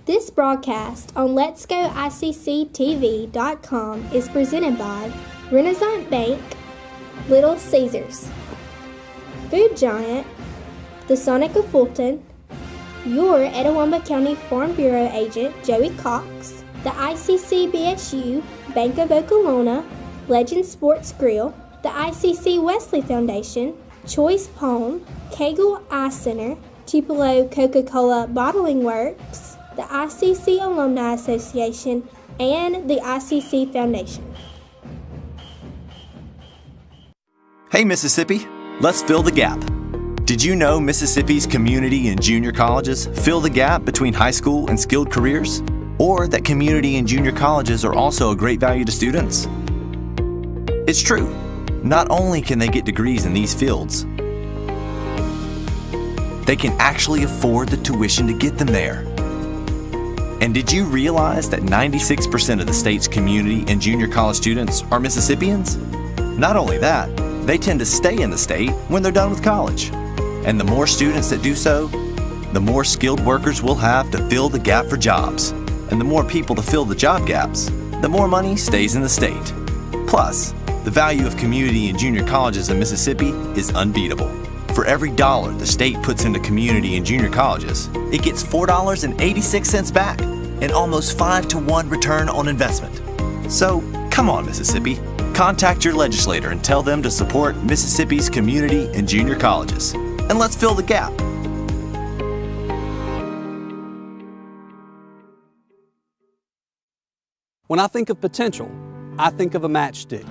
This broadcast on letsgoicctv.com is presented by Renaissance Bank, Little Caesars, Food Giant, the Sonic of Fulton, your Etowah County Farm Bureau agent Joey Cox, the ICC BSU, Bank of Okolona, Legend Sports Grill, the ICC Wesley Foundation, Choice Palm, Kegel Eye Center, Tupelo Coca-Cola Bottling Works, the ICC Alumni Association, and the ICC Foundation. Hey Mississippi, let's fill the gap. Did you know Mississippi's community and junior colleges fill the gap between high school and skilled careers? Or that community and junior colleges are also a great value to students? It's true. Not only can they get degrees in these fields, they can actually afford the tuition to get them there. And did you realize that 96% of the state's community and junior college students are Mississippians? Not only that, they tend to stay in the state when they're done with college. And the more students that do so, the more skilled workers we'll have to fill the gap for jobs. And the more people to fill the job gaps, the more money stays in the state. Plus, the value of community and junior colleges in Mississippi is unbeatable. For every dollar the state puts into community and junior colleges, it gets $4.86 back, an almost 5-to-1 return on investment. So, come on Mississippi, contact your legislator and tell them to support Mississippi's community and junior colleges. And let's fill the gap. When I think of potential, I think of a matchstick.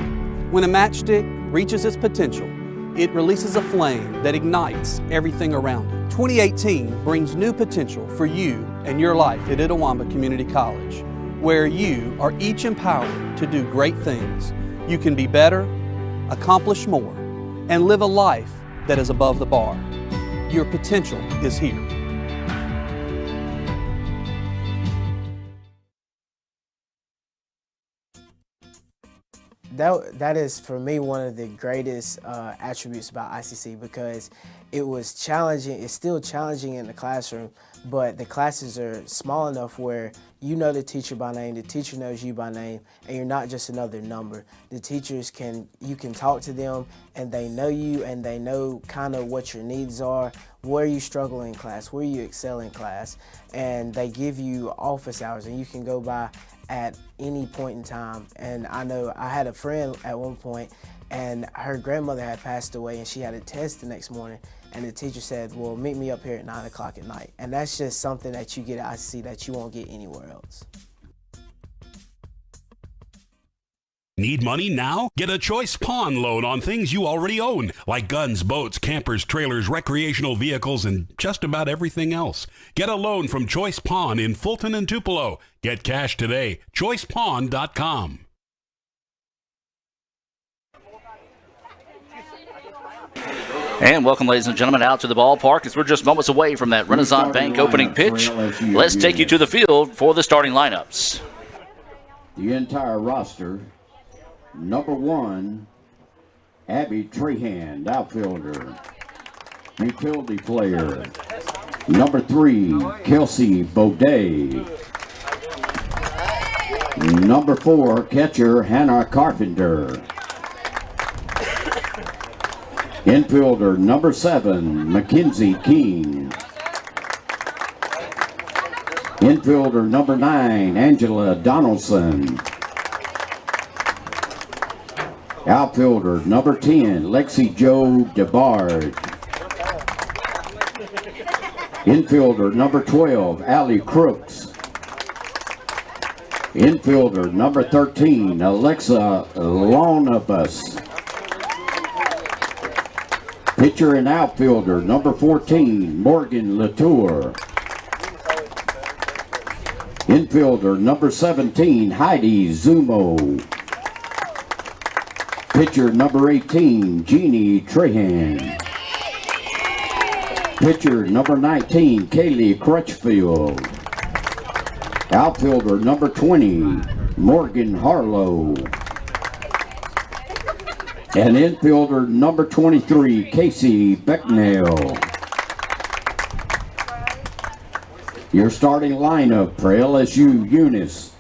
When a matchstick reaches its potential, it releases a flame that ignites everything around it. 2018 brings new potential for you and your life at Itawamba Community College, where you are each empowered to do great things. You can be better, accomplish more, and live a life that is above the bar. Your potential is here. That is, for me, one of the greatest attributes about ICC, because it was challenging. It's still challenging in the classroom, but the classes are small enough where you know the teacher by name, the teacher knows you by name, and you're not just another number. The teachers you can talk to them, and they know you, and they know kind of what your needs are, where you struggle in class, where you excel in class, and they give you office hours, and you can go by at any point in time. And I know I had a friend at one point, and her grandmother had passed away, and she had a test the next morning, and the teacher said, well, meet me up here at 9 o'clock at night. And that's just something that you get at ICC that you won't get anywhere else. Need money now? Get a Choice Pawn loan on things you already own, like guns, boats, campers, trailers, recreational vehicles, and just about everything else. Get a loan from Choice Pawn in Fulton and Tupelo. Get cash today. ChoicePawn.com. And welcome, ladies and gentlemen, out to the ballpark as we're just moments away from that Renaissance Bank opening pitch. Let's take you to the field for the starting lineups. The entire roster. Number 1, Abby Trahan, outfielder, utility player. Number 3, Kelsey Baudet. Number 4, catcher, Hannah Carpenter. Infielder, number 7, Mackenzie King. Infielder, number 9, Angela Donaldson. Outfielder, number 10, Lexi Jo DeBard. Infielder, number 12, Allie Crooks. Infielder, number 13, Alexa Lonabus. Pitcher and outfielder, number 14, Morgan Latour. Infielder, number 17, Heidi Zumo. Pitcher, number 18, Jeannie Trahan. Pitcher, number 19, Kaylee Crutchfield. Outfielder, number 20, Morgan Harlow. And infielder, number 23, Casey Becknell. Your starting lineup for LSU-Eunice.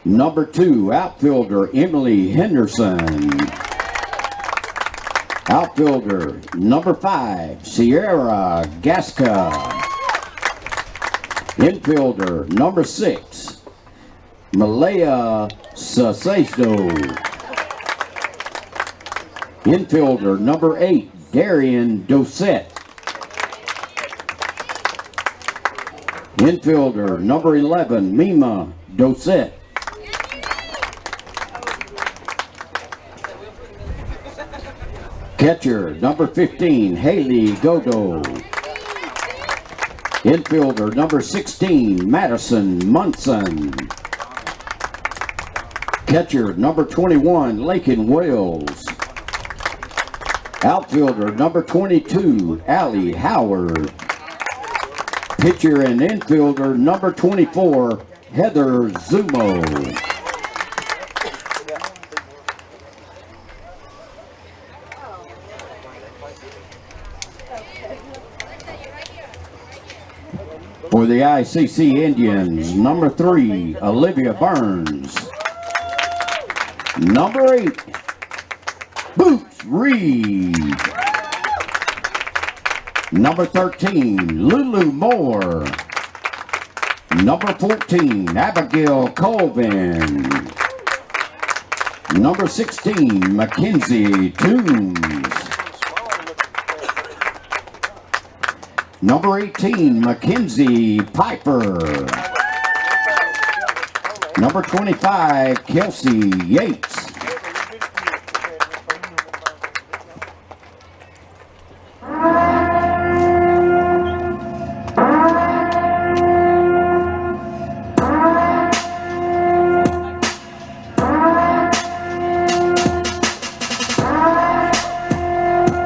Number 2, outfielder Emily Henderson. Outfielder number 5, Sierra Gasca. Infielder number 6, Malaya Sacedo. Infielder number 8, Darian Dosette. Infielder number 11, Mima Dosette. Catcher number 15, Haley Godo. Infielder number 16, Madison Munson. Catcher number 21, Lakin Wells. Outfielder number 22, Allie Howard. Pitcher and infielder number 24, Heather Zumo. For the ICC Indians, number 3, Olivia Burns. Number 8, Boots Reed. Number 13, Lulu Moore. Number 14, Abigail Colvin. Number 16, Mackenzie Toombs. Number 18, Mackenzie Piper. Number 25, Kelsey Yates.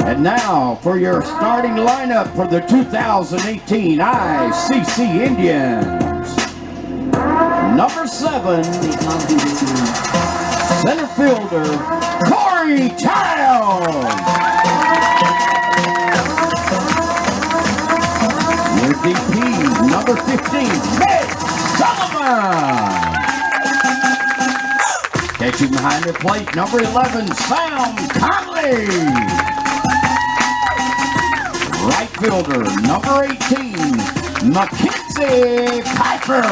And now for your starting lineup for the 2018 ICC Indians. Number 7, center fielder, Corey Child. Your DP, number 15, Nick Sullivan. Catching behind the plate, number 11, Sam Conley. Right fielder, number 18, Mackenzie Piper.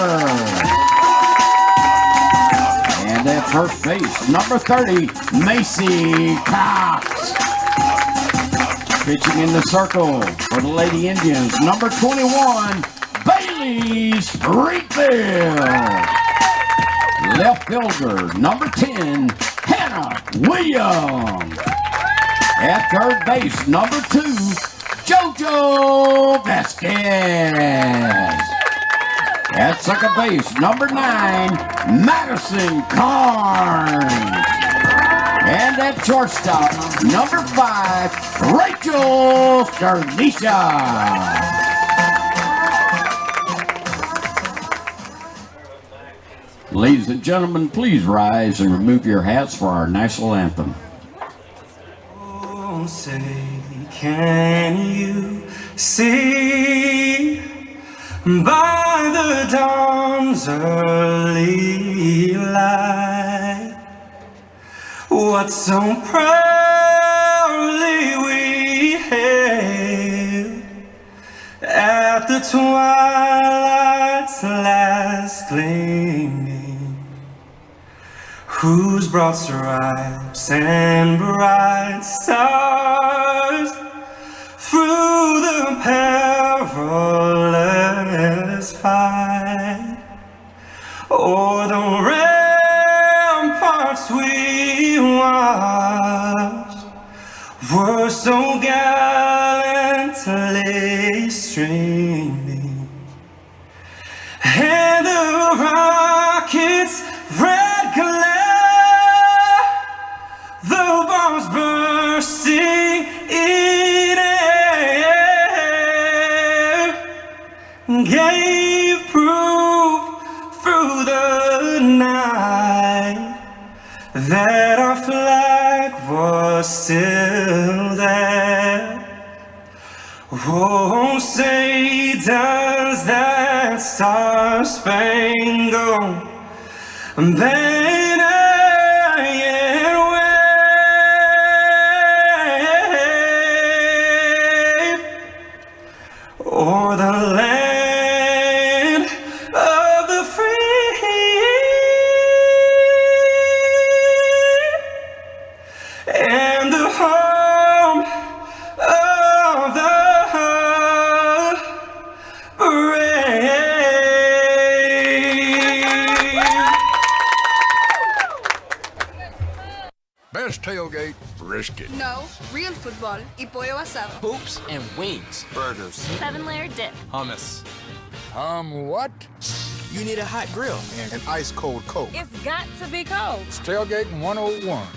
And at first base, number 30, Macy Cox. Pitching in the circle for the Lady Indians, number 21, Bailey Springfield. Left fielder, number 10, Hannah Williams. At third base, number 2, Jojo Vasquez. At second base, number 9, Madison Carnes. And at shortstop, number 5, Rachel Sternisha. Ladies and gentlemen, please rise and remove your hats for our national anthem. Oh, say, can you see by the dawn's early light what so proudly we hailed at the twilight's last gleaming, whose broad stripes and bright stars through the perilous fight o'er the ramparts we watched were so gallantly streaming, and the rocket's red glare, the bombs bursting in air, gave proof through the night that our flag was still there. Oh, say does that star-spangled banner, yet wave o'er the land of the free and the home of the brave. Best tailgate, brisket. No, real football y pollo asado. Hoops and wings. Burgers. 7-layer dip. Hummus. What? You need a hot grill and an ice cold Coke. It's got to be cold. It's Tailgating 101.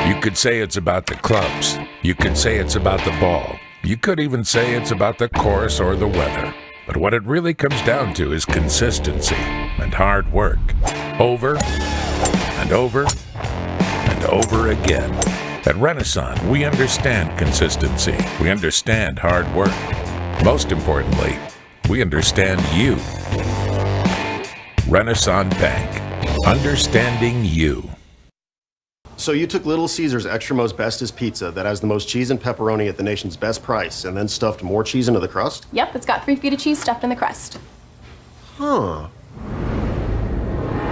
You could say it's about the clubs. You could say it's about the ball. You could even say it's about the course or the weather. But what it really comes down to is consistency and hard work. Over and over and over again. At Renaissance, we understand consistency. We understand hard work. Most importantly, we understand you. Renaissance Bank. Understanding you. So you took Little Caesar's Extra Most Bestest pizza that has the most cheese and pepperoni at the nation's best price and then stuffed more cheese into the crust? Yep, it's got 3 feet of cheese stuffed in the crust. Huh.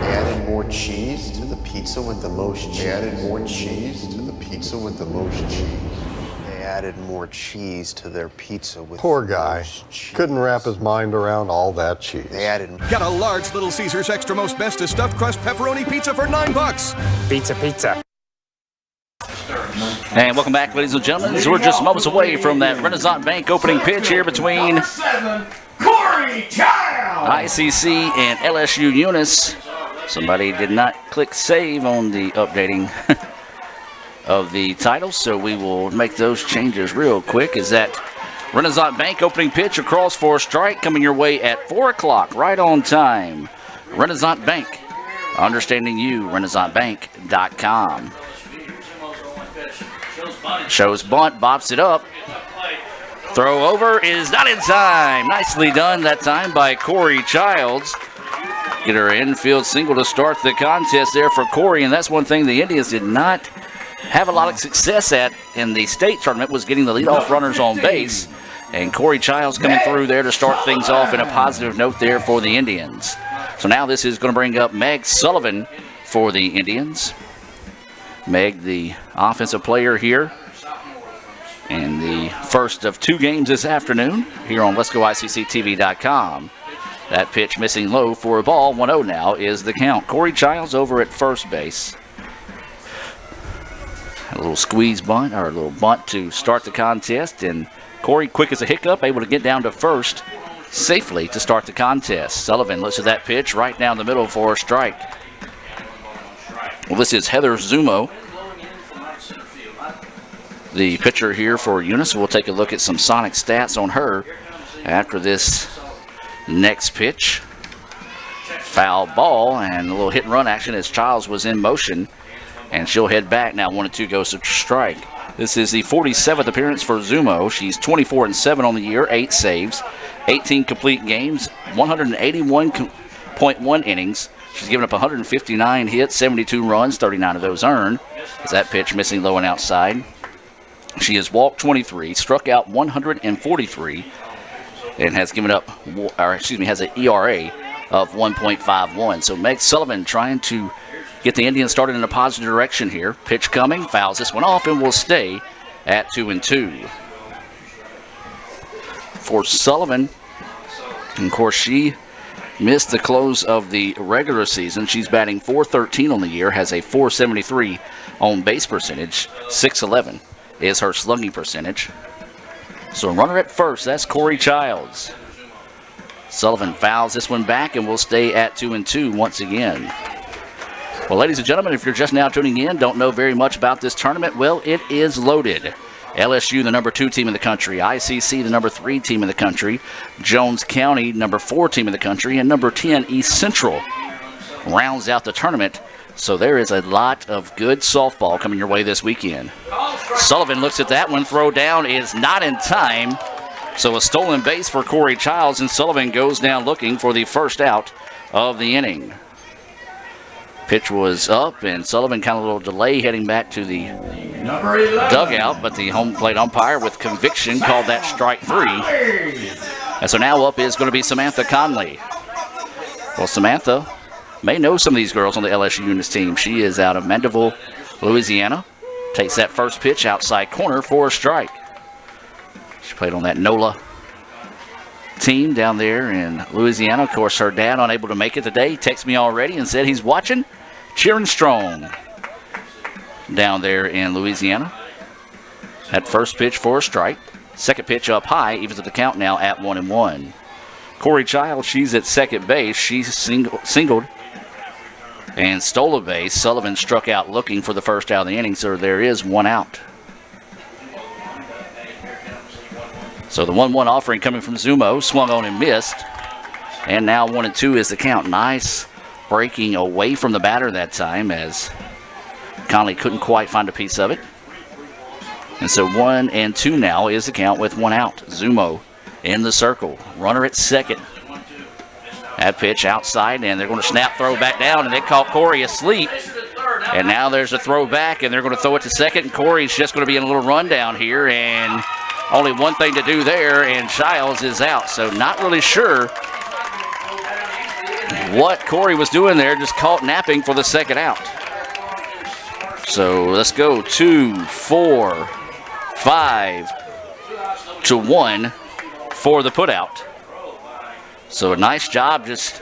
Added more cheese to the pizza with the most cheese. They added more cheese to the pizza with the most cheese. They added more cheese to their pizza with Poor the guy. most cheese. Couldn't wrap his mind around all that cheese. They added. Get a large Little Caesar's Extra Most Bestest stuffed crust pepperoni pizza for $9. Pizza. And welcome back, ladies and gentlemen. So we're just moments away from that Renaissance Bank opening pitch here between ICC and LSU-Eunice. Somebody did not click save on the updating of the title, so we will make those changes real quick. Is that Renaissance Bank opening pitch across for a strike coming your way at 4 o'clock, right on time. Renaissance Bank, understanding you, renaissancebank.com. Shows bunt, bops it up. Throw over is not in time. Nicely done that time by Corey Childs. Get her infield single to start the contest there for Corey, and that's one thing the Indians did not have a lot of success at in the state tournament, was getting the leadoff runners on base. And Corey Childs coming through there to start things off in a positive note there for the Indians. So now this is going to bring up Meg Sullivan for the Indians. Meg, the offensive player here, and the first of 2 games this afternoon here on Let'sGoICCTV.com. That pitch missing low for a ball. 1-0 now is the count. Corey Childs over at first base. A little squeeze bunt, or a little bunt to start the contest, and Corey, quick as a hiccup, able to get down to first safely to start the contest. Sullivan looks at that pitch right down the middle for a strike. Well, this is Heather Zumo, the pitcher here for Eunice. We'll take a look at some Sonic stats on her after this next pitch. Foul ball and a little hit and run action as Childs was in motion, and she'll head back now. 1-2 goes to strike. This is the 47th appearance for Zumo. She's 24-7 on the year, 8 saves, 18 complete games, 181.1 innings. She's given up 159 hits, 72 runs, 39 of those earned. Is that pitch missing low and outside? She has walked 23, struck out 143, and has given up, has an ERA of 1.51. So Meg Sullivan trying to get the Indians started in a positive direction here. Pitch coming, fouls this one off, and will stay at 2-2. For Sullivan, and of course, she missed the close of the regular season. She's batting .413 on the year, has a .473 on base percentage, .611 is her slugging percentage. So a runner at first, that's Corey Childs. Sullivan fouls this one back and will stay at 2-2 once again. Well, ladies and gentlemen, if you're just now tuning in, don't know very much about this tournament, well, it is loaded. LSU, the number 2 team in the country. ICC, the number 3 team in the country. Jones County, number 4 team in the country. And number 10, East Central, rounds out the tournament. So there is a lot of good softball coming your way this weekend. Sullivan looks at that one. Throw down is not in time. So a stolen base for Corey Childs, and Sullivan goes down looking for the first out of the inning. Pitch was up, and Sullivan kind of a little delay heading back to the dugout, but the home plate umpire with conviction called that strike 3. And so now up is going to be Samantha Conley. Well, Samantha may know some of these girls on the LSU-Eunice team. She is out of Mandeville, Louisiana. Takes that first pitch outside corner for a strike. She played on that NOLA team down there in Louisiana. Of course, her dad unable to make it today. Texted me already and said he's watching, cheering strong down there in Louisiana. That first pitch for a strike. Second pitch up high, evens the count now at 1-1. Corey Childs, she's at second base. She's singled and stole a base. Sullivan struck out looking for the first out of the inning, so there is one out. So the 1-1 offering coming from Zumo, swung on and missed. And now 1-2 is the count. Nice breaking away from the batter that time as Conley couldn't quite find a piece of it. And so 1-2 now is the count with one out. Zumo in the circle. Runner at second. That pitch outside, and they're going to snap throw back down, and they caught Corey asleep. And now there's a throw back, and they're going to throw it to second, and Corey's just going to be in a little rundown here, and only one thing to do there, and Childs is out. So not really sure what Corey was doing there, just caught napping for the second out. So let's go 2, 4, 5 to 1 for the putout. So a nice job just,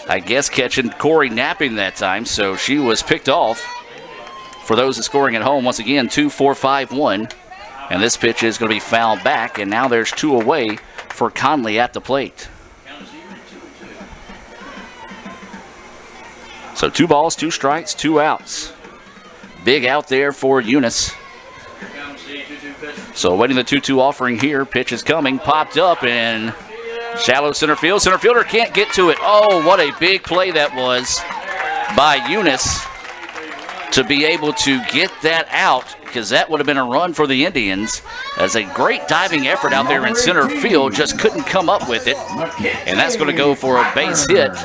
I guess, catching Corey napping that time. So she was picked off. For those that scoring at home, once again, 2, 4, 5, 1. And this pitch is going to be fouled back, and now there's 2 away for Conley at the plate. So 2 balls, 2 strikes, 2 outs. Big out there for Eunice. So waiting the 2-2 offering here. Pitch is coming, popped up, and shallow center field. Center fielder can't get to it. Oh, what a big play that was by Eunice to be able to get that out, because that would have been a run for the Indians. As a great diving effort out there in center field, just couldn't come up with it. And that's going to go for a base hit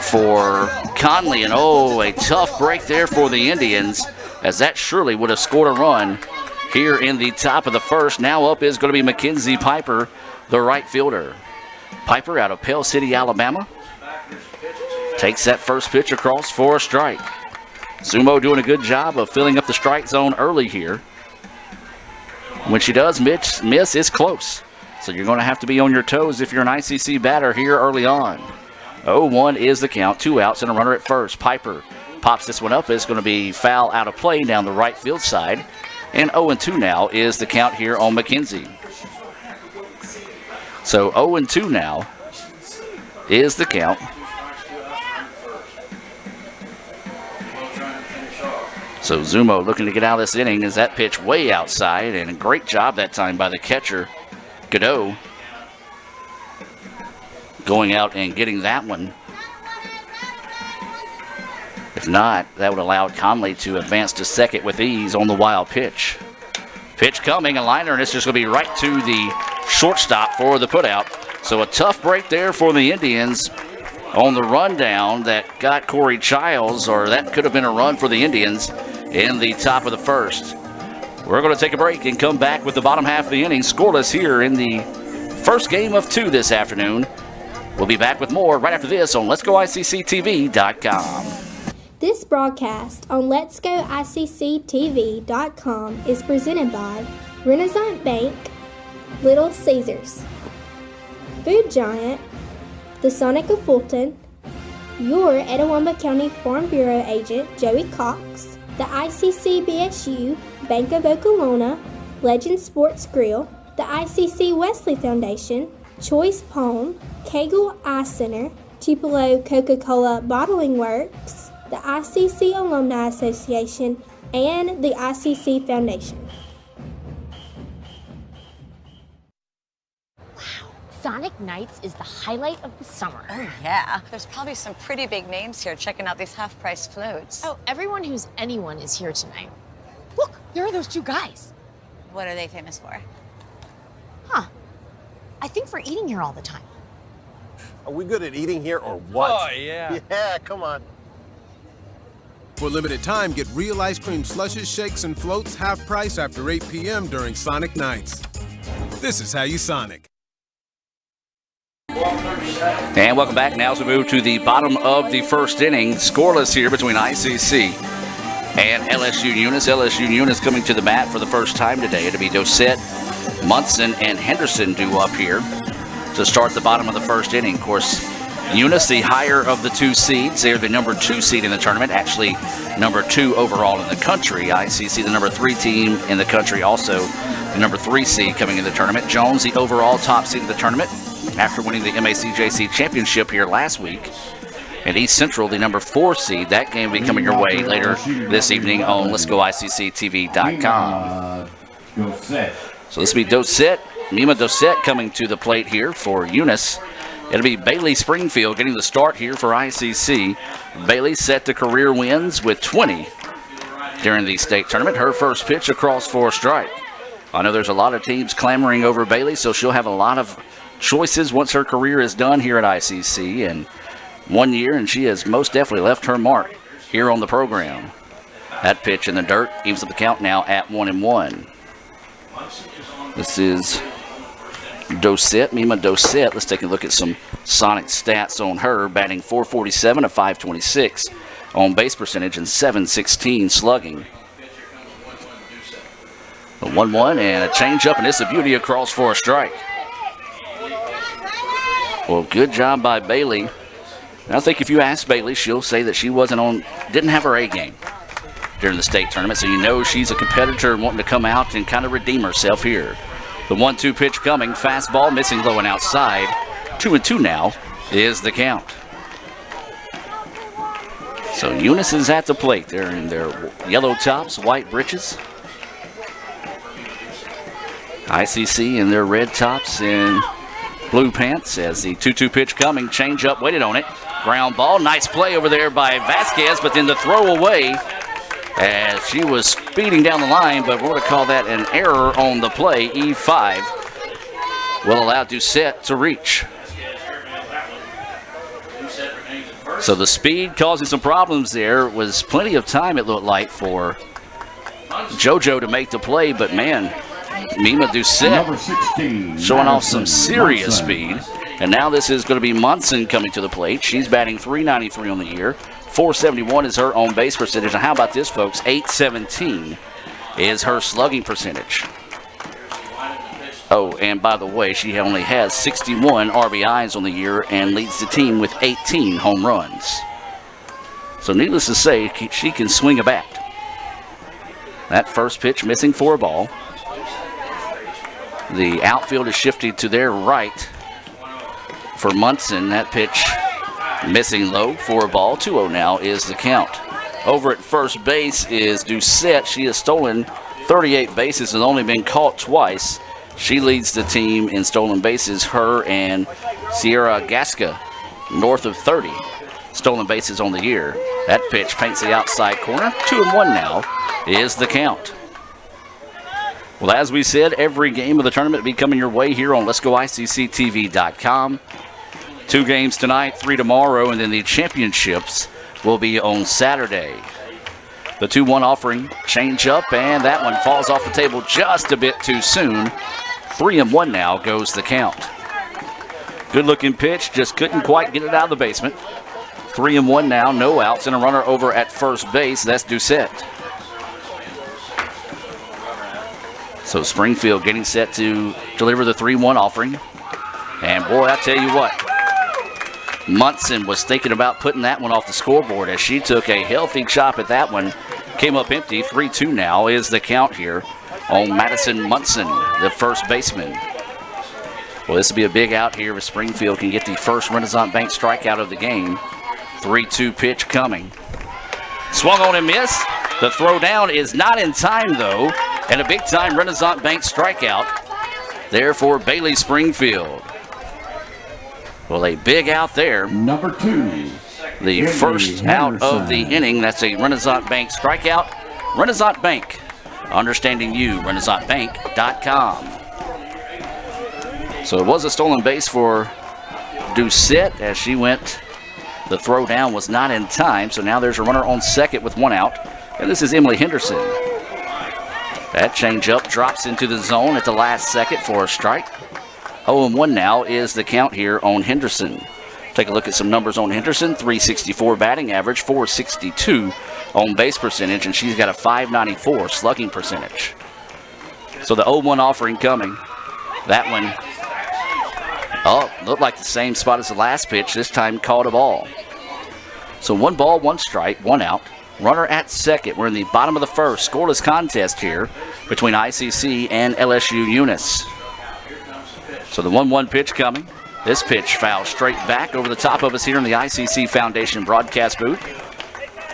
for Conley. And oh, a tough break there for the Indians, as that surely would have scored a run here in the top of the first. Now up is going to be Mackenzie Piper, the right fielder. Piper out of Pell City, Alabama. Takes that first pitch across for a strike. Zumo doing a good job of filling up the strike zone early here. When she does miss, it's close. So you're going to have to be on your toes if you're an ICC batter here early on. 0-1 is the count. 2 outs and a runner at first. Piper pops this one up. It's going to be foul out of play down the right field side. And 0-2 now is the count here on McKenzie. So 0-2 now is the count. So Zumo looking to get out of this inning as that pitch way outside, and a great job that time by the catcher, Godot, going out and getting that one. If not, that would allow Conley to advance to second with ease on the wild pitch. Pitch coming, a liner, and it's just going to be right to the shortstop for the putout. So a tough break there for the Indians on the rundown that got Corey Childs, or that could have been a run for the Indians in the top of the first. We're going to take a break and come back with the bottom half of the inning. Scoreless here in the first game of 2 this afternoon. We'll be back with more right after this on Let'sGoICCTV.com. This broadcast on Let'sGoICCTV.com is presented by Renaissance Bank, Little Caesars, Food Giant, the Sonic of Fulton, your Etowah County Farm Bureau agent Joey Cox, the ICC BSU, Bank of Okolona, Legend Sports Grill, the ICC Wesley Foundation, Choice Palm, Kegel Eye Center, Tupelo Coca-Cola Bottling Works, the ICC Alumni Association, and the ICC Foundation. Sonic Nights is the highlight of the summer. Oh, yeah. There's probably some pretty big names here checking out these half-price floats. Oh, everyone who's anyone is here tonight. Look, there are those 2 guys. What are they famous for? I think for eating here all the time. Are we good at eating here or what? Oh, yeah. Yeah, come on. For a limited time, get real ice cream slushes, shakes, and floats half price after 8 p.m. during Sonic Nights. This is how you Sonic. And welcome back now as we move to the bottom of the first inning. Scoreless here between ICC and LSU-Eunice. LSU-Eunice coming to the bat for the first time today. It'll be Dossett, Munson, and Henderson due up here to start the bottom of the first inning. Of course, Eunice, the higher of the two seeds. They're the number 2 seed in the tournament, actually number 2 overall in the country. ICC, the number 3 team in the country, also the number 3 seed coming in the tournament. Jones, the overall top seed of the tournament after winning the MACJC championship here last week. And East Central, the number 4 seed. That game will be coming your way later this evening on Let'sGoICCTV.com. So this will be Dossett, Nima Dossett coming to the plate here for Eunice. It'll be Bailey Springfield getting the start here for ICC. Bailey set to career wins with 20 during the state tournament. Her first pitch across for a strike. I know there's a lot of teams clamoring over Bailey, so she'll have a lot of choices once her career is done here at ICC. And 1 year, and she has most definitely left her mark here on the program. That pitch in the dirt evens up the count now at 1-1. This is Dossett, Mima Dossett. Let's take a look at some Sonic stats on her. Batting .447, a .526 on base percentage, and .716 slugging. The 1-1 and a changeup, and it's a beauty across for a strike. Well, good job by Bailey. And I think if you ask Bailey, she'll say that she didn't have her A game during the state tournament, so you know she's a competitor and wanting to come out and kind of redeem herself here. The 1-2 pitch coming, fastball missing low and outside. 2-2 now is the count. So Eunice is at the plate. They're in their yellow tops, white breeches. ICC in their red tops and blue pants as the 2-2 pitch coming. Change up, waited on it. Ground ball, nice play over there by Vasquez, but then the throw away as she was speeding down the line, but we're going to call that an error on the play. E5 will allow Dossett to reach. So the speed causing some problems there. Was plenty of time, it looked like, for JoJo to make the play, but man, Mima Dossett showing off some serious speed. And now this is going to be Munson coming to the plate. She's batting .393 on the year. .471 is her on base percentage. And how about this, folks? .817 is her slugging percentage. Oh, and by the way, she only has 61 RBIs on the year and leads the team with 18 home runs. So needless to say, she can swing a bat. That first pitch missing for a ball. The outfield is shifted to their right for Munson. That pitch missing low for a ball. 2-0 now is the count. Over at first base is Dossett. She has stolen 38 bases and only been caught twice. She leads the team in stolen bases. Her and Sierra Gasca north of 30 stolen bases on the year. That pitch paints the outside corner. 2-1 now is the count. Well, as we said, every game of the tournament will be coming your way here on Let'sGoICCTV.com. 2 games tonight, 3 tomorrow, and then the championships will be on Saturday. The 2-1 offering, change up, and that one falls off the table just a bit too soon. 3-1 now goes the count. Good looking pitch, just couldn't quite get it out of the basement. 3-1 now, no outs, and a runner over at first base. That's Dossett. So Springfield getting set to deliver the 3-1 offering. And boy, I tell you what, Munson was thinking about putting that one off the scoreboard as she took a healthy chop at that one. Came up empty. 3-2 now is the count here on Madison Munson, the first baseman. Well, this will be a big out here if Springfield can get the first Renaissance Bank strikeout of the game. 3-2 pitch coming. Swung on and missed. The throw down is not in time, though. And a big-time Renaissance Bank strikeout there for Bailey Springfield. Well, a big out there. Number 2. The first out of the inning. That's a Renaissance Bank strikeout. Renaissance Bank. Understanding you, RenaissanceBank.com. So it was a stolen base for Doucette as she went. The throw down was not in time, so now there's a runner on second with one out. And this is Emily Henderson. That changeup drops into the zone at the last second for a strike. 0-1 now is the count here on Henderson. Take a look at some numbers on Henderson. 364 batting average, 462 on base percentage, and she's got a 594 slugging percentage. So the 0-1 offering coming. That one, looked like the same spot as the last pitch. This time called a ball. So 1 ball, 1 strike, 1 out. Runner at second. We're in the bottom of the first. Scoreless contest here between ICC and LSU-Eunice. So the 1-1 pitch coming. This pitch fouls straight back over the top of us here in the ICC Foundation broadcast booth.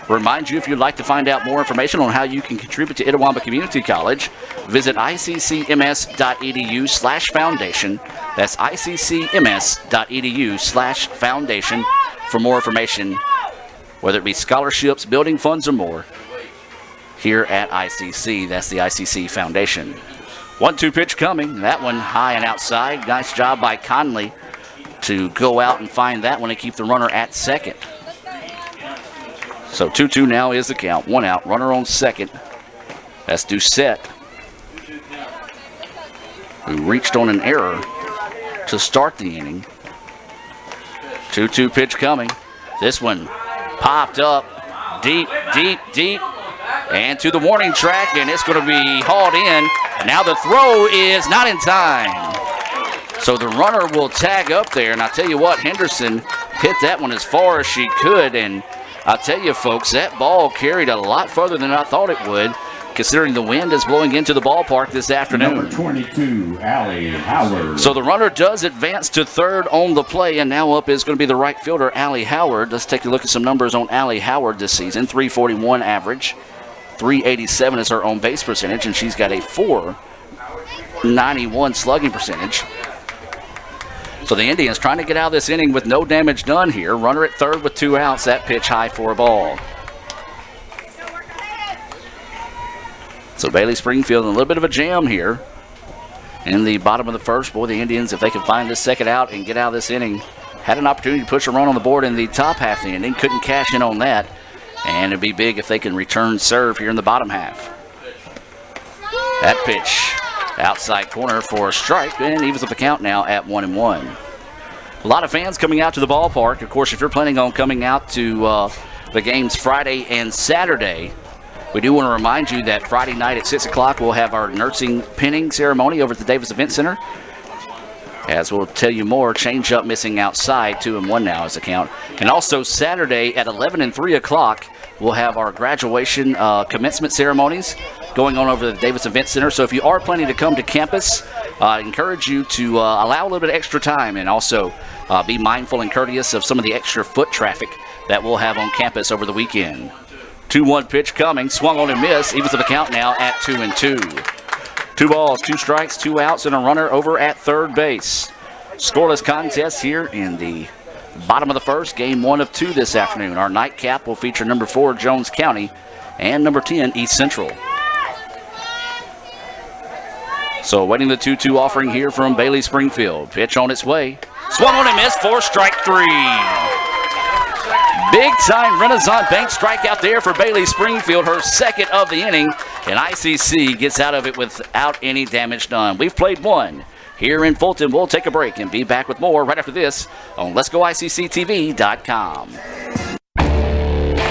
Remind you, if you'd like to find out more information on how you can contribute to Itawamba Community College, visit iccms.edu/foundation. That's iccms.edu/foundation for more information, whether it be scholarships, building funds, or more, here at ICC. That's the ICC Foundation. 1-2 pitch coming. That one high and outside. Nice job by Conley to go out and find that one and keep the runner at second. So 2-2 now is the count. 1 out. Runner on second. That's Doucette, who reached on an error to start the inning. 2-2 pitch coming. This one popped up deep, deep, deep, and to the warning track, and it's going to be hauled in. Now the throw is not in time. So the runner will tag up there, and I'll tell you what, Henderson hit that one as far as she could, and I'll tell you, folks, that ball carried a lot further than I thought it would, considering the wind is blowing into the ballpark this afternoon. Number 22, Allie Howard. So the runner does advance to third on the play, and now up is going to be the right fielder, Allie Howard. Let's take a look at some numbers on Allie Howard this season. 341 average, 387 is her own base percentage, and she's got a 491 slugging percentage. So the Indians trying to get out of this inning with no damage done here. Runner at third with 2 outs. That pitch high for a ball. So Bailey Springfield in a little bit of a jam here in the bottom of the first. Boy, the Indians, if they can find this second out and get out of this inning, had an opportunity to push a run on the board in the top half of the inning. Couldn't cash in on that. And it'd be big if they can return serve here in the bottom half. That pitch outside corner for a strike, and evens up the count now at 1-1. A lot of fans coming out to the ballpark. Of course, if you're planning on coming out to the games Friday and Saturday, we do want to remind you that Friday night at 6 o'clock we'll have our nursing pinning ceremony over at the Davis Event Center. As we'll tell you more, change up missing outside, 2-1 now is the count. And also Saturday at 11 and 3 o'clock, we'll have our graduation commencement ceremonies going on over the Davis Event Center. So if you are planning to come to campus, I encourage you to allow a little bit of extra time and also be mindful and courteous of some of the extra foot traffic that we'll have on campus over the weekend. 2-1 pitch coming, swung on and missed, evens up the count now at 2-2. 2 balls, 2 strikes, 2 outs, and a runner over at third base. Scoreless contest here in the bottom of the first, game 1 of 2 this afternoon. Our nightcap will feature number 4, Jones County, and number 10, East Central. So awaiting the 2-2 offering here from Bailey Springfield. Pitch on its way. Swung on and missed for strike 3. Big time Renaissance Bank strikeout there for Bailey Springfield, her second of the inning, and ICC gets out of it without any damage done. We've played 1 here in Fulton. We'll take a break and be back with more right after this on Let'sGoICCTV.com.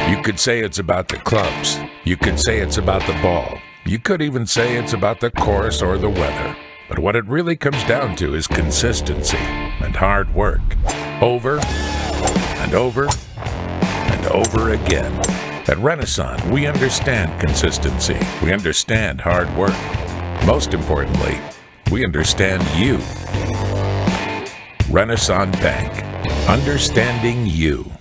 You could say it's about the clubs. You could say it's about the ball. You could even say it's about the course or the weather. But what it really comes down to is consistency and hard work. Over and over and over again. At Renaissance, we understand consistency. We understand hard work. Most importantly, we understand you. Renaissance Bank. Understanding you.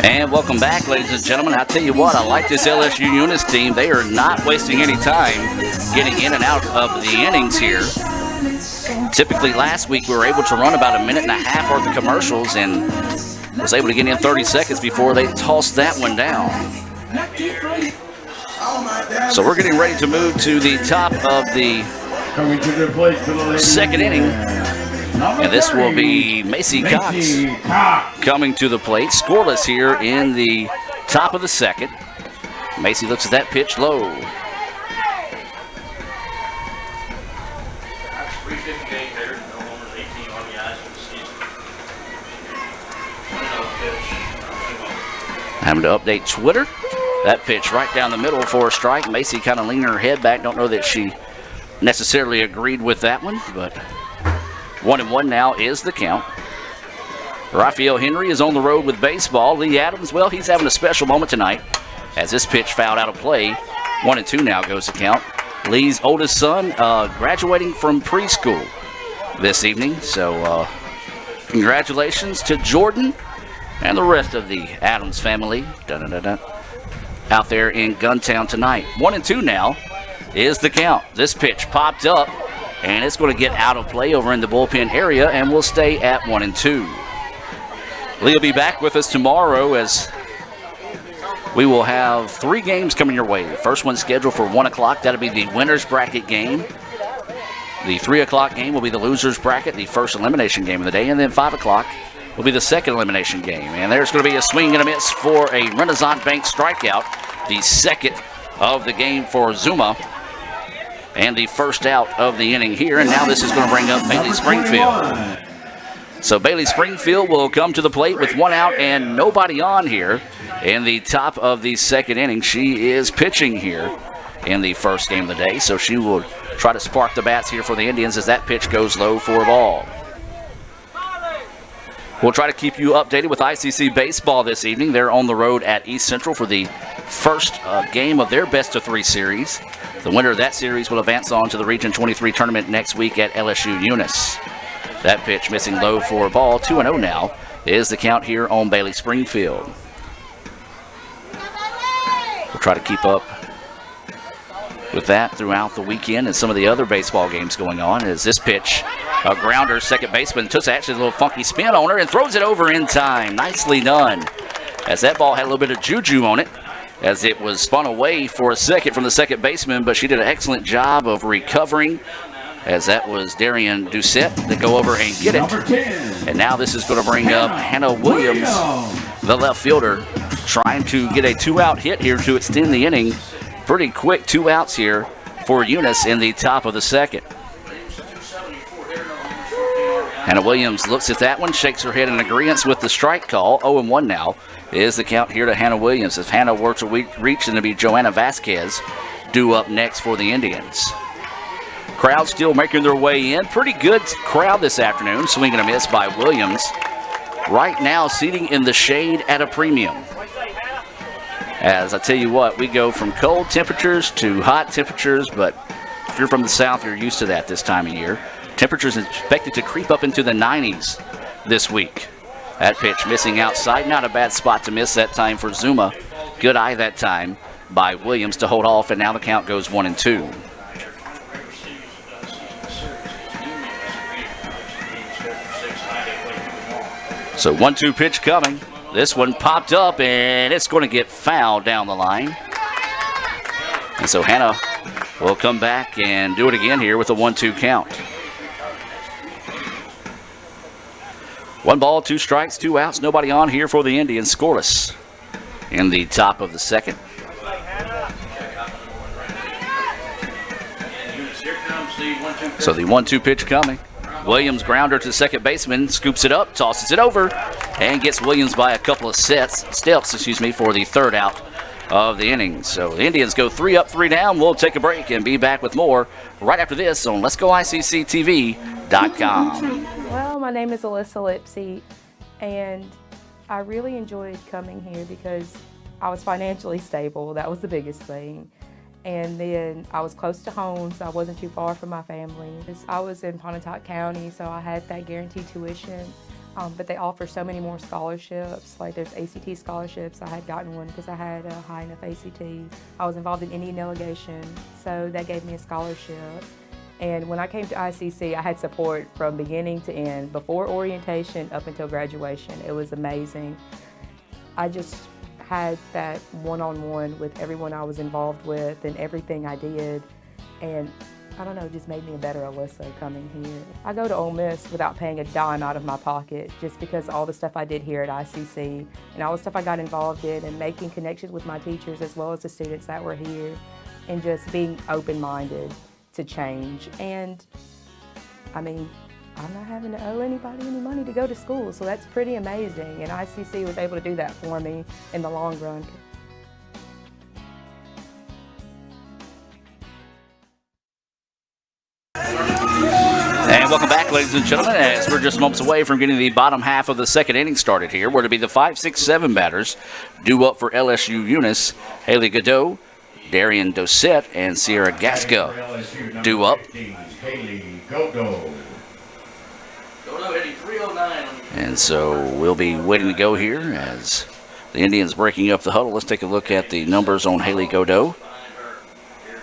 And welcome back, ladies and gentlemen. I'll tell you what, I like this LSU-Eunice team. They are not wasting any time getting in and out of the innings here. Typically last week we were able to run about a minute and a half worth of commercials and was able to get in 30 seconds before they tossed that one down. So we're getting ready to move to the top of the second inning. And this will be Macy Cox coming to the plate. Scoreless here in the top of the second. Macy looks at that pitch low. Having to update Twitter. That pitch right down the middle for a strike. Macy kind of leaning her head back. Don't know that she necessarily agreed with that one, but 1-1 now is the count. Raphael Henry is on the road with baseball. Lee Adams, well, he's having a special moment tonight as this pitch fouled out of play. 1-2 now goes the count. Lee's oldest son graduating from preschool this evening, so congratulations to Jordan and the rest of the Adams family out there in Guntown tonight. 1-2 now is the count. This pitch popped up, and it's going to get out of play over in the bullpen area, and we'll stay at 1-2. Lee will be back with us tomorrow as we will have 3 games coming your way. The first one scheduled for 1 o'clock. That'll be the winner's bracket game. The 3 o'clock game will be the loser's bracket, the first elimination game of the day, and then 5 o'clock will be the second elimination game. And there's going to be a swing and a miss for a Renaissance Bank strikeout, the second of the game for Zuma, and the first out of the inning here. And now this is going to bring up Bailey Springfield. So Bailey Springfield will come to the plate with 1 out and nobody on here in the top of the second inning. She is pitching here in the first game of the day, so she will try to spark the bats here for the Indians as that pitch goes low for a ball. We'll try to keep you updated with ICC baseball this evening. They're on the road at East Central for the first game of their best-of-3 series. The winner of that series will advance on to the Region 23 tournament next week at LSU-Eunice. That pitch missing low for a ball. 2-0 now is the count here on Bailey Springfield. We'll try to keep up with that throughout the weekend and some of the other baseball games going on. As this pitch, a grounder, second baseman took actually a little funky spin on her and throws it over in time. Nicely done. As that ball had a little bit of juju on it, as it was spun away for a second from the second baseman, but she did an excellent job of recovering, as that was Darian Doucette to go over and get it. And now this is going to bring up Hannah Williams, the left fielder, trying to get a 2-out hit here to extend the inning. Pretty quick 2 outs here for Eunice in the top of the second. Hannah Williams looks at that one, shakes her head in agreement with the strike call. 0-1 now is the count here to Hannah Williams. If Hannah were to reach, then it'll be Joanna Vasquez due up next for the Indians. Crowd still making their way in. Pretty good crowd this afternoon. Swing and a miss by Williams. Right now seating in the shade at a premium. As I tell you what, we go from cold temperatures to hot temperatures, but if you're from the south, you're used to that this time of year. Temperatures expected to creep up into the 90s this week. That pitch missing outside. Not a bad spot to miss that time for Zuma. Good eye that time by Williams to hold off, and now the count goes 1-2. So 1-2 pitch coming. This one popped up, and it's going to get fouled down the line. And so Hannah will come back and do it again here with a 1-2 count. 1 ball, 2 strikes, 2 outs. Nobody on here for the Indians. Scoreless in the top of the second. So the 1-2 pitch coming. Williams grounder to second baseman, scoops it up, tosses it over, and gets Williams by a couple of steps, for the third out of the inning. So the Indians go 3 up, 3 down. We'll take a break and be back with more right after this on Let'sGoICCTV.com. Well, my name is Alyssa Lipsy, and I really enjoyed coming here because I was financially stable. That was the biggest thing. And then I was close to home, so I wasn't too far from my family. I was in Pontotoc County, so I had that guaranteed tuition. But they offer so many more scholarships. Like there's ACT scholarships. I had gotten one because I had a high enough ACT. I was involved in Indian delegation, so that gave me a scholarship. And when I came to ICC, I had support from beginning to end, before orientation up until graduation. It was amazing. I just had that one-on-one with everyone I was involved with and everything I did. And I don't know, it just made me a better Alyssa coming here. I go to Ole Miss without paying a dime out of my pocket just because all the stuff I did here at ICC and all the stuff I got involved in and making connections with my teachers as well as the students that were here and just being open-minded to change. And I mean, I'm not having to owe anybody any money to go to school, so that's pretty amazing. And ICC was able to do that for me in the long run. And welcome back, ladies and gentlemen, as we're just moments away from getting the bottom half of the second inning started here. We're to be the 5, 6, 7 batters due up for LSU-Eunice. Haley Godot, Darian Doucette, and Sierra Gasca due up. And so we'll be waiting to go here as the Indians breaking up the huddle. Let's take a look at the numbers on Haley Godot.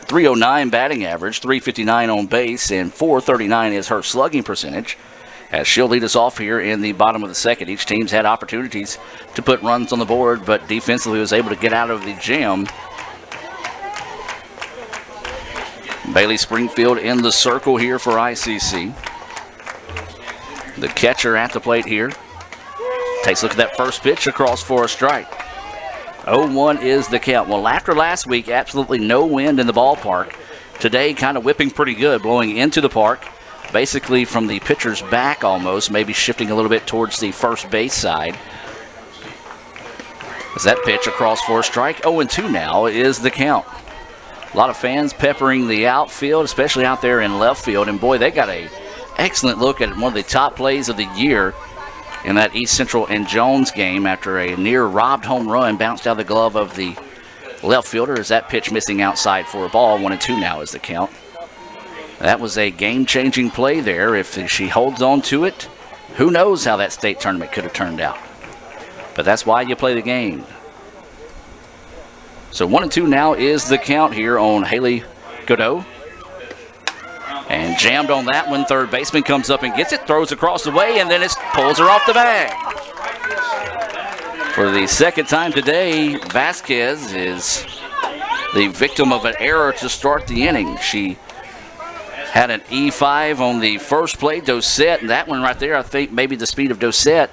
309 batting average, 359 on base, and 439 is her slugging percentage. As she'll lead us off here in the bottom of the second. Each team's had opportunities to put runs on the board, but defensively was able to get out of the jam. Bailey Springfield in the circle here for ICC. The catcher at the plate here. Takes a look at that first pitch across for a strike. 0-1 is the count. Well, after last week, absolutely no wind in the ballpark. Today, kind of whipping pretty good, blowing into the park, basically from the pitcher's back almost, maybe shifting a little bit towards the first base side. As that pitch across for a strike, 0-2 now is the count. A lot of fans peppering the outfield, especially out there in left field, and boy, they got a excellent look at one of the top plays of the year in that East Central and Jones game after a near robbed home run bounced out of the glove of the left fielder. As that pitch missing outside for a ball. 1-2 now is the count. That was a game-changing play there. If she holds on to it, who knows how that state tournament could have turned out. But that's why you play the game. So 1-2 now is the count here on Haley Godot. And jammed on that one. Third baseman comes up and gets it, throws across the way, and then it pulls her off the bag. For the second time today, Vasquez is the victim of an error to start the inning. She had an E5 on the first play, Doucette, and that one right there, I think maybe the speed of Doucette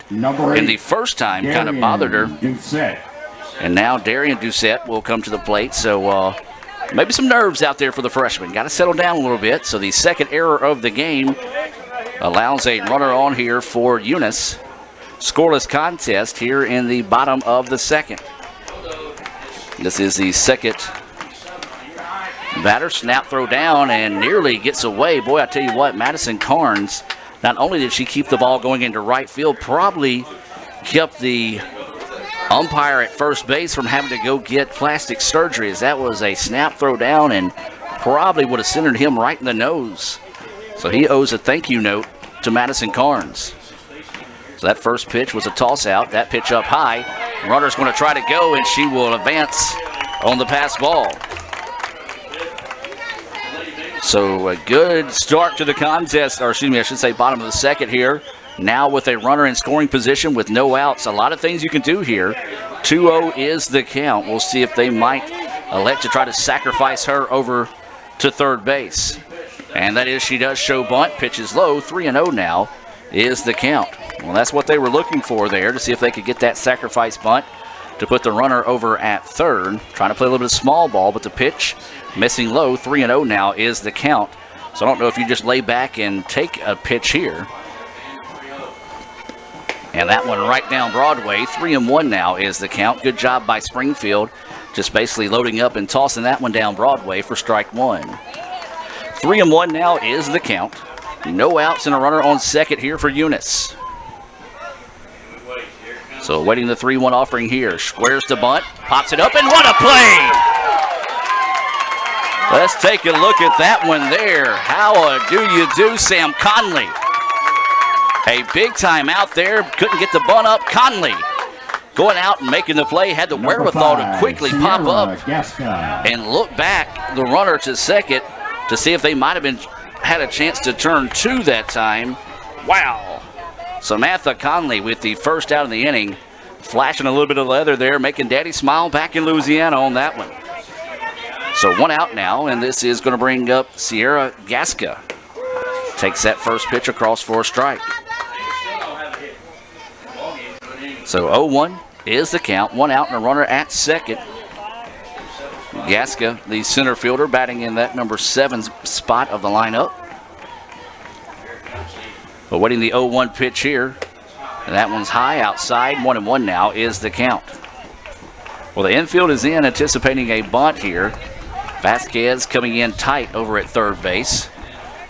in the first time kind of bothered her. Doucette. And now Darian Doucette will come to the plate, so maybe some nerves out there for the freshman. Got to settle down a little bit. So the second error of the game allows a runner on here for Eunice. Scoreless contest here in the bottom of the second. This is the second batter. Snap throw down and nearly gets away. Boy, I tell you what, Madison Carnes, not only did she keep the ball going into right field, probably kept the umpire at first base from having to go get plastic surgery, as that was a snap throw down and probably would have centered him right in the nose. So he owes a thank you note to Madison Carnes. So that first pitch was a toss out. That pitch up high. Runner's going to try to go, and she will advance on the pass ball. So a good start to the contest, or excuse me, I should say bottom of the second here. Now with a runner in scoring position with no outs. A lot of things you can do here. 2-0 is the count. We'll see if they might elect to try to sacrifice her over to third base. And that is, she does show bunt. Pitches low. 3-0 now is the count. Well, that's what they were looking for there, to see if they could get that sacrifice bunt to put the runner over at third. Trying to play a little bit of small ball, but the pitch missing low. 3-0 now is the count. So I don't know if you just lay back and take a pitch here. And that one right down Broadway. 3-1 now is the count. Good job by Springfield. Just basically loading up and tossing that one down Broadway for strike one. 3-1 now is the count. No outs and a runner on second here for Eunice. So awaiting the 3-1 offering here. Squares the bunt. Pops it up, and what a play! Let's take a look at that one there. How do you do, Sam Conley? A big time out there. Couldn't get the bunt up. Conley going out and making the play. Had the wherewithal to quickly pop up and look back the runner to second to see if they might have had a chance to turn two that time. Wow. Samantha Conley with the first out of the inning flashing a little bit of leather there, making Daddy smile back in Louisiana on that one. So 1 out now, and this is going to bring up Sierra Gasca. Takes that first pitch across for a strike. So 0-1 is the count. 1 out and a runner at second. Gasca, the center fielder, batting in that number 7 spot of the lineup. But waiting the 0-1 pitch here. And that one's high outside. 1-1 now is the count. Well, the infield is in, anticipating a bunt here. Vasquez coming in tight over at third base.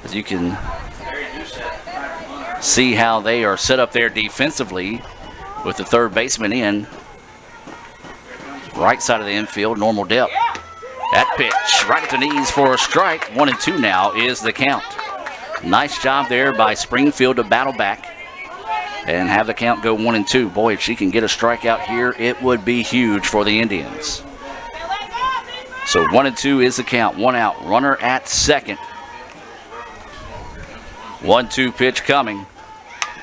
As you can see how they are set up there defensively with the third baseman in. Right side of the infield, normal depth. That pitch right at the knees for a strike. 1-2 now is the count. Nice job there by Springfield to battle back and have the count go 1-2. Boy, if she can get a strikeout here, it would be huge for the Indians. So 1-2 is the count. 1 out. Runner at second. 1-2 pitch coming.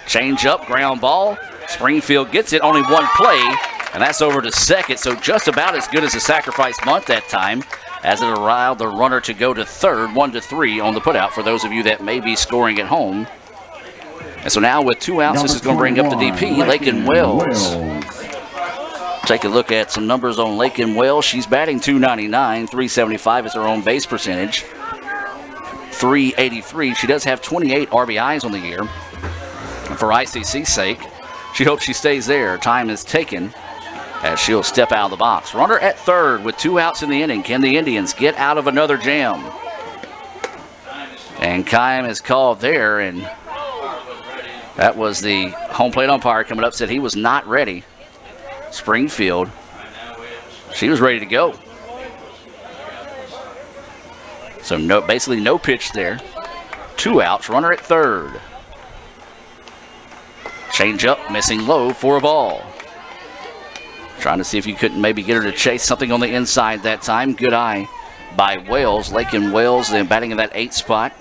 Change up, ground ball. Springfield gets it. Only one play, and that's over to second. So just about as good as a sacrifice bunt that time, as it allowed the runner to go to third. 1-3 on the putout for those of you that may be scoring at home. And so now with 2 outs, this is going to bring up the DP, Lakin Wells. Take a look at some numbers on Lakin Wells. She's batting .299, .375 is her own base percentage, .383. She does have 28 RBIs on the year. And for ICC's sake, she hopes she stays there. Time is taken as she'll step out of the box. Runner at third with 2 outs in the inning. Can the Indians get out of another jam? And Kime is called there, and that was the home plate umpire coming up, said he was not ready. Springfield, she was ready to go. So basically no pitch there. 2 outs, runner at third. Change up, missing low for a ball. Trying to see if you couldn't maybe get her to chase something on the inside that time. Good eye by Wells. Lakin Wells then batting in that 8th spot.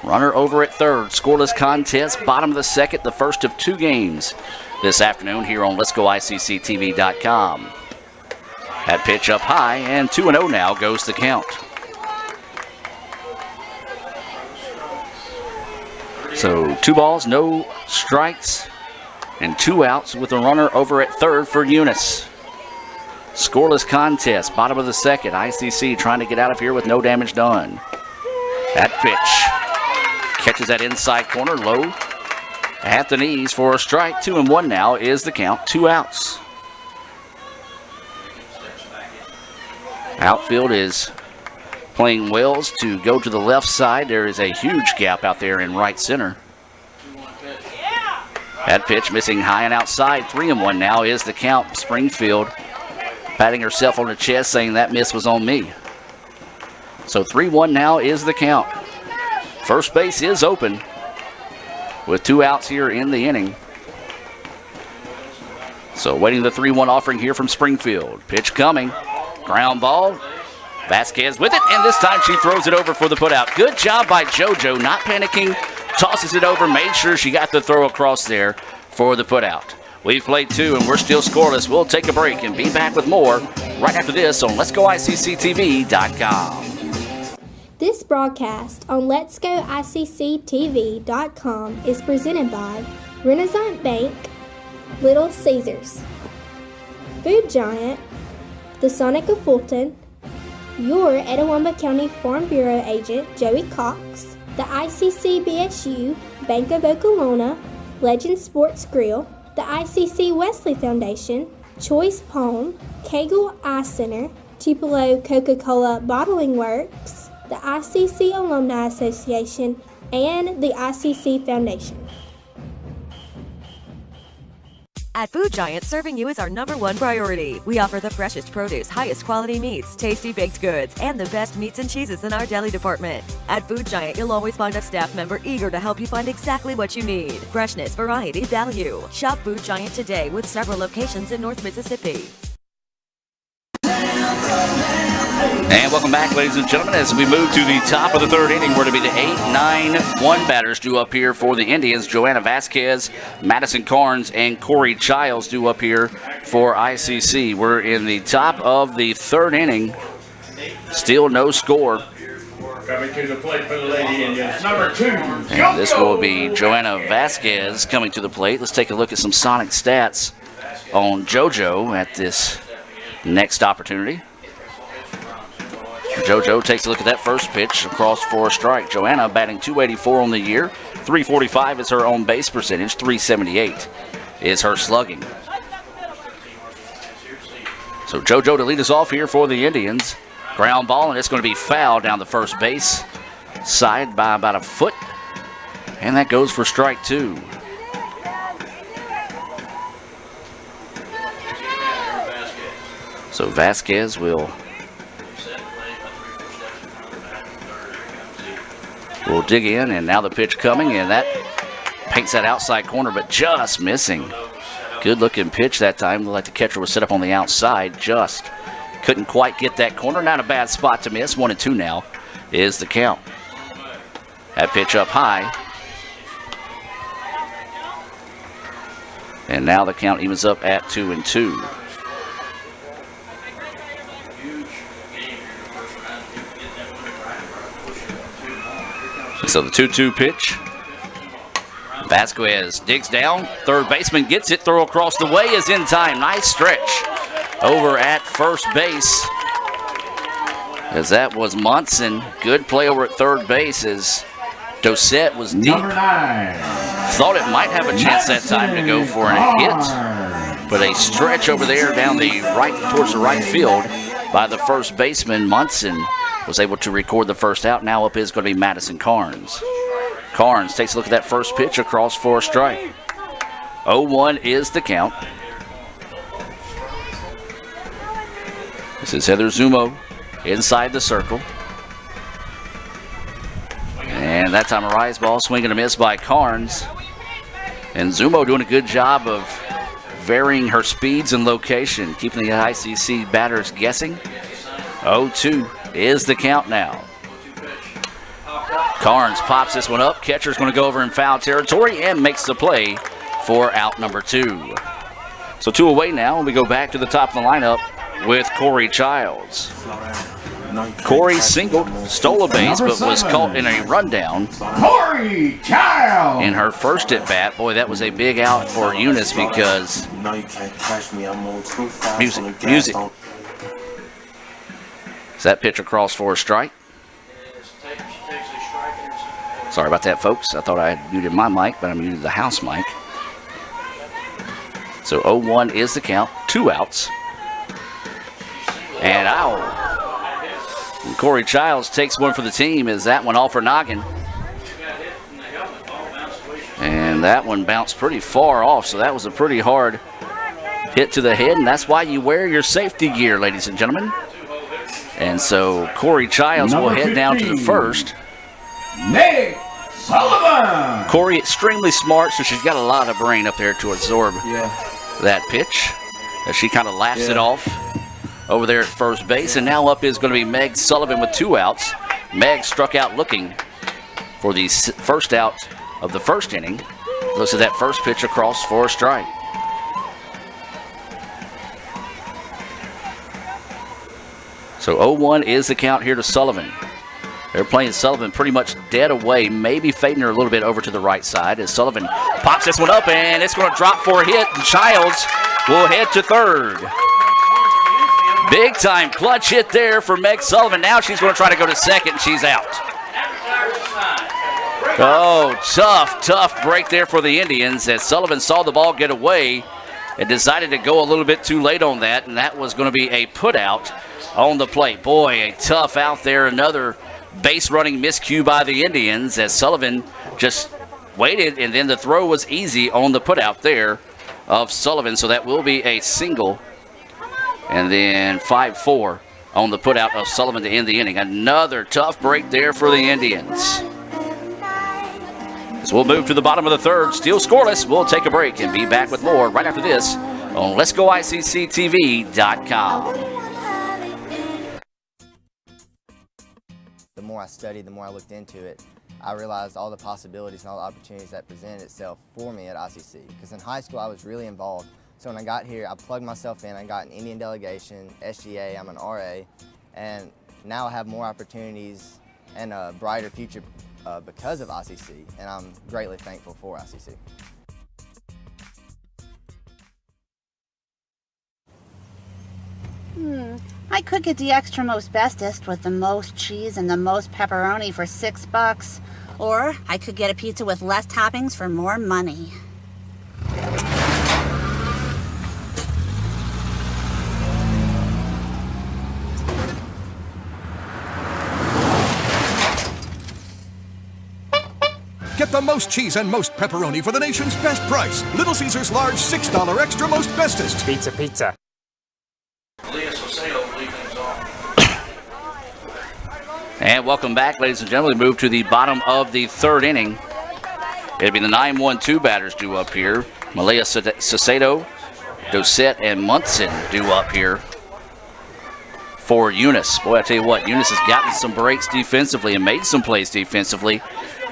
Runner over at third. Scoreless contest, bottom of the second, the first of 2 games this afternoon here on Let'sGoICCTV.com. That pitch up high, and 2-0 now goes the count. So 2 balls, no strikes, and 2 outs with a runner over at third for Eunice. Scoreless contest, bottom of the second. ICC trying to get out of here with no damage done. That pitch catches that inside corner low at the knees for a strike. 2-1 now is the count. 2 outs. Outfield is playing Wells to go to the left side. There is a huge gap out there in right center. That pitch missing high and outside. 3-1 now is the count. Springfield patting herself on the chest saying that miss was on me. So 3-1 now is the count. First base is open with 2 outs here in the inning. So waiting the 3-1 offering here from Springfield. Pitch coming. Ground ball. Vasquez with it, and this time she throws it over for the putout. Good job by JoJo, not panicking. Tosses it over, made sure she got the throw across there for the putout. We've played 2, and we're still scoreless. We'll take a break and be back with more right after this on Let'sGoICCTV.com. This broadcast on Let'sGoICCTV.com is presented by Renaissance Bank, Little Caesars, Food Giant, the Sonic of Fulton, your Etowah County Farm Bureau agent, Joey Cox, the ICC BSU, Bank of Okolona, Legend Sports Grill, the ICC Wesley Foundation, Choice Palm, Kegel Eye Center, Tupelo Coca-Cola Bottling Works, the ICC Alumni Association, and the ICC Foundation. At Food Giant, serving you is our #1 priority. We offer the freshest produce, highest quality meats, tasty baked goods, and the best meats and cheeses in our deli department. At Food Giant, you'll always find a staff member eager to help you find exactly what you need. Freshness, variety, value. Shop Food Giant today with several locations in North Mississippi. And welcome back, ladies and gentlemen, as we move to the top of the third inning. We're to be the 8-9-1 batters due up here for the Indians. Joanna Vasquez, Madison Carnes, and Corey Childs due up here for ICC. We're in the top of the third inning. Still no score. Coming to the plate for the Lady Indians, number 2. And this will be Joanna Vasquez coming to the plate. Let's take a look at some Sonic stats on JoJo at this next opportunity. JoJo takes a look at that first pitch across for a strike. Joanna batting .284 on the year. .345 is her on base percentage. .378 is her slugging. So JoJo to lead us off here for the Indians. Ground ball, and it's going to be fouled down the first base side by about a foot. And that goes for strike 2. So Vasquez will dig in, and now the pitch coming, and that paints that outside corner, but just missing. Good looking pitch that time. Looked like the catcher was set up on the outside, just couldn't quite get that corner. Not a bad spot to miss. 1-2 now is the count. That pitch up high. And now the count evens up at 2-2. So the 2-2 pitch. Vasquez digs down. Third baseman gets it. Throw across the way is in time. Nice stretch over at first base. As that was Monson. Good play over at third base as Doucette was deep. Number 9. Thought it might have a chance that time to go for a hit. But a stretch over there down the right towards the right field by the first baseman. Monson was able to record the first out. Now up is going to be Madison Carnes. Carnes takes a look at that first pitch across for a strike. 0-1 is the count. This is Heather Zumo inside the circle. And that time a rise ball, swing and a miss by Carnes. And Zumo doing a good job of varying her speeds and location, keeping the ICC batters guessing. 0-2 is the count now. Carnes pops this one up. Catcher's going to go over in foul territory and makes the play for out number 2. So 2 away now, and we go back to the top of the lineup with Corey Childs. Corey singled, stole a base, but was caught in a rundown. Corey Childs! In her first at bat, boy, that was a big out for Eunice because music. Is that pitch across for a strike? Sorry about that, folks. I thought I had muted my mic, but I muted the house mic. So 0-1 is the count. 2 outs. And out. And Corey Childs takes one for the team as that one off her noggin. And that one bounced pretty far off, so that was a pretty hard hit to the head, and that's why you wear your safety gear, ladies and gentlemen. And so Corey Childs will head down to the first. Nick Sullivan! Corey extremely smart, so she's got a lot of brain up there to absorb that pitch. As she kind of laughs it off over there at first base. And now up is going to be Meg Sullivan with 2 outs. Meg struck out looking for the first out of the first inning. Looks at that first pitch across for a strike. So 0-1 is the count here to Sullivan. They're playing Sullivan pretty much dead away, maybe fading her a little bit over to the right side as Sullivan pops this one up, and it's going to drop for a hit. And Childs will head to third. Big time clutch hit there for Meg Sullivan. Now she's going to try to go to second, and she's out. Oh, tough break there for the Indians as Sullivan saw the ball get away and decided to go a little bit too late on that, and that was going to be a put out on the plate. Boy, a tough out there. Another base running miscue by the Indians as Sullivan just waited, and then the throw was easy on the put out there of Sullivan. So that will be a single. And then 5-4 on the put out of Sullivan to end the inning. Another tough break there for the Indians. So we'll move to the bottom of the third. Still scoreless. We'll take a break and be back with more right after this on Let'sGoICCTV.com. more I studied, the more I looked into it, I realized all the possibilities and all the opportunities that presented itself for me at ICC. Because in high school, I was really involved. So when I got here, I plugged myself in. I got an Indian delegation, SGA, I'm an RA, and now I have more opportunities and a brighter future because of ICC, and I'm greatly thankful for ICC. I could get the extra most bestest with the most cheese and the most pepperoni for $6. Or I could get a pizza with less toppings for more money. Get the most cheese and most pepperoni for the nation's best price. Little Caesars large $6 extra most bestest. Pizza. And welcome back, ladies and gentlemen. We move to the bottom of the third inning. It'll be the 9-1-2 batters due up here. Malaya Sacedo, Doucette, and Munson due up here for Eunice. Boy, I tell you what, Eunice has gotten some breaks defensively and made some plays defensively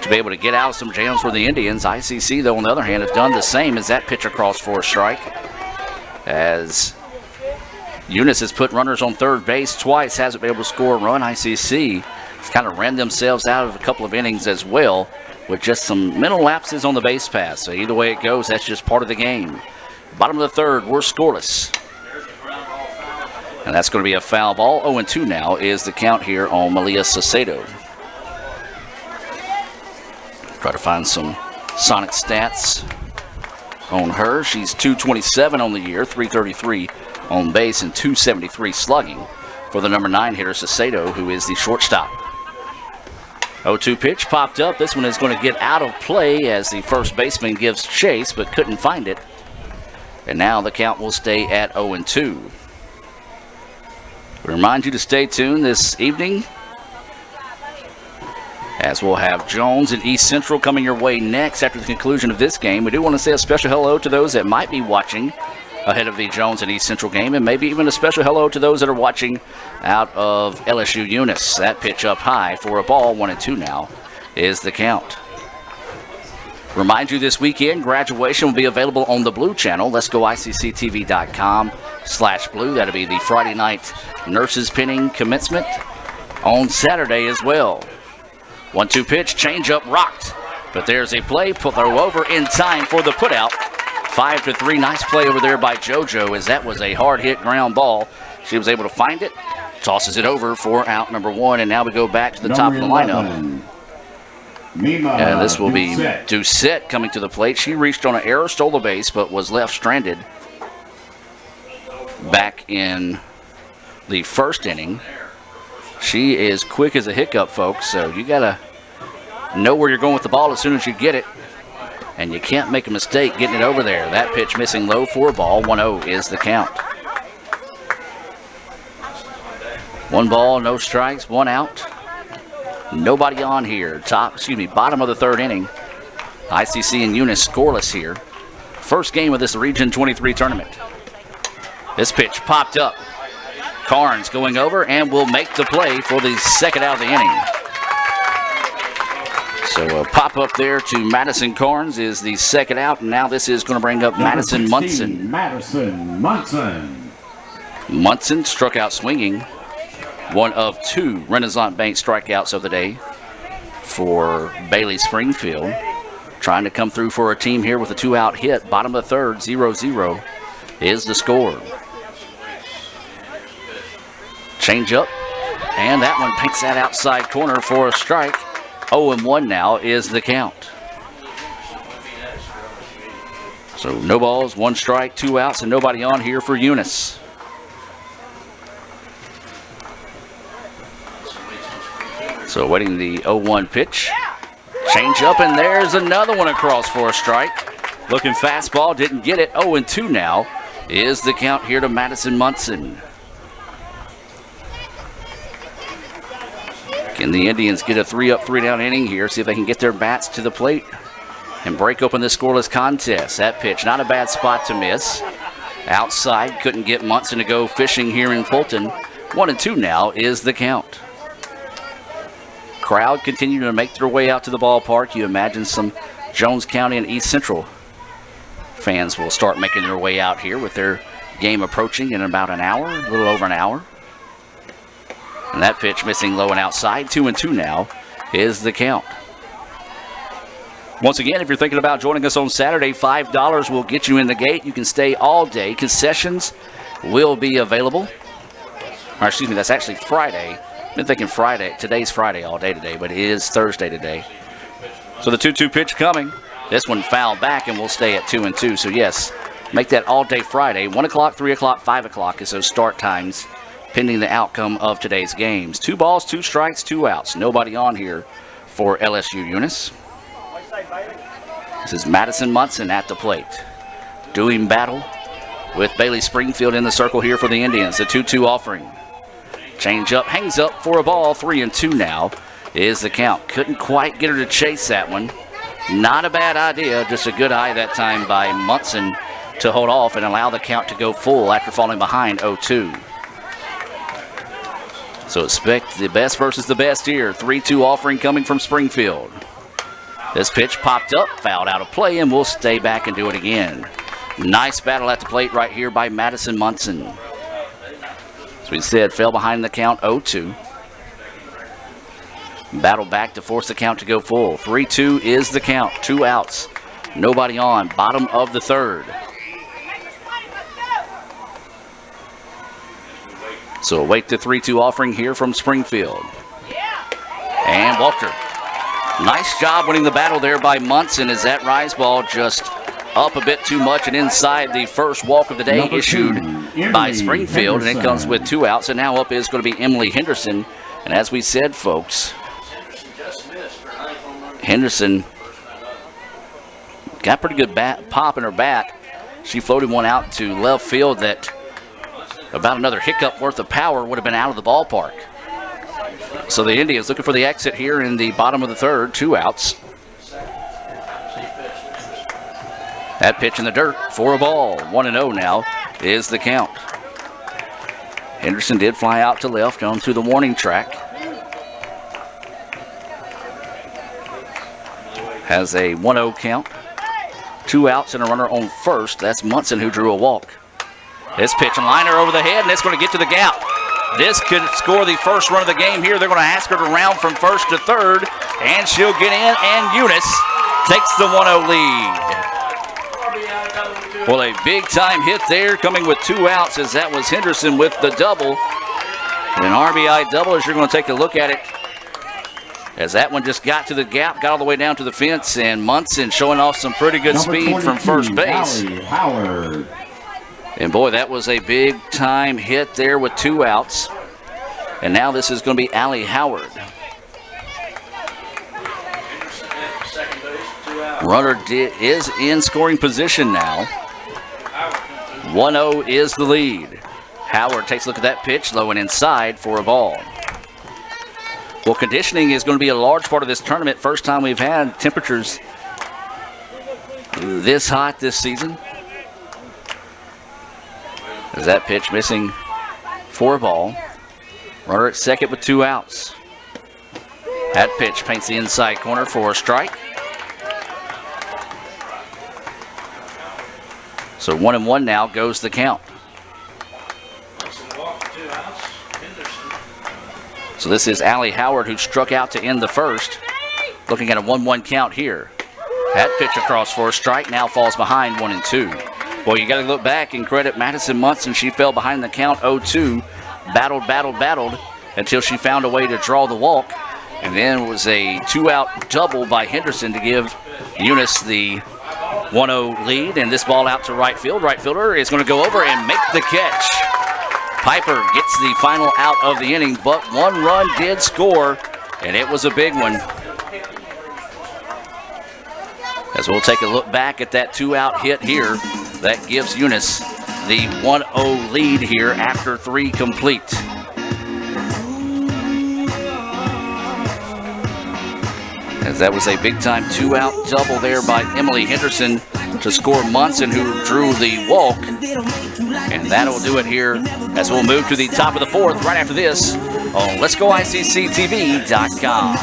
to be able to get out of some jams for the Indians. ICC, though, on the other hand, has done the same as that pitch across for a strike. As Eunice has put runners on third base twice, hasn't been able to score a run. ICC has kind of ran themselves out of a couple of innings as well with just some mental lapses on the base pass. So either way it goes, that's just part of the game. Bottom of the third, we're scoreless. And that's going to be a foul ball. 0-2 now is the count here on Malaya Sacedo. Try to find some Sonic stats on her. She's 227 on the year, 333 on base, and 273 slugging for the number 9 hitter, Sacedo, who is the shortstop. 0-2 pitch popped up. This one is going to get out of play as the first baseman gives chase, but couldn't find it. And now the count will stay at 0-2. We remind you to stay tuned this evening, as we'll have Jones and East Central coming your way next after the conclusion of this game. We do want to say a special hello to those that might be watching ahead of the Jones and East Central game, and maybe even a special hello to those that are watching out of LSU-Eunice. That pitch up high for a ball. 1-2 now is the count. Remind you this weekend, graduation will be available on the Blue Channel. Let's go ICCTV.com/blue. That'll be the Friday night nurses pinning commencement on Saturday as well. 1-2 pitch, changeup rocked, but there's a play, throw over in time for the putout. 5-3, nice play over there by JoJo, as that was a hard hit ground ball. She was able to find it, tosses it over for out number 1, and now we go back to the top of the lineup. And this will be Doucette coming to the plate. She reached on an error, stole the base, but was left stranded back in the first inning. She is quick as a hiccup, folks, so you got to know where you're going with the ball as soon as you get it. And you can't make a mistake getting it over there. That pitch missing low for a ball. 1-0 is the count. 1 ball, no strikes, 1 out. Nobody on here. Bottom of the third inning. ICC and Eunice scoreless here. First game of this Region 23 tournament. This pitch popped up. Carnes going over and will make the play for the second out of the inning. So a pop up there to Madison Carnes is the second out, and now this is going to bring up Madison Munson. Munson struck out swinging. One of 2 Renaissance Bank strikeouts of the day for Bailey Springfield. Trying to come through for a team here with a 2-out hit. Bottom of the third, 0-0 is the score. Change up, and that one pinks that outside corner for a strike. 0-1 now is the count. So no balls, 1 strike, 2 outs, and nobody on here for Eunice. So waiting the 0-1 pitch. Change up, and there's another one across for a strike. Looking fastball, didn't get it. 0-2 now is the count here to Madison Munson. Can the Indians get a 3-up, 3-down inning here? See if they can get their bats to the plate and break open this scoreless contest. That pitch, not a bad spot to miss. Outside, couldn't get Munson to go fishing here in Fulton. 1-2 now is the count. crowd continuing to make their way out to the ballpark. You imagine some Jones County and East Central fans will start making their way out here with their game approaching in about an hour, a little over an hour. And that pitch missing low and outside. 2-2 now is the count. Once again, if you're thinking about joining us on Saturday, $5 will get you in the gate. You can stay all day. Concessions will be available. Or excuse me, that's actually Friday. I've been thinking Friday. Today's Friday all day today, but it is Thursday today. So the 2-2 pitch coming. This one fouled back and will stay at 2-2. So yes, make that all day Friday. 1 o'clock, 3 o'clock, 5 o'clock is those start times pending the outcome of today's games. 2 balls, 2 strikes, 2 outs. Nobody on here for LSU-Eunice. This is Madison Munson at the plate. Doing battle with Bailey Springfield in the circle here for the Indians. The 2-2 offering. Change up, hangs up for a ball. 3-2 now is the count. Couldn't quite get her to chase that one. Not a bad idea, just a good eye that time by Munson to hold off and allow the count to go full after falling behind 0-2. So expect the best versus the best here. 3-2 offering coming from Springfield. This pitch popped up, fouled out of play, and we'll stay back and do it again. Nice battle at the plate right here by Madison Munson. As we said, fell behind the count 0-2. Battle back to force the count to go full. 3-2 is the count. 2 outs. Nobody on. Bottom of the third. So await the 3-2 offering here from Springfield. And Walker. Nice job winning the battle there by Munson as that rise ball just up a bit too much and inside the first walk of the day issued by Springfield. And it comes with 2 outs. And now up is going to be Emily Henderson. And as we said, folks, Henderson got pretty good pop in her bat. She floated one out to left field that about another hiccup worth of power would have been out of the ballpark. So the Indians looking for the exit here in the bottom of the third. 2 outs. That pitch in the dirt for a ball. 1-0 now is the count. Henderson did fly out to left onto the warning track. Has a 1-0 count. 2 outs and a runner on first. That's Munson who drew a walk. This pitch and liner over the head, and it's going to get to the gap. This could score the first run of the game here. They're going to ask her to round from first to third, and she'll get in, and Eunice takes the 1-0 lead. Well, a big-time hit there coming with 2 outs as that was Henderson with the double. An RBI double as you're going to take a look at it. As that one just got to the gap, got all the way down to the fence, and Munson showing off some pretty good speed from first base. Howard. And boy, that was a big-time hit there with 2 outs. And now this is going to be Allie Howard. Runner is in scoring position now. 1-0 is the lead. Howard takes a look at that pitch, low and inside for a ball. Well, conditioning is going to be a large part of this tournament. First time we've had temperatures this hot this season. As that pitch missing for a ball. Runner at second with 2 outs. That pitch paints the inside corner for a strike. So 1-1 now goes the count. So this is Allie Howard who struck out to end the first. Looking at a 1-1 count here. That pitch across for a strike now falls behind 1-2. Well, you got to look back and credit Madison Munson. She fell behind the count 0-2. Battled until she found a way to draw the walk. And then it was a 2-out double by Henderson to give Eunice the 1-0 lead. And this ball out to right field. Right fielder is going to go over and make the catch. Piper gets the final out of the inning, but 1 run did score, and it was a big one. As we'll take a look back at that 2-out hit here, that gives Eunice the 1-0 lead here after 3 complete. As that was a big-time 2-out double there by Emily Henderson to score Munson, who drew the walk. And that'll do it here as we'll move to the top of the fourth right after this on Let'sGoICCTV.com.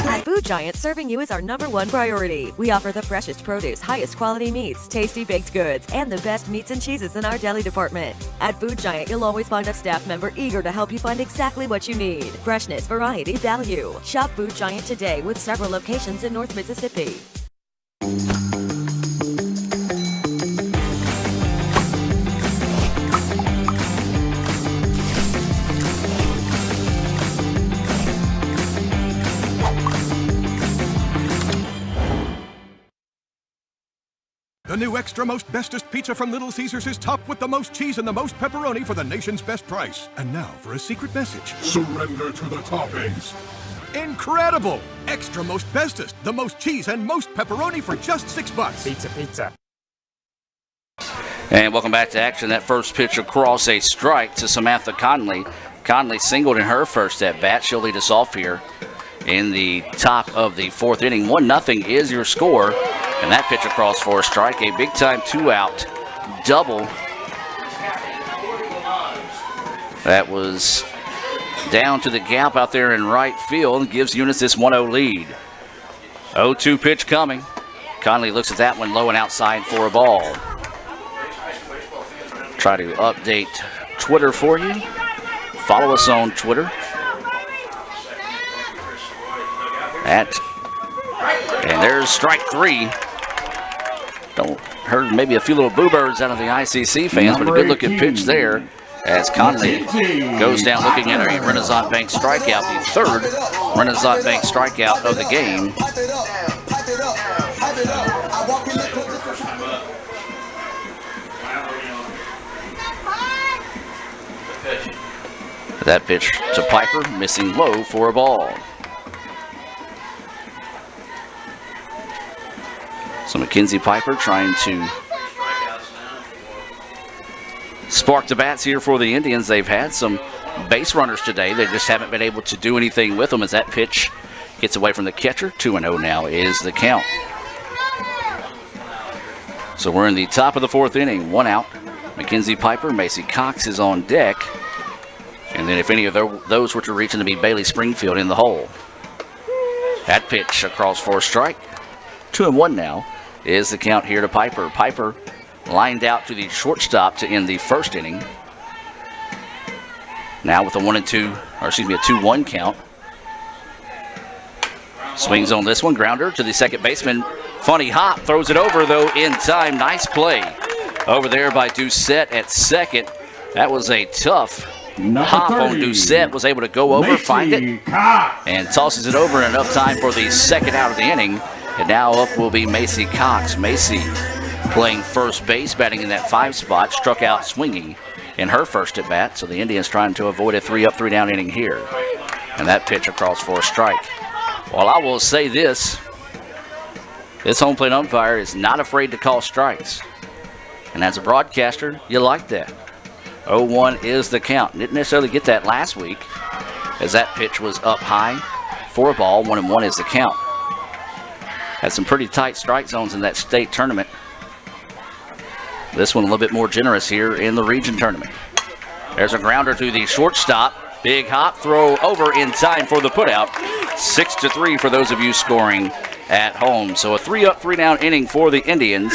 At Food Giant, serving you is our #1 priority. We offer the freshest produce, highest quality meats, tasty baked goods, and the best meats and cheeses in our deli department. At Food Giant, you'll always find a staff member eager to help you find exactly what you need. Freshness, variety, value. Shop Food Giant today with several locations in North Mississippi. The new extra most bestest pizza from Little Caesars is topped with the most cheese and the most pepperoni for the nation's best price. And now for a secret message. Surrender to the toppings. Incredible! Extra most bestest, the most cheese and most pepperoni for just $6. Pizza, pizza. And welcome back to action. That first pitch across, a strike to Samantha Conley. Conley singled in her first at bat. She'll lead us off here in the top of the fourth inning. 1-0 is your score. And that pitch across for a strike, a big-time two-out double. That was down to the gap out there in right field and gives Eunice this 1-0 lead. 0-2 pitch coming. Conley looks at that one low and outside for a ball. Try to update Twitter for you. Follow us on Twitter and there's strike three. Heard maybe a few little boo birds out of the ICC fans, but a good looking pitch there as Conley goes down looking at a Renaissance Bank strikeout, the third Renaissance Bank strikeout of the game. That pitch to Piper, missing low for a ball. So Mackenzie Piper trying to spark the bats here for the Indians. They've had some base runners today. They just haven't been able to do anything with them as that pitch gets away from the catcher. 2-0 now is the count. So we're in the top of the fourth inning. 1 out. Mackenzie Piper, Macy Cox is on deck. And then if any of those were to reach, to be Bailey Springfield in the hole. That pitch across for a strike. 2-1 now is the count here to Piper. Piper lined out to the shortstop to end the first inning. Now with a 2-1 count. Swings on this one, grounder to the second baseman. Funny hop, throws it over though in time. Nice play over there by Doucette at second. That was a tough hop on Doucette. Was able to go over, find it, and tosses it over in enough time for the second out of the inning. And now up will be Macy Cox. Macy playing first base, batting in that 5 spot, struck out swinging in her first at bat. So the Indians trying to avoid a 3-up, 3-down inning here. And that pitch across for a strike. Well, I will say this home plate umpire is not afraid to call strikes. And as a broadcaster, you like that. 0-1 is the count. Didn't necessarily get that last week as that pitch was up high for a ball. 1-1 is the count. Had some pretty tight strike zones in that state tournament. This one a little bit more generous here in the region tournament. There's a grounder to the shortstop. Big hop, throw over in time for the putout. 6-3 for those of you scoring at home. So a 3-up, 3-down inning for the Indians.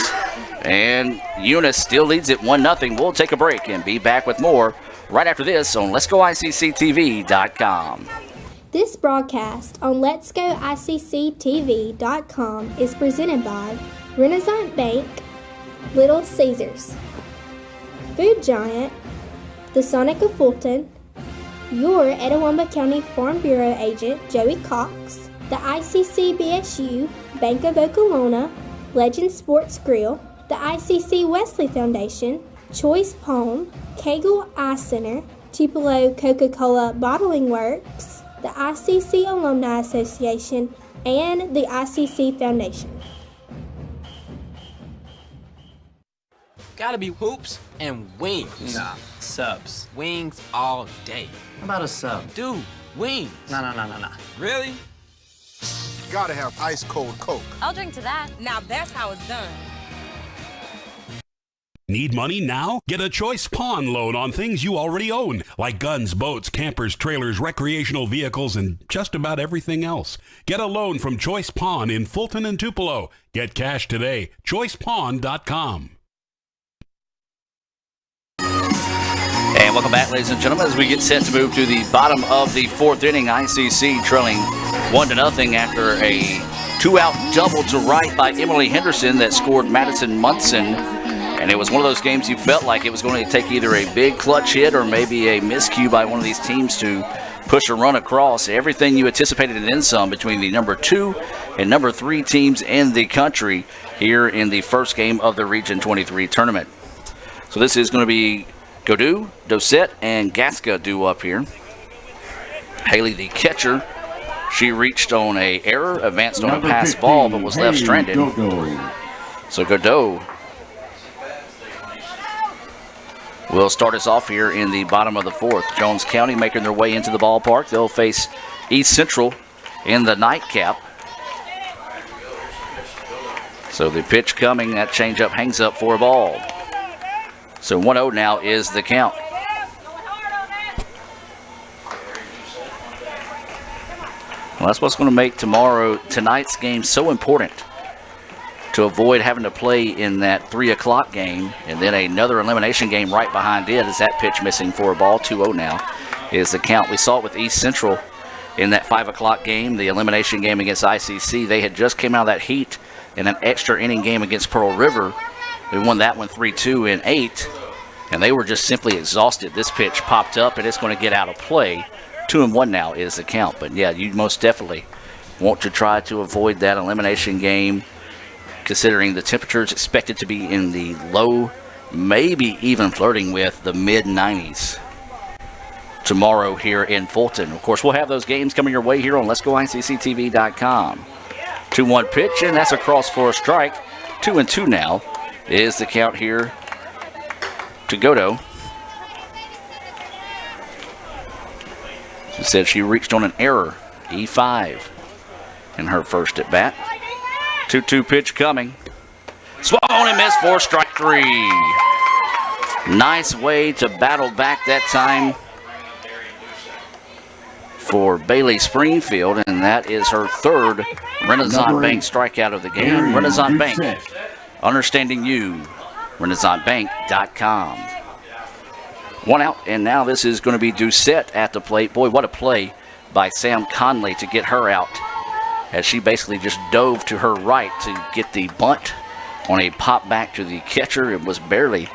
And Eunice still leads it 1-0. We'll take a break and be back with more right after this on Let'sGoICCTV.com. This broadcast on Let'sGoICCTV.com is presented by Renaissance Bank, Little Caesars, Food Giant, the Sonic of Fulton, your Etowah County Farm Bureau agent Joey Cox, the ICC BSU, Bank of Okolona, Legend Sports Grill, the ICC Wesley Foundation, Choice Palm, Kegel Eye Center, Tupelo Coca-Cola Bottling Works, the ICC Alumni Association, and the ICC Foundation. Gotta be hoops and wings. Nah, subs. Wings all day. How about a sub? Dude, wings. Nah. Really? Gotta have ice cold Coke. I'll drink to that. Now that's how it's done. Need money now? Get a Choice Pawn loan on things you already own, like guns, boats, campers, trailers, recreational vehicles, and just about everything else. Get a loan from Choice Pawn in Fulton and Tupelo. Get cash today. ChoicePawn.com. And welcome back, ladies and gentlemen, as we get set to move to the bottom of the fourth inning. ICC trailing 1-0 after a two-out double to right by Emily Henderson that scored Madison Munson. And it was one of those games you felt like it was going to take either a big clutch hit or maybe a miscue by one of these teams to push a run across. Everything you anticipated and then some between the number 2 and number 3 teams in the country here in the first game of the Region 23 tournament. So this is going to be Godou, Dosette, and Gasca due up here. Haley, the catcher, she reached on a error, advanced on a pass ball, but was left stranded. So Godou will start us off here in the bottom of the fourth. Jones County making their way into the ballpark. They'll face East Central in the nightcap. So the pitch coming, that changeup hangs up for a ball. So 1-0 now is the count. Well, that's what's going to make tonight's game so important, to avoid having to play in that 3 o'clock game and then another elimination game right behind it. Is that pitch missing for a ball? 2-0 now is the count. We saw it with East Central in that 5 o'clock game, the elimination game against ICC. They had just came out of that heat in an extra inning game against Pearl River. They won that one 3-2 in 8, and they were just simply exhausted. This pitch popped up, and it's going to get out of play. 2-1 now is the count. But, yeah, you most definitely want to try to avoid that elimination game, considering the temperatures expected to be in the low, maybe even flirting with the mid-90s tomorrow here in Fulton. Of course, we'll have those games coming your way here on Let'sGoICCTV.com. 2-1 pitch, and that's across for a strike. 2-2 now is the count here to Godou. She said she reached on an error, E5, in her first at bat. 2-2 pitch coming. Swung and missed for strike 3. Nice way to battle back that time for Bailey Springfield, and that is her third Renaissance Bank strikeout of the game. Renaissance Bank, understanding you. RenaissanceBank.com. 1 out, and now this is going to be Doucette at the plate. Boy, what a play by Sam Conley to get her out, as she basically just dove to her right to get the bunt on a pop back to the catcher. It was barely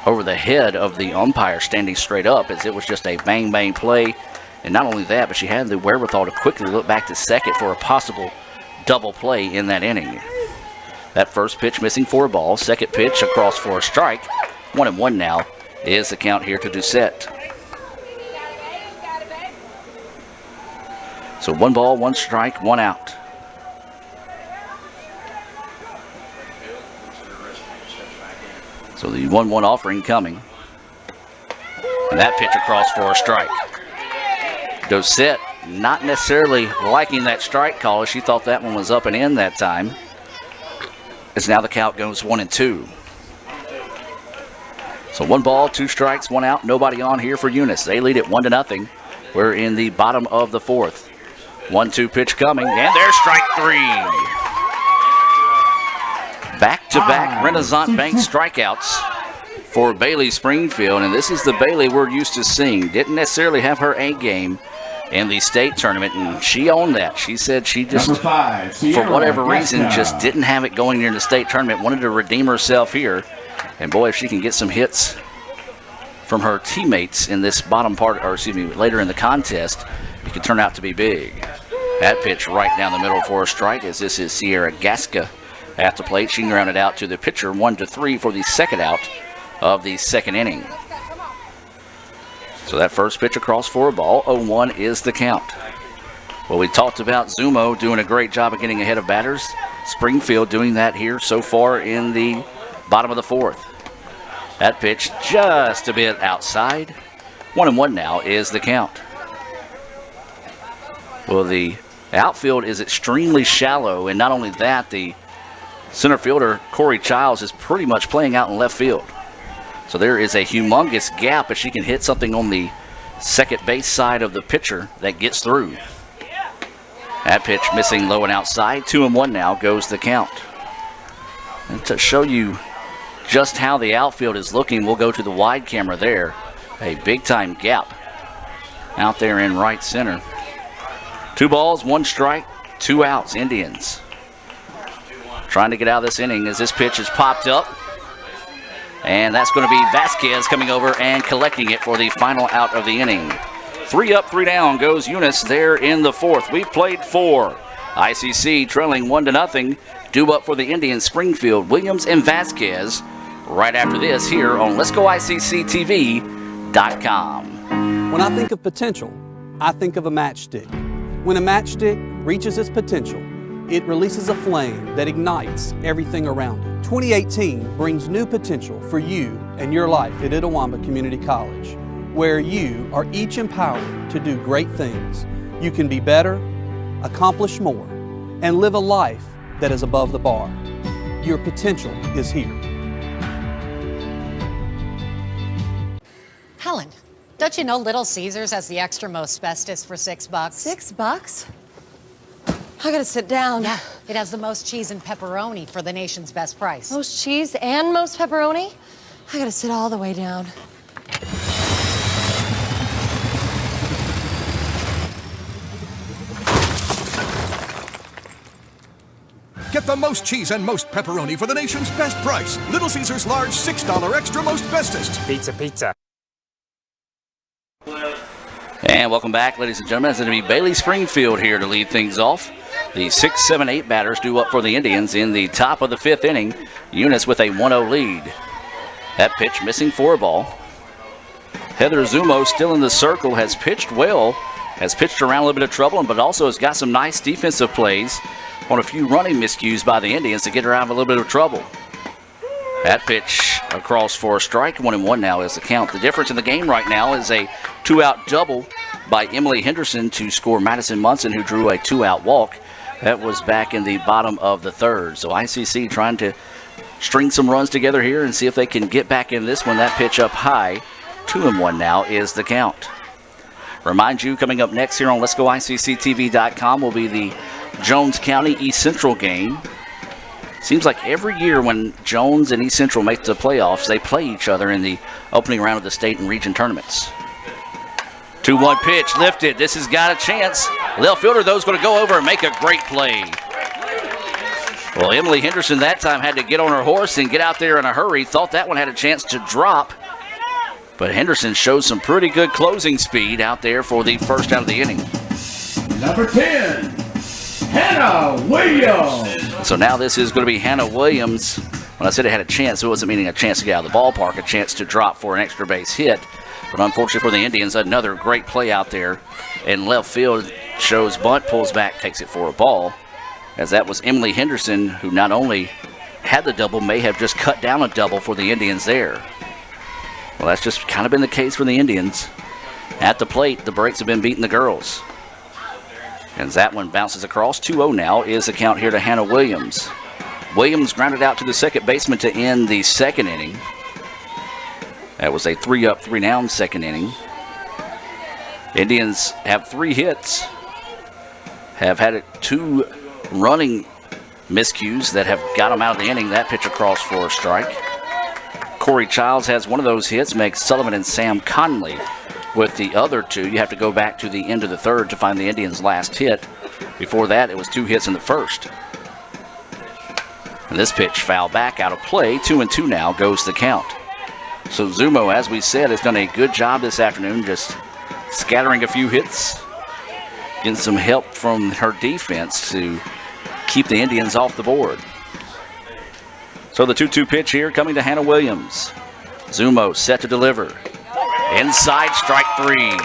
over the head of the umpire standing straight up, as it was just a bang-bang play. And not only that, but she had the wherewithal to quickly look back to second for a possible double play in that inning. That first pitch missing for a ball. Second pitch across for a strike. 1-1 now is the count here to Doucette. So 1 ball, 1 strike, 1 out. So the 1-1 offering coming. And that pitch across for a strike. Doucette not necessarily liking that strike call. She thought that one was up and in that time. As now the count goes 1-2. So 1 ball, 2 strikes, 1 out. Nobody on here for Eunice. They lead it 1-0. We're in the bottom of the fourth. 1-2 pitch coming, and there's strike 3. Back-to-back Renaissance Bank strikeouts for Bailey Springfield, and this is the Bailey we're used to seeing. Didn't necessarily have her A game in the state tournament, and she owned that. She said she just, for whatever reason, just didn't have it going near the state tournament, wanted to redeem herself here. And boy, if she can get some hits from her teammates in this bottom part, or excuse me, later in the contest, it could turn out to be big. That pitch right down the middle for a strike, as this is Sierra Gasca at the plate. She grounded out to the pitcher, 1-3 for the second out of the second inning. So that first pitch across for a ball. 0-1 is the count. Well, we talked about Zumo doing a great job of getting ahead of batters. Springfield doing that here so far in the bottom of the fourth. That pitch just a bit outside. 1-1 now is the count. Well, the outfield is extremely shallow, and not only that, the Center fielder Corey Childs is pretty much playing out in left field. So there is a humongous gap if she can hit something on the second base side of the pitcher that gets through. That pitch missing low and outside. 2-1 now goes the count. And to show you just how the outfield is looking, we'll go to the wide camera there. A big-time gap out there in right center. 2 balls, 1 strike, 2 outs, Indians. Trying to get out of this inning as this pitch is popped up. And that's going to be Vasquez coming over and collecting it for the final out of the inning. 3 up, 3 down goes Eunice there in the 4th. We've played 4. ICC trailing 1-0. Due up for the Indians, Springfield, Williams, and Vasquez. Right after this here on Let'sGoICCTV.com. When I think of potential, I think of a matchstick. When a matchstick reaches its potential, it releases a flame that ignites everything around it. 2018 brings new potential for you and your life at Itawamba Community College, where you are each empowered to do great things. You can be better, accomplish more, and live a life that is above the bar. Your potential is here. Helen, don't you know Little Caesars has the extra most bestest for $6? $6? I gotta sit down. Yeah, it has the most cheese and pepperoni for the nation's best price. Most cheese and most pepperoni? I gotta sit all the way down. Get the most cheese and most pepperoni for the nation's best price. Little Caesars large $6 extra most bestest. Pizza. And welcome back, ladies and gentlemen. It's going to be Bailey Springfield here to lead things off. The 6, 7, 8 batters due up for the Indians in the top of the 5th inning. Eunice with a 1-0 lead. That pitch missing for a ball. Heather Zumo still in the circle, has pitched well, has pitched around a little bit of trouble, but also has got some nice defensive plays on a few running miscues by the Indians to get her out of a little bit of trouble. That pitch across for a strike. 1-1 now is the count. The difference in the game right now is a 2-out double by Emily Henderson to score Madison Munson, who drew a 2-out walk. That was back in the bottom of the 3rd. So ICC trying to string some runs together here and see if they can get back in this one. That pitch up high. 2-1 now is the count. Remind you, coming up next here on Let'sGoICCTV.com will be the Jones County East Central game. Seems like every year when Jones and East Central make the playoffs, they play each other in the opening round of the state and region tournaments. 2-1 pitch lifted. This has got a chance. Left fielder, though, is going to go over and make a great play. Well, Emily Henderson that time had to get on her horse and get out there in a hurry. Thought that one had a chance to drop. But Henderson shows some pretty good closing speed out there for the first out of the inning. Number 10, Hannah Williams. So now this is going to be Hannah Williams. When I said it had a chance, it wasn't meaning a chance to get out of the ballpark, a chance to drop for an extra base hit. But unfortunately for the Indians, another great play out there in left field. Shows bunt, pulls back, takes it for a ball. As that was Emily Henderson, who not only had the double, may have just cut down a double for the Indians there. Well, that's just kind of been the case for the Indians. At the plate, the Brakes have been beating the girls. And that one bounces across. 2-0 now is the count here to Hannah Williams. Williams grounded out to the second baseman to end the 2nd inning. That was a 3-up, 3-down 2nd inning. Indians have 3 hits. Have had 2 running miscues that have got them out of the inning. That pitch across for a strike. Corey Childs has one of those hits, makes Sullivan and Sam Conley with the other 2. You have to go back to the end of the 3rd to find the Indians' last hit. Before that, it was 2 hits in the 1st. And this pitch fouled back out of play. 2-2 now goes the count. So Zumo, as we said, has done a good job this afternoon, just scattering a few hits, getting some help from her defense to keep the Indians off the board. So the 2-2 pitch here coming to Hannah Williams. Zumo set to deliver. Inside, strike 3.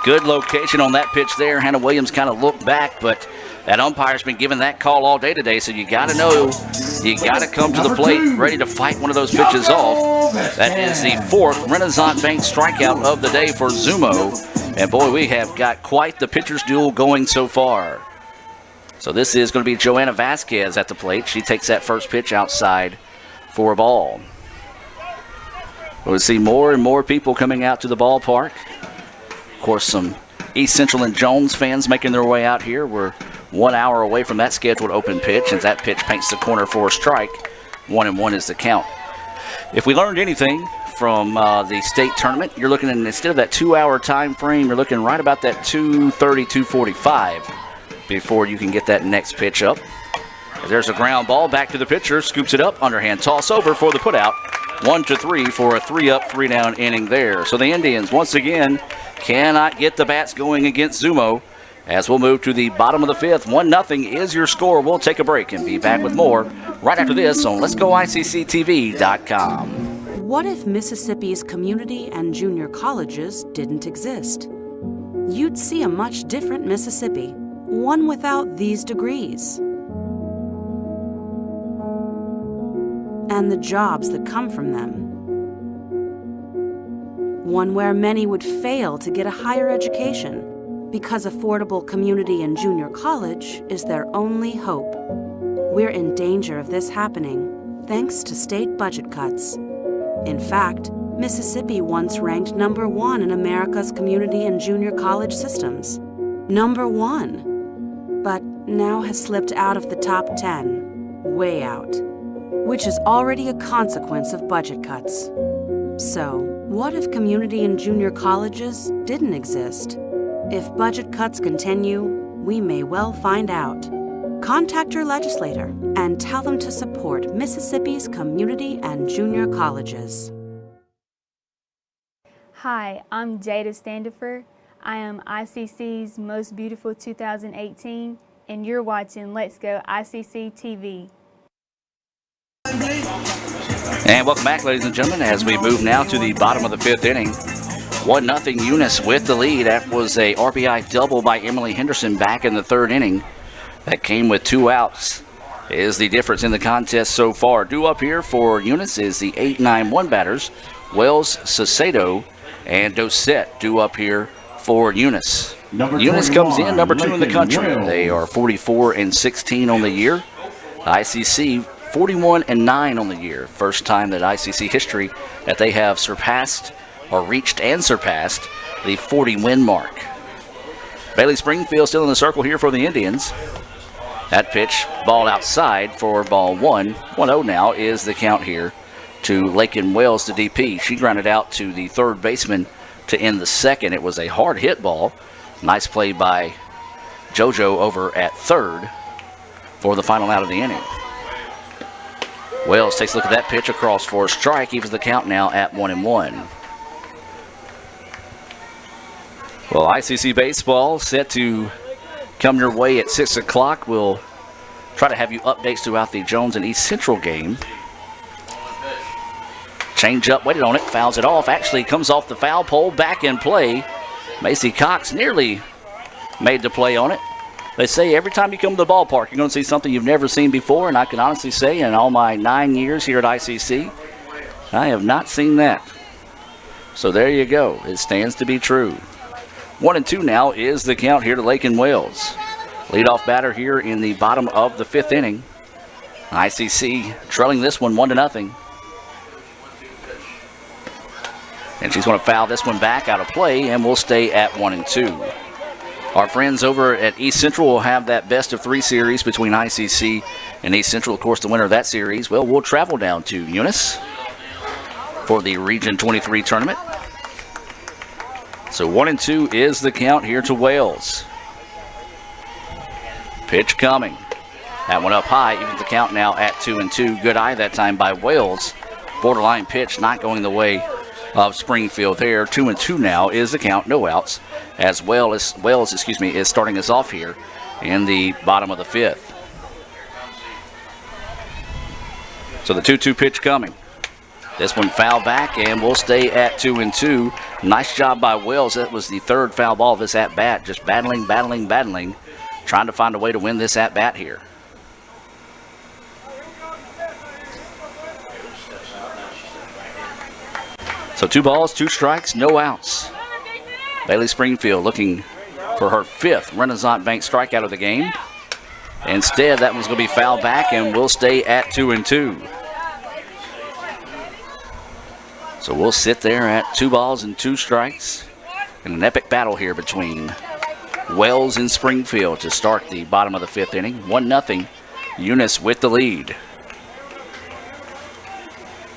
Good location on that pitch there. Hannah Williams kind of looked back, but that umpire's been giving that call all day today, so you got to know, you got to come to the plate ready to fight one of those pitches off. That is the 4th Renaissance Bank strikeout of the day for Zumo. And boy, we have got quite the pitcher's duel going so far. So this is going to be Joanna Vasquez at the plate. She takes that first pitch outside for a ball. We'll see more and more people coming out to the ballpark. Of course, some East Central and Jones fans making their way out here. We're 1 hour away from that scheduled open pitch, and that pitch paints the corner for a strike. 1-1 is the count. If we learned anything from the state tournament, you're looking at, instead of that 2 hour time frame, you're looking right about that 2:30, 2:45 before you can get that next pitch up. There's a ground ball back to the pitcher, scoops it up, underhand toss over for the putout. 1-3 for a 3-up, 3-down inning there. So the Indians once again cannot get the bats going against Zumo. As we'll move to the bottom of the fifth, 1-0 is your score. We'll take a break and be back with more right after this on Let'sGoICCTV.com. What if Mississippi's community and junior colleges didn't exist? You'd see a much different Mississippi, one without these degrees. And the jobs that come from them. One where many would fail to get a higher education because affordable community and junior college is their only hope. We're in danger of this happening thanks to state budget cuts. In fact, Mississippi once ranked #1 in America's community and junior college systems. #1. But now has slipped out of the top 10, way out, which is already a consequence of budget cuts. So, what if community and junior colleges didn't exist? If budget cuts continue, we may well find out. Contact your legislator and tell them to support Mississippi's community and junior colleges. Hi, I'm Jada Standifer. I am ICC's Most Beautiful 2018, and you're watching Let's Go ICC TV. And welcome back, ladies and gentlemen, as we move now to the bottom of the fifth inning. 1-0 Eunice with the lead. That was a RBI double by Emily Henderson back in the third inning. That came with 2 outs. Is the difference in the contest so far. Due up here for Eunice is the 8-9-1 batters, Wells, Sacedo, and Dosette. Due up here for Eunice. Eunice comes in number 2 in the country. They are 44-16 on the year. ICC 41-9 on the year. First time that ICC history that they have surpassed or reached and surpassed the 40-win mark. Bailey Springfield still in the circle here for the Indians. That pitch, ball outside for ball 1. 1-0 now is the count here to Lakin Wells, the DP. She grounded out to the third baseman to end the second. It was a hard hit ball. Nice play by JoJo over at third for the final out of the inning. Wells takes a look at that pitch across for a strike. Evens the count now at 1-1. Well, ICC baseball set to come your way at 6 o'clock. We'll try to have you updates throughout the Jones and East Central game. Change up, waited on it, fouls it off. Actually comes off the foul pole, back in play. Macy Cox nearly made the play on it. They say every time you come to the ballpark, you're going to see something you've never seen before, and I can honestly say in all my 9 years here at ICC, I have not seen that. So there you go. It stands to be true. 1-2 now is the count here to Lakin Wells. Leadoff batter here in the bottom of the fifth inning. ICC trailing this one 1-0. And she's going to foul this one back out of play, and we'll stay at 1-2. Our friends over at East Central will have that best-of-3 series between ICC and East Central. Of course, the winner of that series, well, we'll travel down to Eunice for the Region 23 tournament. So 1-2 is the count here to Wells. Pitch coming. That one up high, even the count now at 2-2. Good eye that time by Wells. Borderline pitch, not going the way of Springfield there. 2-2 now is the count, no outs, as Wells is starting us off here in the bottom of the fifth. So the 2-2 pitch coming. This one foul back, and we'll stay at 2-2. Nice job by Wells. That was the third foul ball of this at-bat. Just battling, trying to find a way to win this at-bat here. So 2 balls, 2 strikes, no outs. Bailey Springfield looking for her 5th Renaissance Bank strikeout of the game. Instead, that one's going to be fouled back, and we'll stay at 2-2. So we'll sit there at 2 balls and 2 strikes in an epic battle here between Wells and Springfield to start the bottom of the 5th inning. 1-0, Eunice with the lead.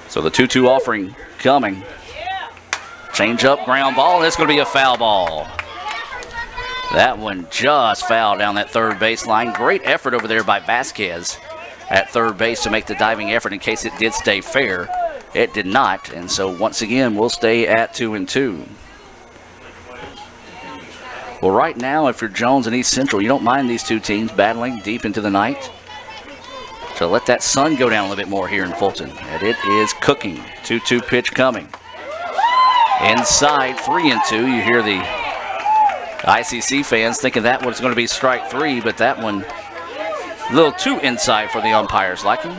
So the 2-2 offering coming. Change up, ground ball, and it's going to be a foul ball. That one just fouled down that third baseline. Great effort over there by Vasquez at third base to make the diving effort in case it did stay fair. It did not, and so once again, we'll stay at 2-2. Well, right now, if you're Jones and East Central, you don't mind these two teams battling deep into the night. So let that sun go down a little bit more here in Fulton. And it is cooking. 2-2 pitch coming. Inside, 3-2. You hear the ICC fans thinking that one's going to be strike 3, but that one a little too inside for the umpire's liking.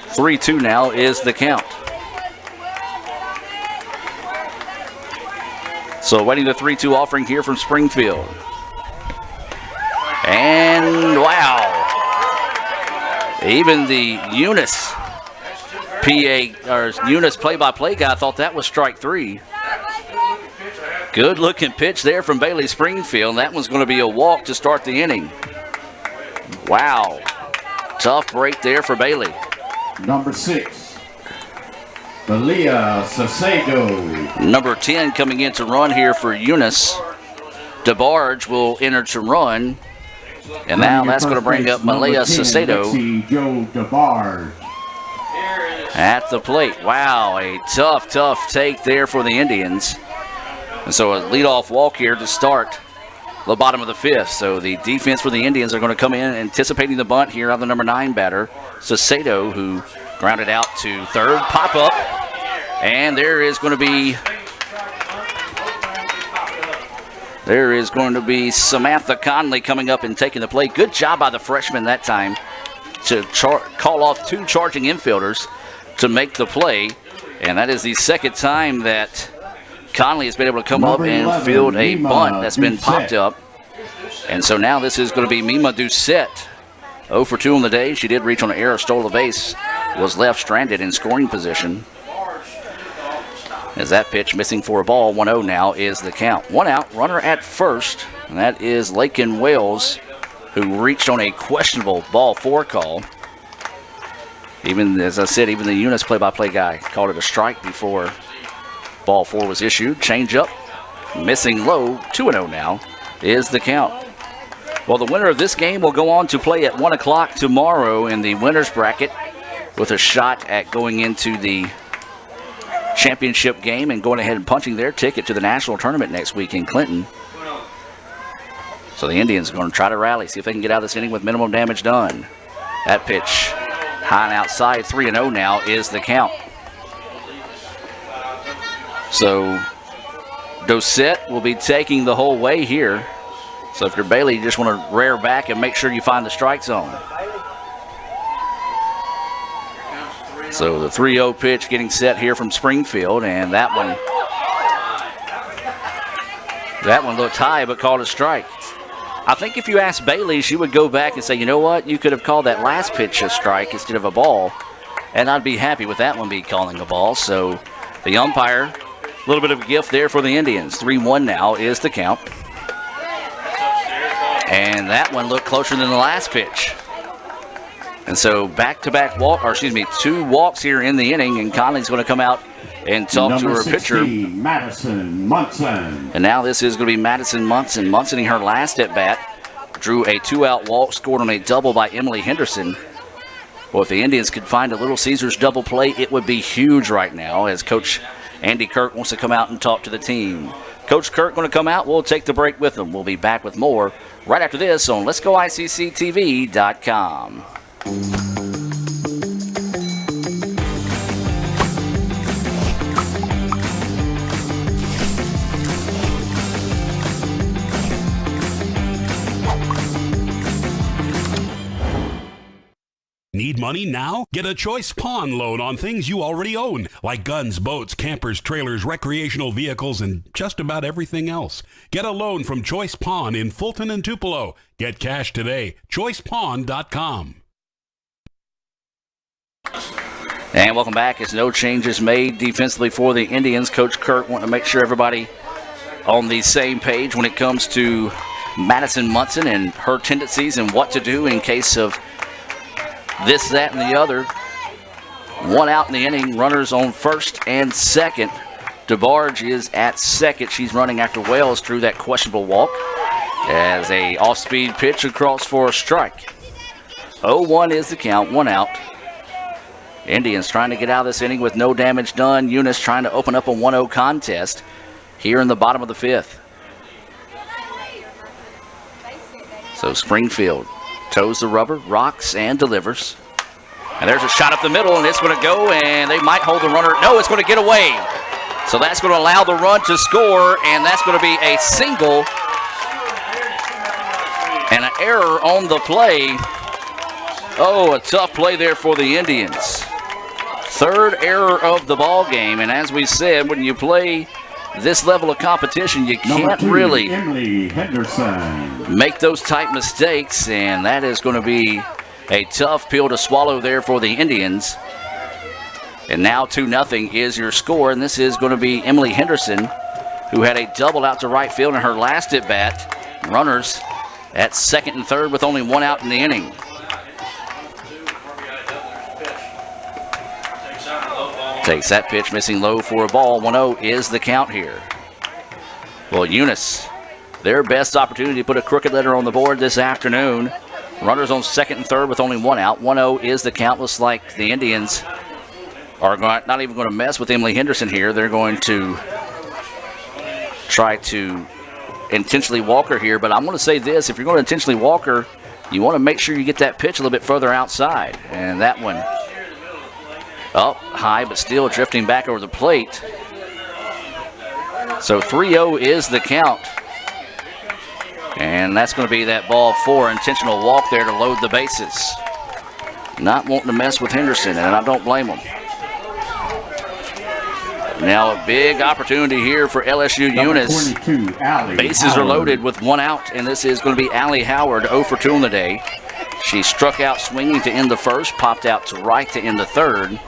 3-2 now is the count. So waiting the 3-2 offering here from Springfield. And wow. Even the Eunice Eunice play-by-play guy thought that was strike 3. Good looking pitch there from Bailey Springfield. That one's going to be a walk to start the inning. Wow. Tough break there for Bailey. Number 6, Belia Sacedo. Number 10 coming in to run here for Eunice. DeBarge will enter to run. And now that's going to bring up Malaya Sacedo Joe DeBarge at the plate. Wow, a tough take there for the Indians. And so a leadoff walk here to start the bottom of the 5th. So the defense for the Indians are going to come in anticipating the bunt here on the number 9 batter, Sacedo, who grounded out to third. Pop up, and there is going to be Samantha Conley coming up and taking the play. Good job by the freshman that time to call off 2 charging infielders to make the play. And that is the second time that Conley has been able to come up and field a bunt that's been popped up. And so now this is going to be Mima Doucette. 0 for 2 on the day. She did reach on an error, stole the base, was left stranded in scoring position. As that pitch missing for a ball, 1-0 now is the count. 1 out, runner at first, and that is Lakin Wells, who reached on a questionable ball 4 call. Even, as I said, even the Eunice play-by-play guy called it a strike before ball 4 was issued. Change up, missing low, 2-0 now is the count. Well, the winner of this game will go on to play at 1 o'clock tomorrow in the winner's bracket with a shot at going into the championship game and going ahead and punching their ticket to the national tournament next week in Clinton. So the Indians are going to try to rally, see if they can get out of this inning with minimum damage done. That pitch high and outside, 3-0 now is the count. So Doucette will be taking the whole way here. So if you're Bailey, you just want to rear back and make sure you find the strike zone. So the 3-0 pitch getting set here from Springfield, and that one looked high but called a strike. I think if you asked Bailey, she would go back and say, you know what, you could have called that last pitch a strike instead of a ball, and I'd be happy with that one be calling a ball. So the umpire, a little bit of a gift there for the Indians. 3-1 now is the count. And that one looked closer than the last pitch. And so back-to-back 2 walks here in the inning, and Conley's going to come out and talk to her pitcher. Madison Munson. And now this is going to be Madison Munson. Munson in her last at-bat drew a 2-out walk, scored on a double by Emily Henderson. Well, if the Indians could find a Little Caesars double play, it would be huge right now, as Coach Andy Kirk wants to come out and talk to the team. Coach Kirk going to come out. We'll take the break with him. We'll be back with more right after this on Let'sGoICCTV.com. Need money now? Get a Choice Pawn loan on things you already own, like guns, boats, campers, trailers, recreational vehicles, and just about everything else. Get a loan from Choice Pawn in Fulton and Tupelo. Get cash today. ChoicePawn.com. And welcome back. It's no changes made defensively for the Indians. Coach Kirk wanting to make sure everybody on the same page when it comes to Madison Munson and her tendencies and what to do in case of this, that, and the other. One out in the inning. Runners on first and second. DeBarge is at second. She's running after Wells through that questionable walk as a off-speed pitch across for a strike. 0-1 is the count. One out. Indians trying to get out of this inning with no damage done. Eunice trying to open up a 1-0 contest here in the bottom of the fifth. So Springfield toes the rubber, rocks, and delivers. And there's a shot up the middle, and it's going to go, and they might hold the runner. No, it's going to get away. So that's going to allow the run to score, and that's going to be a single and an error on the play. Oh, a tough play there for the Indians. Third error of the ball game, and as we said, when you play this level of competition, you can't really make those type mistakes, and that is going to be a tough pill to swallow there for the Indians. And now 2-0 is your score, and this is going to be Emily Henderson, who had a double out to right field in her last at bat. Runners at second and third with only one out in the inning. Takes that pitch, missing low for a ball. 1-0 is the count here. Well, Eunice, their best opportunity to put a crooked letter on the board this afternoon. Runners on second and third with only one out. 1-0 is the count. Looks like the Indians are not even going to mess with Emily Henderson here. They're going to try to intentionally walk her here. But I'm going to say this, if you're going to intentionally walk her, you want to make sure you get that pitch a little bit further outside. And that one up high, but still drifting back over the plate. So 3-0 is the count. And that's going to be that ball four, intentional walk there to load the bases. Not wanting to mess with Henderson, and I don't blame them. Now a big opportunity here for LSU-Eunice. Bases are loaded with one out, and this is going to be Allie Howard, 0 for 2 on the day. She struck out swinging to end the first, popped out to right to end the third.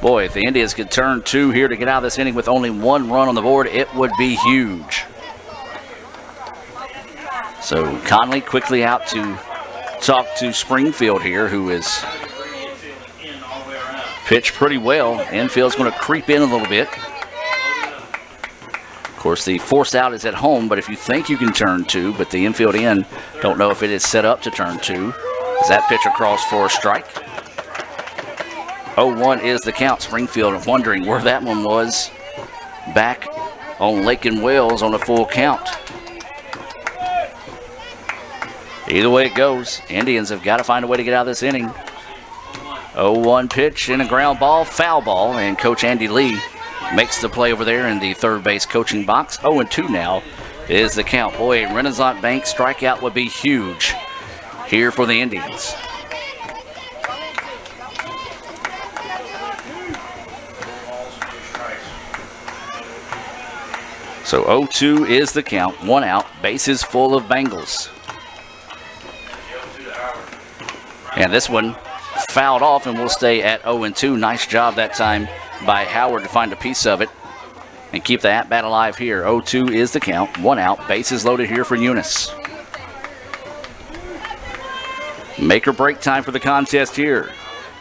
Boy, if the Indians could turn two here to get out of this inning with only one run on the board, it would be huge. So Conley quickly out to talk to Springfield here, who is pitched pretty well. Infield's going to creep in a little bit. Of course, the force out is at home, but if you think you can turn two, but the infield in, don't know if it is set up to turn two. Is that pitch across for a strike? 0-1 is the count. Springfield wondering where that one was back on Lake and Wells on a full count. Either way it goes, Indians have got to find a way to get out of this inning. 0-1 pitch and a ground ball, foul ball, and Coach Andy Lee makes the play over there in the third base coaching box. 0-2 now is the count. Boy, a Renaissance Bank strikeout would be huge here for the Indians. So 0-2 is the count, one out, bases full of Bengals. And this one fouled off and will stay at 0-2. Nice job that time by Howard to find a piece of it and keep the at-bat alive here. 0-2 is the count, one out, bases loaded here for Eunice. Make or break time for the contest here.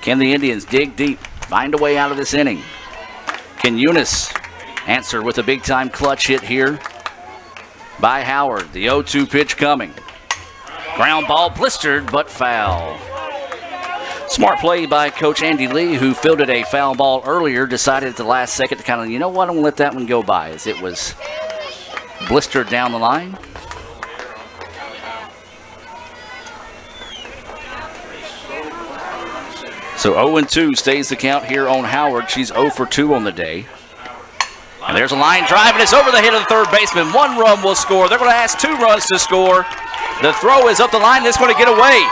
Can the Indians dig deep, find a way out of this inning? Can Eunice answer with a big-time clutch hit here by Howard? The 0-2 pitch coming. Ground ball blistered, but foul. Smart play by Coach Andy Lee, who fielded a foul ball earlier, decided at the last second to kind of, you know what, I'm going to let that one go by as it was blistered down the line. So 0-2 stays the count here on Howard. She's 0 for 2 on the day. And there's a line drive, and it's over the head of the third baseman. One run will score. They're going to ask 2 runs to score. The throw is up the line, and it's going to get away.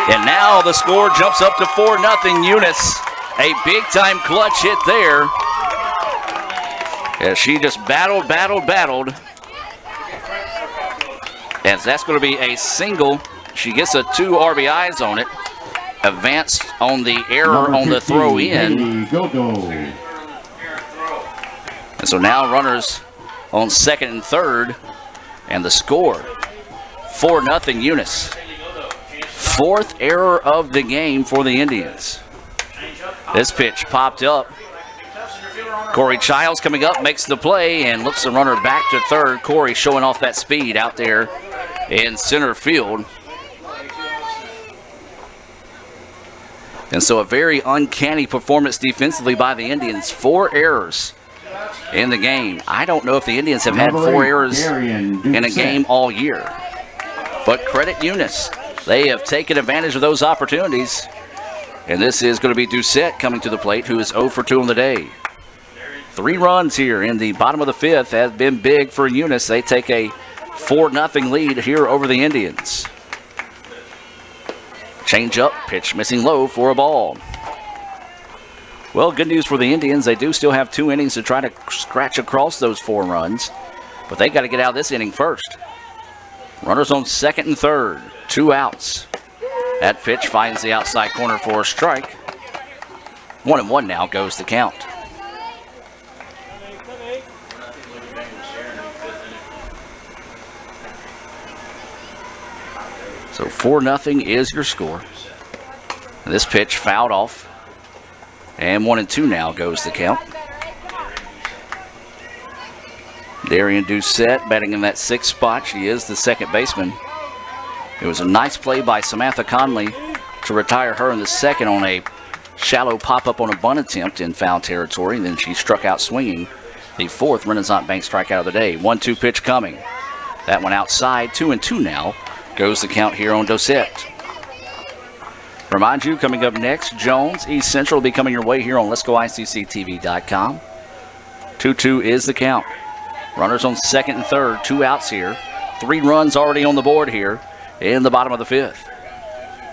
And now the score jumps up to 4-0 Eunice. A big-time clutch hit there. As she just battled. As that's going to be a single. She gets a 2 RBIs on it. Advanced on the error on the throw in. And so now runners on second and third. And the score, 4-0 Eunice. 4th error of the game for the Indians. This pitch popped up. Corey Childs coming up, makes the play, and looks the runner back to third. Corey showing off that speed out there in center field. And so a very uncanny performance defensively by the Indians. 4 errors in the game. I don't know if the Indians have had 4 errors in a game all year. But credit Eunice. They have taken advantage of those opportunities. And this is going to be Doucette coming to the plate, who is 0 for 2 on the day. 3 runs here in the bottom of the 5th has been big for Eunice. They take a 4-0 lead here over the Indians. Change up, pitch missing low for a ball. Well, good news for the Indians. They do still have 2 innings to try to scratch across those 4 runs. But they got to get out of this inning first. Runners on second and third. 2 outs. That pitch finds the outside corner for a strike. 1-1 now goes the count. So 4-0 is your score. This pitch fouled off. And 1-2 now goes the count. Darian Doucette batting in that 6th spot. She is the second baseman. It was a nice play by Samantha Conley to retire her in the second on a shallow pop-up on a bunt attempt in foul territory. And then she struck out swinging the 4th Renaissance Bank strikeout of the day. 1-2 pitch coming. That one outside. 2-2 now goes the count here on Doucette. Remind you, coming up next, Jones, East Central will be coming your way here on Let'sGoICCTV.com. 2-2 is the count. Runners on second and third, 2 outs here. 3 runs already on the board here in the bottom of the 5th.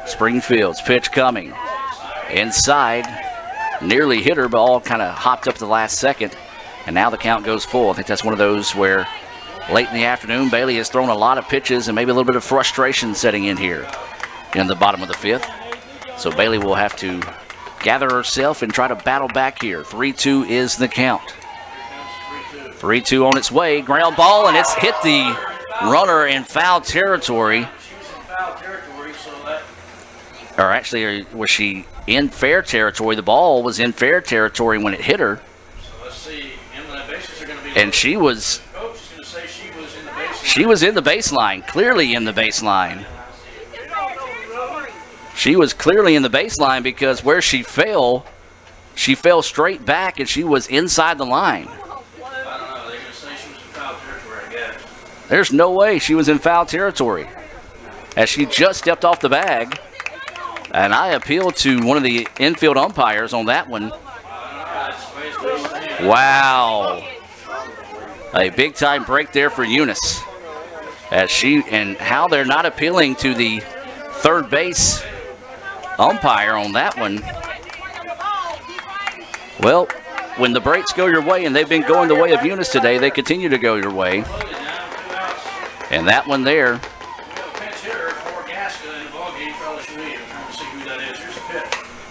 Springfield's pitch coming. Inside, nearly hit her, but all kind of hopped up the last second. And now the count goes full. I think that's one of those where late in the afternoon, Bailey has thrown a lot of pitches and maybe a little bit of frustration setting in here in the bottom of the 5th. So Bailey will have to gather herself and try to battle back here. 3-2 is the count. 3-2 on its way. Ground ball, and it's hit the runner in foul territory. Or actually, was she in fair territory? The ball was in fair territory when it hit her. And she was in the baseline, clearly in the baseline. She was clearly in the baseline because where she fell straight back and she was inside the line. There's no way she was in foul territory as she just stepped off the bag. And I appealed to one of the infield umpires on that one. Wow. A big time break there for Eunice. And how they're not appealing to the third base umpire on that one. Well, when the breaks go your way, and they've been going the way of Eunice today, they continue to go your way. And that one there.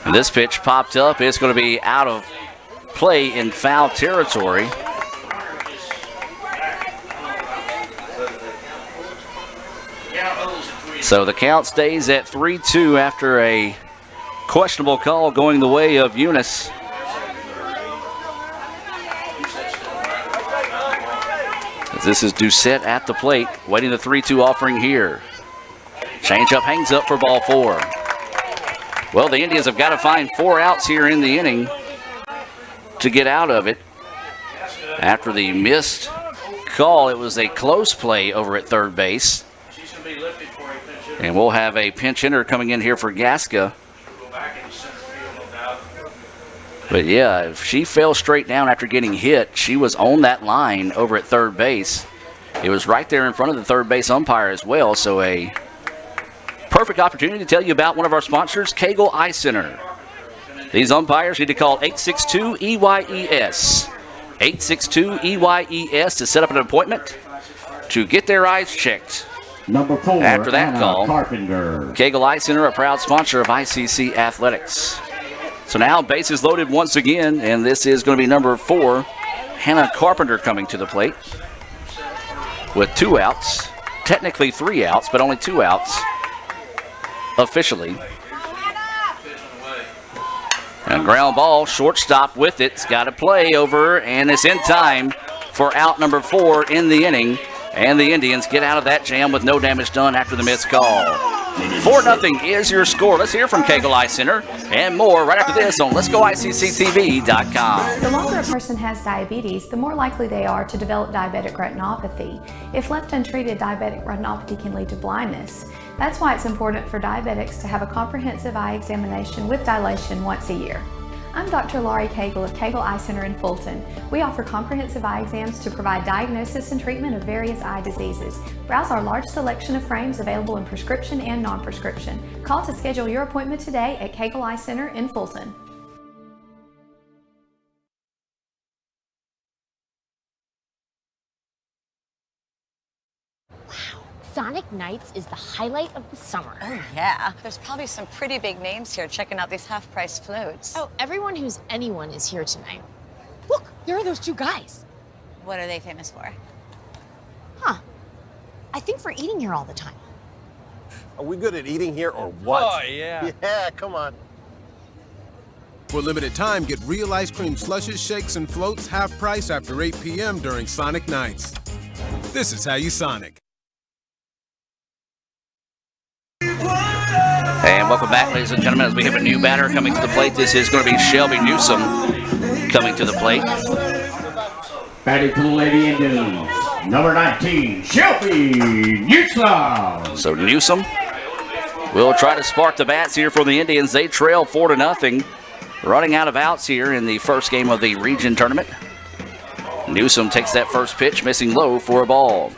And this pitch popped up. It's going to be out of play in foul territory. So the count stays at 3-2 after a questionable call going the way of Eunice. This is Doucette at the plate, waiting the 3-2 offering here. Changeup hangs up for ball 4. Well, the Indians have got to find 4 outs here in the inning to get out of it. After the missed call, it was a close play over at third base. And we'll have a pinch hitter coming in here for Gasca. But yeah, if she fell straight down after getting hit, she was on that line over at third base. It was right there in front of the third base umpire as well, so a perfect opportunity to tell you about one of our sponsors, Cagle Eye Center. These umpires need to call 862-EYES. 862-EYES to set up an appointment to get their eyes checked. Number 4, after that call, Carpenter. Cagle Eye Center, a proud sponsor of ICC Athletics. So now bases loaded once again, and this is going to be number 4, Hannah Carpenter coming to the plate with 2 outs. Technically 3 outs, but only 2 outs officially. And ground ball, shortstop with it. It's got to play over, and it's in time for out number 4 in the inning. And the Indians get out of that jam with no damage done after the missed call. 4-0 is your score. Let's hear from Cagle Eye Center and more right after this on Let'sGoICCTV.com. The longer a person has diabetes, the more likely they are to develop diabetic retinopathy. If left untreated, diabetic retinopathy can lead to blindness. That's why it's important for diabetics to have a comprehensive eye examination with dilation once a year. I'm Dr. Laurie Cagle of Cagle Eye Center in Fulton. We offer comprehensive eye exams to provide diagnosis and treatment of various eye diseases. Browse our large selection of frames available in prescription and non-prescription. Call to schedule your appointment today at Cagle Eye Center in Fulton. Sonic Nights is the highlight of the summer. Oh, yeah. There's probably some pretty big names here checking out these half-price floats. Oh, everyone who's anyone is here tonight. Look, there are those 2 guys. What are they famous for? Huh. I think for eating here all the time. Are we good at eating here or what? Oh, yeah. Yeah, come on. For limited time, get real ice cream slushes, shakes, and floats half price after 8 p.m. during Sonic Nights. This is how you Sonic. And welcome back, ladies and gentlemen, as we have a new batter coming to the plate. This is going to be Shelby Newsom coming to the plate. Batting to the Lady Indians, number 19, Shelby Newsom. So Newsom will try to spark the bats here for the Indians. They trail 4-0, running out of outs here in the first game of the region tournament. Newsom takes that first pitch, missing low for a ball.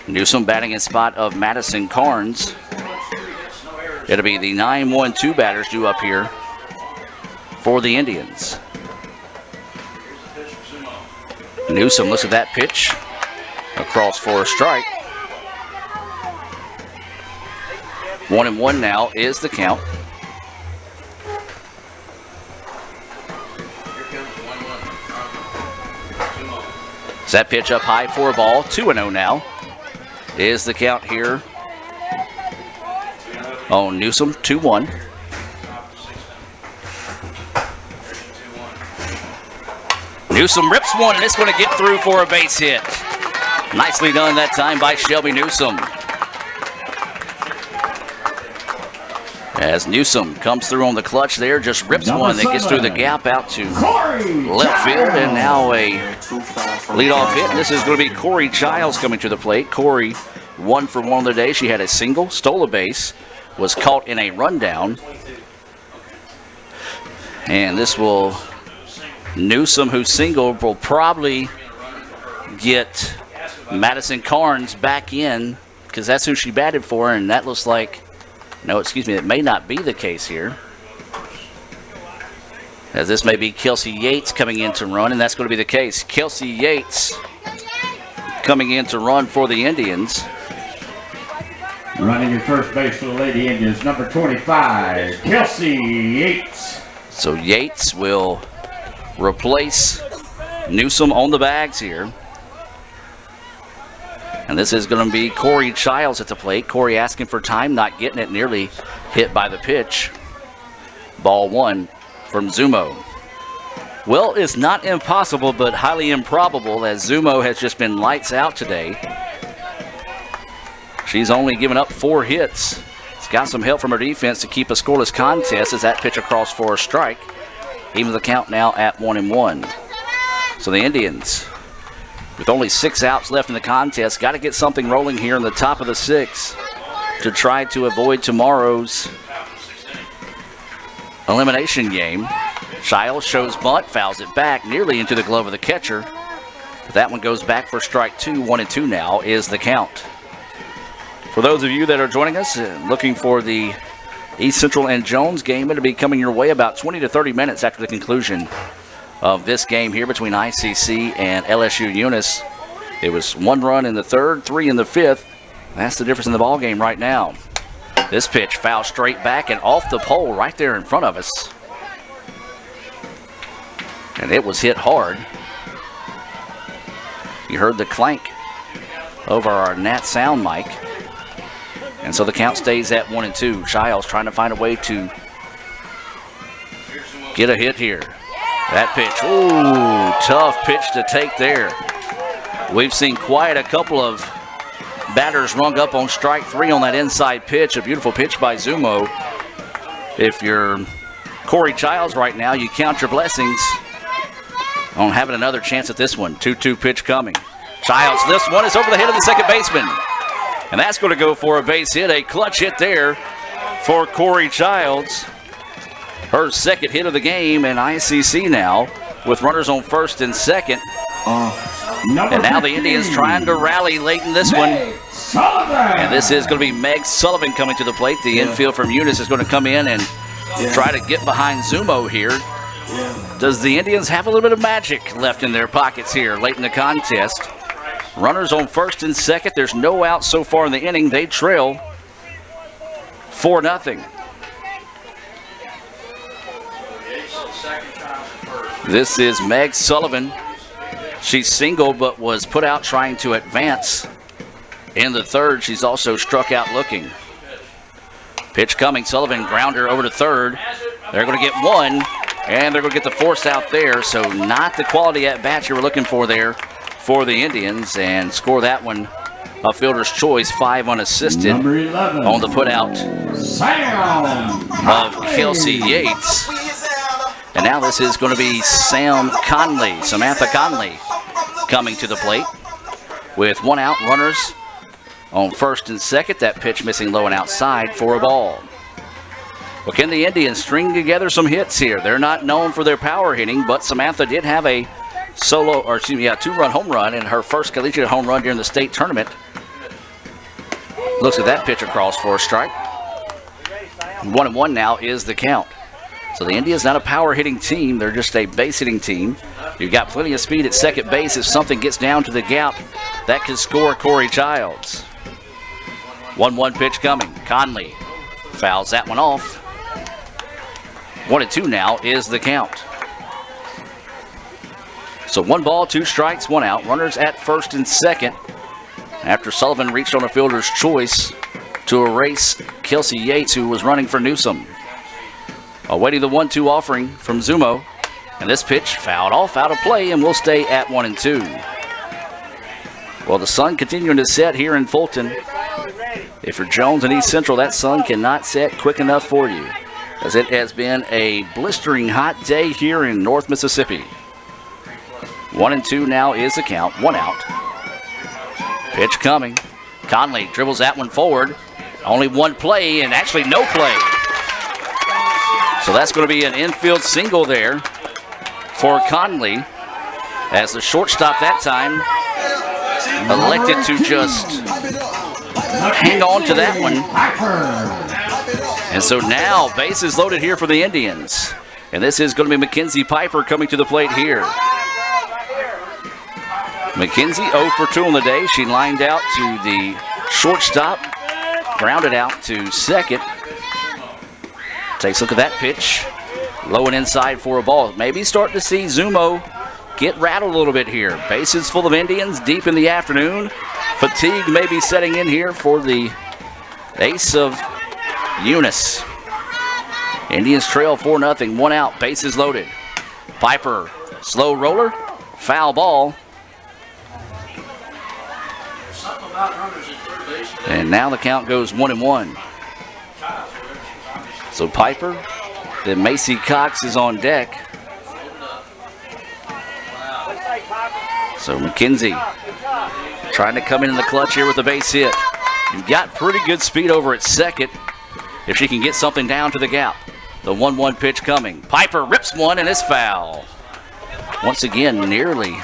Newsom batting in spot of Madison Carnes. It'll be the 9-1-2 batters due up here for the Indians. Newsom looks at that pitch. Across for a strike. 1-1 now is the count. Is that pitch up high for a ball? 2-0 now is the count here. Oh, Newsom, 2-1. Newsom rips one, and it's going to get through for a base hit. Nicely done that time by Shelby Newsom. As Newsom comes through on the clutch there, just rips one that gets through the gap out to left field, and now a leadoff hit. This is going to be Corey Childs coming to the plate. Corey, 1 for 1 on the day. She had a single, stole a base, was caught in a rundown. And this will, Newsom, who singled, will probably get Madison Carnes back in because that's who she batted for, and that looks like, no, excuse me, that may not be the case here. As this may be Kelsey Yates coming in to run, and that's going to be the case. Kelsey Yates coming in to run for the Indians. Running at first base for the Lady Indians, number 25, Kelsey Yates. So Yates will replace Newsom on the bags here. And this is going to be Corey Childs at the plate. Corey asking for time, not getting it, nearly hit by the pitch. Ball 1 from Zumo. Well, it's not impossible, but highly improbable, as Zumo has just been lights out today. She's only given up 4 hits. It's got some help from her defense to keep a scoreless contest as that pitch across for a strike. Even the count now at 1-1. So the Indians, with only 6 outs left in the contest, got to get something rolling here in the top of the 6th to try to avoid tomorrow's elimination game. Childs shows bunt, fouls it back nearly into the glove of the catcher. But that one goes back for strike 2. 1-2 now is the count For those of you that are joining us, looking for the East Central and Jones game, it'll be coming your way about 20 to 30 minutes after the conclusion of this game here between ICC and LSU-Eunice. It was 1 run in the third, 3 in the fifth. That's the difference in the ball game right now. This pitch foul straight back and off the pole right there in front of us. And it was hit hard. You heard the clank over our Nat sound mic. And so the count stays at 1-2. Childs trying to find a way to get a hit here. That pitch, ooh, tough pitch to take there. We've seen quite a couple of batters rung up on strike 3 on that inside pitch. A beautiful pitch by Zumo. If you're Corey Childs right now, you count your blessings on having another chance at this one. 2-2 pitch coming. Childs, this one is over the head of the second baseman. And that's going to go for a base hit, a clutch hit there for Corey Childs. Her second hit of the game, and ICC now with runners on first and second. And now the Indians trying to rally late in this one. And this is going to be Meg Sullivan coming to the plate. The infield from Eunice is going to come in and try to get behind Zumo here. Does the Indians have a little bit of magic left in their pockets here late in the contest? Runners on first and second. There's no out so far in the inning. They trail 4-0. This is Meg Sullivan. She's singled but was put out trying to advance in the third. She's also struck out looking. Pitch coming. Sullivan grounder over to third. They're going to get one, and they're going to get the force out there. So not the quality at bat you were looking for there for the Indians, and score that one a fielder's choice, 5 unassisted on the put out of Kelsey Yates. And now this is going to be Samantha Conley coming to the plate with 1 out, runners on first and second. That pitch missing low and outside for a ball. Well, can the Indians string together some hits here? They're not known for their power hitting, but Samantha did have a 2-run home run in her first collegiate home run during the state tournament. Looks at that pitch across for a strike. 1-1 now is the count. So the Indians not a power hitting team, they're just a base hitting team. You've got plenty of speed at second base. If something gets down to the gap, that could score Corey Childs. 1-1 pitch coming. Conley fouls that one off. 1-2 now is the count. So 1 ball, 2 strikes, 1 out. Runners at first and second after Sullivan reached on a fielder's choice to erase Kelsey Yates, who was running for Newsom. Awaiting the 1-2 offering from Zumo. And this pitch fouled off, out of play, and will stay at 1-2. Well, the sun continuing to set here in Fulton. If you're Jones and East Central, that sun cannot set quick enough for you, as it has been a blistering hot day here in North Mississippi. 1-2 now is the count. 1 out. Pitch coming. Conley dribbles that one forward. Only 1 play, and actually no play. So that's going to be an infield single there for Conley, as the shortstop that time elected to just hang on to that one. And so now bases loaded here for the Indians. And this is going to be Mackenzie Piper coming to the plate here. Mackenzie 0 for 2 on the day. She lined out to the shortstop, grounded out to second. Takes a look at that pitch. Low and inside for a ball. Maybe starting to see Zumo get rattled a little bit here. Bases full of Indians deep in the afternoon. Fatigue may be setting in here for the ace of Eunice. Indians trail 4-0. 1 out. Bases loaded. Piper, slow roller. Foul ball. And now the count goes 1-1. So Piper, then Macy Cox is on deck. So McKenzie trying to come in the clutch here with a base hit. You've got pretty good speed over at second if she can get something down to the gap. The 1-1 pitch coming. Piper rips one and it's foul. Once again, nearly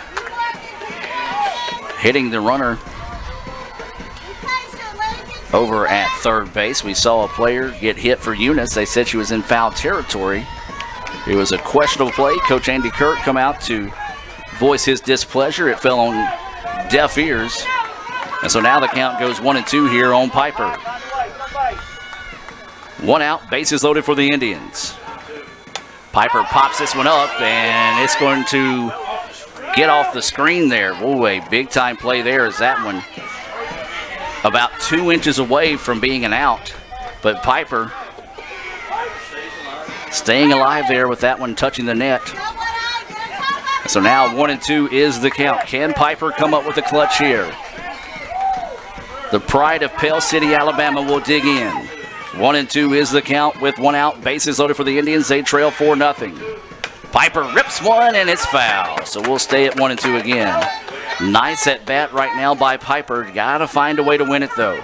hitting the runner Over at third base, we saw a player get hit for Eunice. They said she was in foul territory. It was a questionable play. Coach Andy Kirk come out to voice his displeasure. It fell on deaf ears. And so now the count goes 1-2 here on Piper. 1 out, bases loaded for the Indians. Piper pops this one up, and it's going to get off the screen there. Ooh, a big-time play there is that one. About 2 inches away from being an out, but Piper staying alive there with that one touching the net. So now 1-2 is the count. Can Piper come up with a clutch here? The pride of Pale City, Alabama will dig in. 1-2 is the count with 1 out. Bases loaded for the Indians. They trail 4-0. Piper rips one, and it's foul. So we'll stay at 1-2 again. Nice at bat right now by Piper. Got to find a way to win it, though.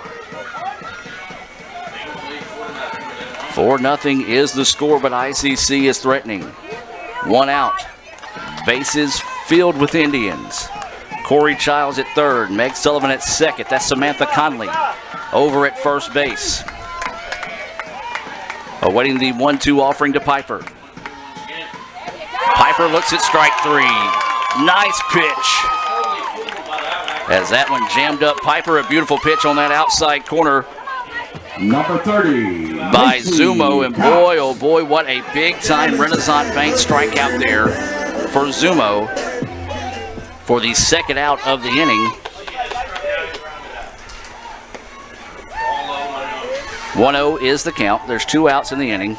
4-0 is the score, but ICC is threatening. 1 out. Bases filled with Indians. Corey Childs at third. Meg Sullivan at second. That's Samantha Conley over at first base. Awaiting the 1-2 offering to Piper. Piper looks at strike 3. Nice pitch. As that one jammed up Piper, a beautiful pitch on that outside corner. Number 30. By Zumo, and boy, oh boy, what a big-time Renaissance Bank strikeout there for Zumo for the second out of the inning. 1-0 is the count. There's 2 outs in the inning.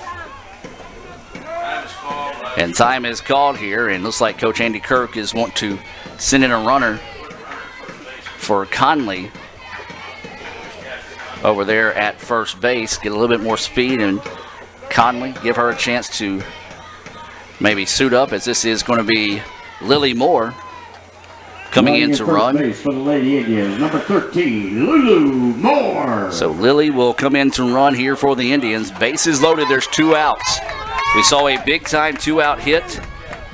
And time is called here, and looks like Coach Andy Kirk is wanting to send in a runner for Conley over there at first base. Get a little bit more speed, and Conley give her a chance to maybe suit up, as this is going to be Lily Moore coming in to run. Base for the Lady Indians, number 13, Lulu Moore. So Lily will come in to run here for the Indians. Bases loaded, there's 2 outs. We saw a big-time 2-out hit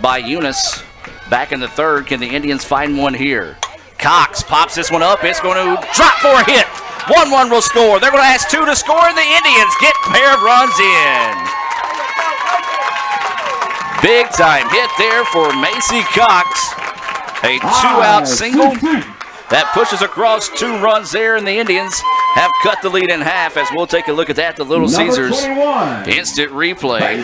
by Eunice back in the third. Can the Indians find one here? Cox pops this one up. It's going to drop for a hit. 1-1 will score. They're going to ask 2 to score, and the Indians get a pair of runs in. Big-time hit there for Macy Cox. A 2-out single that pushes across 2 runs there, and the Indians have cut the lead in half. As we'll take a look at that, the Little Caesars instant replay.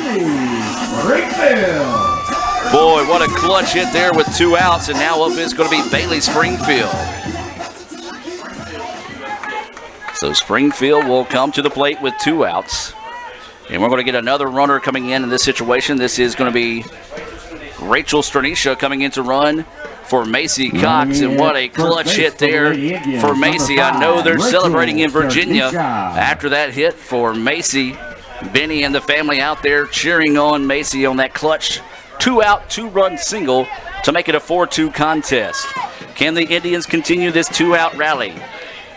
Boy, what a clutch hit there with 2 outs, and now up is going to be Bailey Springfield. So Springfield will come to the plate with 2 outs, and we're going to get another runner coming in this situation. This is going to be Rachel Stranisha coming in to run for Macy Cox, and what a clutch hit there for Macy. I know they're celebrating in Virginia after that hit for Macy. Benny and the family out there cheering on Macy on that clutch 2-out, 2-run single to make it a 4-2 contest. Can the Indians continue this 2-out rally?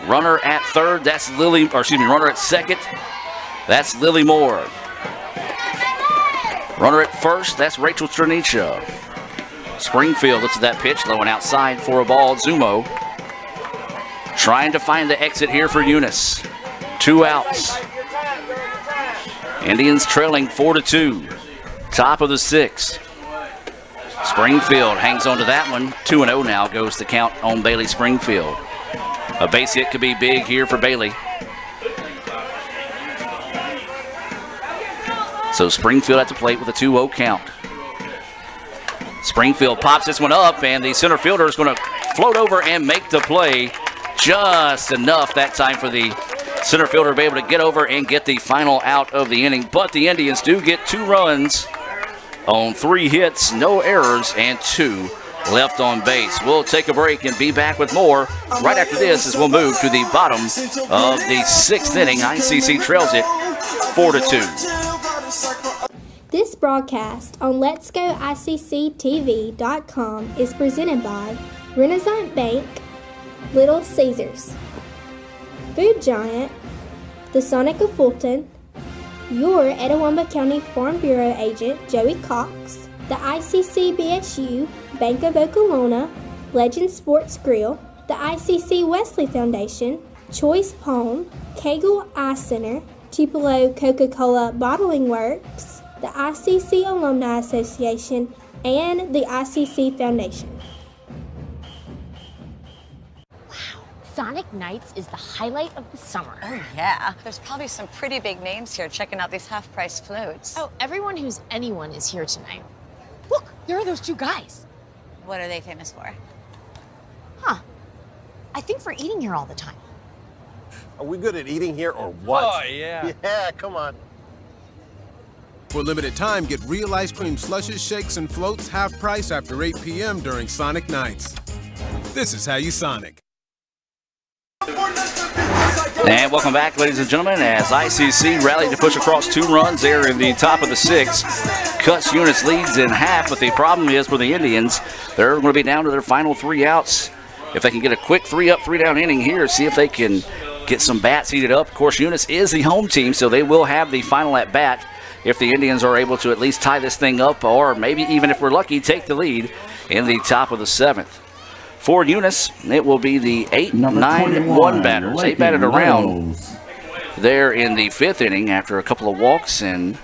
Runner at third, that's runner at second, that's Lily Moore. Runner at first, that's Rachel Stranisha. Springfield looks at that pitch, low and outside for a ball. Zumo trying to find the exit here for Eunice. 2 outs. Indians trailing 4-2. Top of the 6th. Springfield hangs on to that one. 2-0 now goes the count on Bailey Springfield. A base hit could be big here for Bailey. So Springfield at the plate with a 2-0 count. Springfield pops this one up, and the center fielder is going to float over and make the play. Just enough that time for the center fielder to be able to get over and get the final out of the inning. But the Indians do get 2 runs on 3 hits, no errors, and 2 left on base. We'll take a break and be back with more right after this as we'll move to the bottom of the 6th inning. ICC trails it 4-2. This broadcast on Let'sGoICCTV.com is presented by Renaissance Bank, Little Caesars, Food Giant, the Sonic of Fulton, your Etowah County Farm Bureau agent Joey Cox, the ICC BSU, Bank of Okolona, Legend Sports Grill, the ICC Wesley Foundation, Choice Pawn, Kegel Eye Center, Tupelo Coca-Cola Bottling Works, the ICC Alumni Association, and the ICC Foundation. Sonic Nights is the highlight of the summer. Oh, yeah. There's probably some pretty big names here checking out these half-price floats. Oh, everyone who's anyone is here tonight. Look, there are those two guys. What are they famous for? Huh. I think for eating here all the time. Are we good at eating here or what? Oh, yeah. Yeah, come on. For a limited time, get real ice cream slushes, shakes, and floats half price after 8 p.m. during Sonic Nights. This is how you Sonic. And welcome back, ladies and gentlemen, as ICC rallied to push across 2 runs there in the top of the 6th. Cuts Eunice leads in half, but the problem is for the Indians, they're going to be down to their final 3 outs. If they can get a quick 3-up, 3-down inning here, see if they can get some bats heated up. Of course, Eunice is the home team, so they will have the final at bat if the Indians are able to at least tie this thing up, or maybe even if we're lucky, take the lead in the top of the 7th. For Eunice, it will be the 8-9-1 batters. They batted around there in the 5th inning after a couple of walks and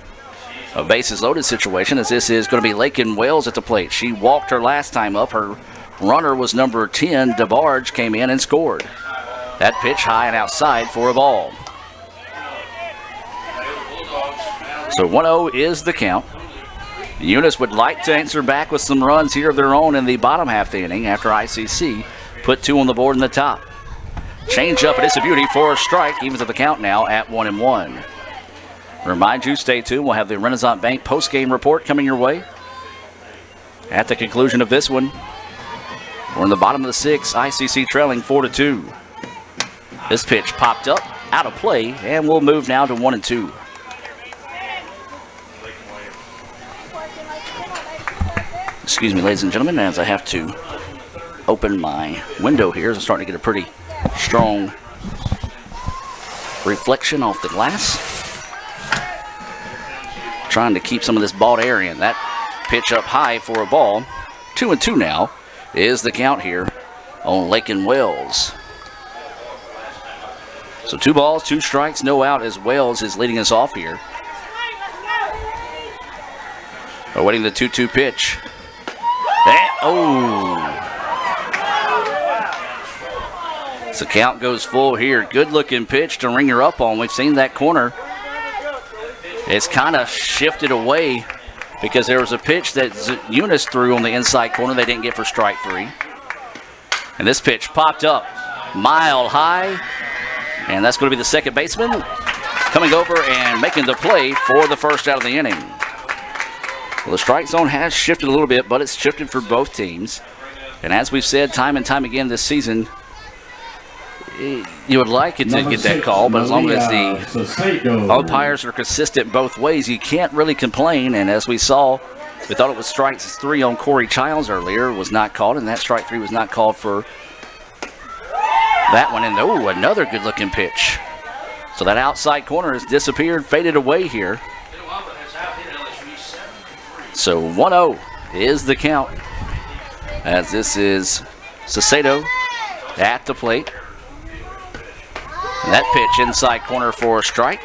a bases loaded situation, as this is going to be Lakin Wells at the plate. She walked her last time up. Her runner was number 10. DeBarge came in and scored. That pitch high and outside for a ball. So 1-0 is the count. Eunice would like to answer back with some runs here of their own in the bottom half of the inning after ICC put 2 on the board in the top. Change up, and it's a beauty for a strike, evens at the count now at 1-1. Remind you, stay tuned. We'll have the Renaissance Bank post-game report coming your way. At the conclusion of this one, we're in the bottom of the 6th, ICC trailing 4-2. This pitch popped up, out of play, and we'll move now to 1-2. Excuse me, ladies and gentlemen, as I have to open my window here. I'm starting to get a pretty strong reflection off the glass. Trying to keep some of this bald air in. That pitch up high for a ball. 2-2 now is the count here on Lakin Wells. So 2 balls, 2 strikes, no out as Wells is leading us off here. Awaiting the 2-2 pitch. So count goes full here. Good looking pitch to ring her up on. We've seen that corner. It's kind of shifted away because there was a pitch that Eunice threw on the inside corner they didn't get for strike 3. And this pitch popped up mild high. And that's going to be the second baseman coming over and making the play for the first out of the inning. Well, the strike zone has shifted a little bit, but it's shifted for both teams. And as we've said time and time again this season, you would like it to get that call, but as long as the umpires are consistent both ways, you can't really complain. And as we saw, we thought it was strike 3 on Corey Childs earlier, was not called, and that strike 3 was not called for that one. And another good-looking pitch. So that outside corner has disappeared, faded away here. So 1-0 is the count, as this is Saucedo at the plate. And that pitch inside corner for a strike.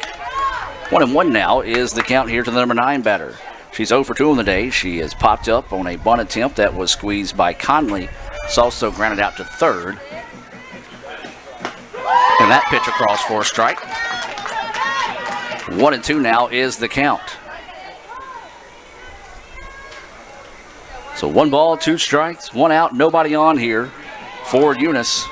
1-1 now is the count here to the number 9 batter. She's 0 for 2 on the day. She has popped up on a bunt attempt that was squeezed by Conley. It's also grounded out to third. And that pitch across for a strike. 1-2 now is the count. So 1 ball, 2 strikes, 1 out, nobody on here for Eunice.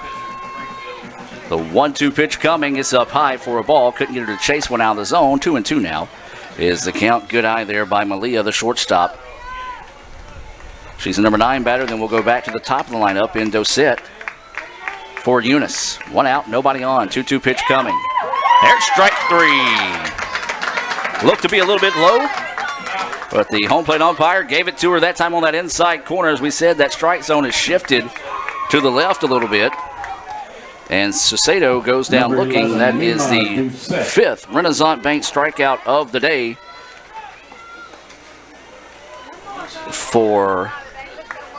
The 1-2 pitch coming. It's up high for a ball. Couldn't get her to chase one out of the zone. 2-2 now is the count. Good eye there by Malia, the shortstop. She's the number 9 batter. Then we'll go back to the top of the lineup in Dosette for Eunice. 1 out, nobody on. 2-2 pitch coming. There's strike 3. Looked to be a little bit low, but the home plate umpire gave it to her that time on that inside corner. As we said, that strike zone has shifted to the left a little bit. And Saucedo goes down looking. That is the 5th Renaissance Bank strikeout of the day for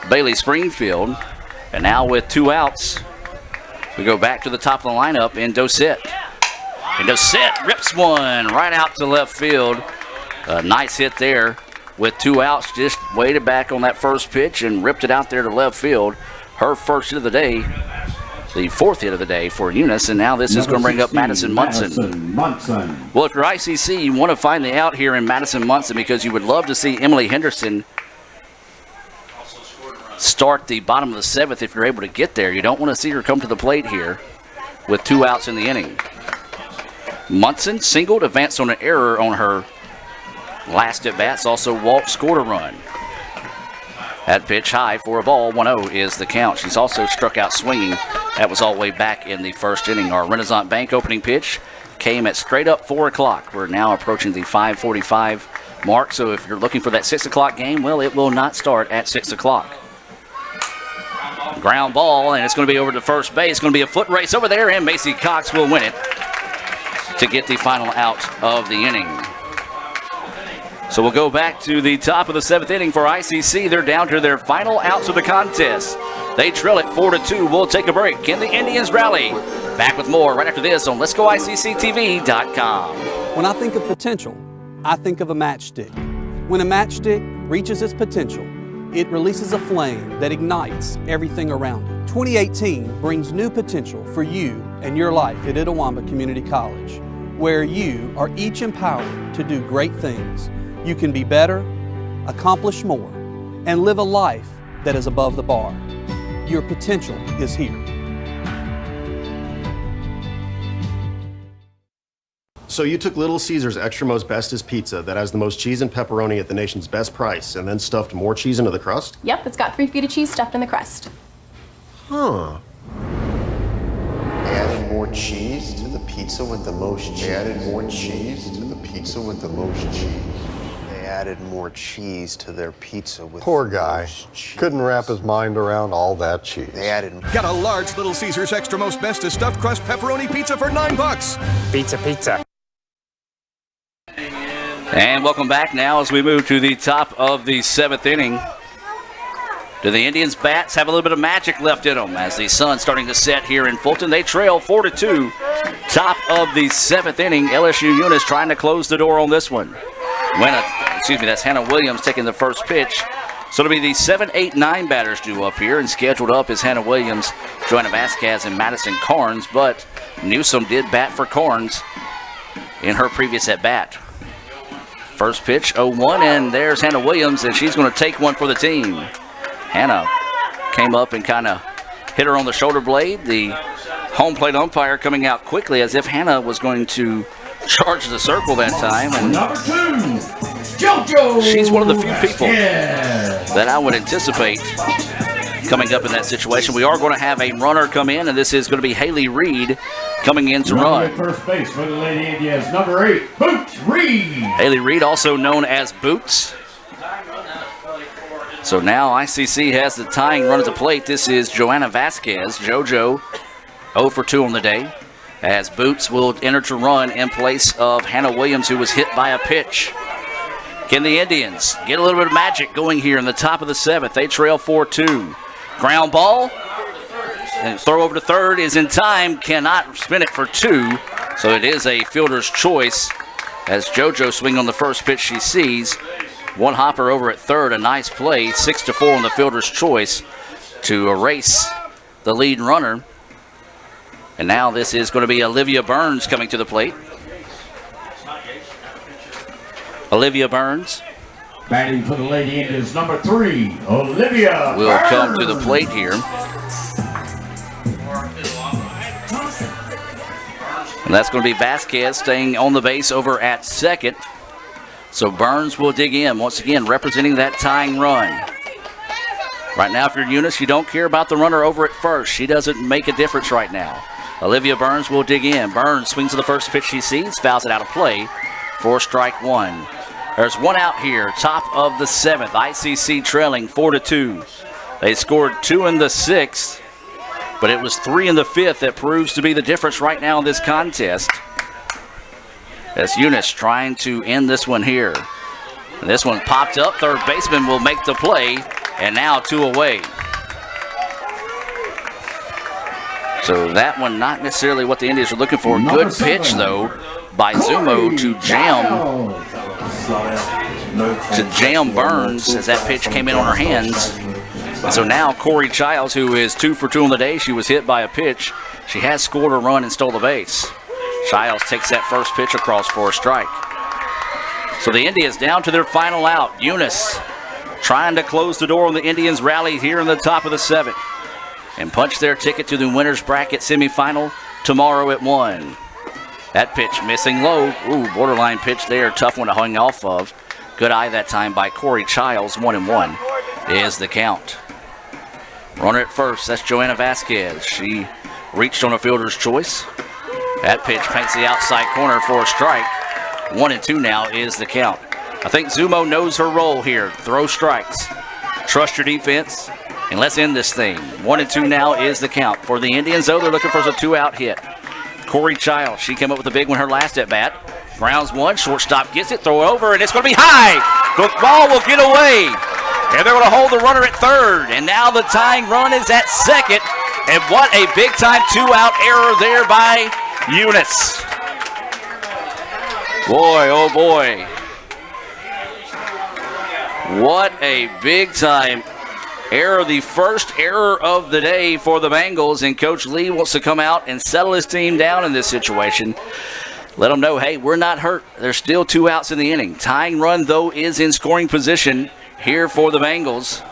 Bailey Springfield. And now with 2 outs, We go back to the top of the lineup in Dossett. And Dossett rips one right out to left field. A nice hit there with 2 outs. Just waited back on that first pitch and ripped it out there to left field. Her first hit of the day, the 4th hit of the day for Eunice. And now this is going to bring up Madison Munson. Well, if you're ICC, you want to find the out here in Madison Munson because you would love to see Emily Henderson start the bottom of the 7th if you're able to get there. You don't want to see her come to the plate here with 2 outs in the inning. Munson singled, advanced on an error on her last at bats, also walked, scored a run. That pitch high for a ball, 1-0 is the count. She's also struck out swinging. That was all the way back in the first inning. Our Renaissance Bank opening pitch came at straight up 4 o'clock. We're now approaching the 5:45 mark, so if you're looking for that 6 o'clock game, well, it will not start at 6 o'clock. Ground ball, and it's going to be over to first base. It's going to be a foot race over there, and Macy Cox will win it to get the final out of the inning. So we'll go back to the top of the 7th inning for ICC. They're down to their final outs of the contest. They trail it 4-2. We'll take a break. Can the Indians rally? Back with more right after this on Let'sGoICCTV.com. When I think of potential, I think of a matchstick. When a matchstick reaches its potential, it releases a flame that ignites everything around it. 2018 brings new potential for you and your life at Itawamba Community College, where you are each empowered to do great things. You can be better, accomplish more, and live a life that is above the bar. Your potential is here. So you took Little Caesar's Extra Most Bestest pizza that has the most cheese and pepperoni at the nation's best price and then stuffed more cheese into the crust? Yep, it's got 3 feet of cheese stuffed in the crust. Huh. They added more cheese to the pizza with the most cheese. They added more cheese to the pizza with the most cheese. They added more cheese to their pizza with Poor guy. Couldn't wrap his mind around all that cheese. They added. Get a large Little Caesar's Extra Most Bestest stuffed crust pepperoni pizza for $9. Pizza. And welcome back now as we move to the top of the 7th inning. Do the Indians' bats have a little bit of magic left in them as the sun's starting to set here in Fulton? They trail 4-2. Top of the 7th inning. LSU-Eunice trying to close the door on this one. That's Hannah Williams taking the first pitch. So it'll be the 7, 8, 9 batters due up here, and scheduled up is Hannah Williams, Joanna Vasquez, and Madison Carnes, but Newsom did bat for Carnes in her previous at-bat. First pitch, 0-1, and there's Hannah Williams, and she's going to take one for the team. Hannah came up and kind of hit her on the shoulder blade. The home plate umpire coming out quickly as if Hannah was going to charge the circle that time. And Number 2, JoJo. She's one of the few people that I would anticipate coming up in that situation. We are going to have a runner come in, and this is going to be Haley Reed coming in to run. First base for the Lady Indians, number 8, Boots Reed. Haley Reed, also known as Boots. So now ICC has the tying run at the plate. This is Joanna Vasquez. JoJo 0 for 2 on the day, as Boots will enter to run in place of Hannah Williams, who was hit by a pitch. Can the Indians get a little bit of magic going here in the top of the 7th? They trail 4-2. Ground ball, and throw over to third is in time. Cannot spin it for 2, so it is a fielder's choice as JoJo swing on the first pitch she sees. One hopper over at third, a nice play, 6-4 on the fielder's choice to erase the lead runner. And now this is going to be Olivia Burns coming to the plate. Olivia Burns Batting for the Lady Indians, number 3, Olivia will Burns. come to the plate here. And that's going to be Vasquez staying on the base over at second. So Burns will dig in, once again representing that tying run. Right now, if you're Eunice, you don't care about the runner over at first. She doesn't make a difference right now. Olivia Burns will dig in. Burns swings to the first pitch she sees, fouls it out of play for strike 1. There's one out here, top of the 7th. ICC trailing 4-2. They scored 2 in the 6th, but it was 3 in the 5th that proves to be the difference right now in this contest. As Eunice trying to end this one here. And this one popped up. Third baseman will make the play, and now 2 away. So that one not necessarily what the Indians are looking for. Good pitch, though, by Zumo to jam Burns as that pitch came in on her hands. And so now Corey Childs, who is 2 for 2 on the day, she was hit by a pitch. She has scored a run and stole the base. Childs takes that first pitch across for a strike. So the Indians down to their final out. Eunice trying to close the door on the Indians' rally here in the top of the 7th and punch their ticket to the winner's bracket semifinal tomorrow at 1. That pitch missing low. Ooh, borderline pitch there. Tough one to hang off of. Good eye that time by Corey Childs. 1-1 is the count. Runner at first, that's Joanna Vasquez. She reached on a fielder's choice. That pitch paints the outside corner for a strike. 1-2 now is the count. I think Zumo knows her role here. Throw strikes. Trust your defense, and let's end this thing. 1-2 now is the count. For the Indians, though, they're looking for a 2-out hit. Corey Childs, she came up with a big one her last at-bat. Grounds one, shortstop gets it, throw it over, and it's going to be high. The ball will get away, and they're going to hold the runner at third. And now the tying run is at second. And what a big-time 2-out error there by Eunice. Boy, oh boy. What a big-time error. The first error of the day for the Bengals, and Coach Lee wants to come out and settle his team down in this situation. Let them know, hey, we're not hurt. There's still 2 outs in the inning. Tying run, though, is in scoring position here for the Bengals.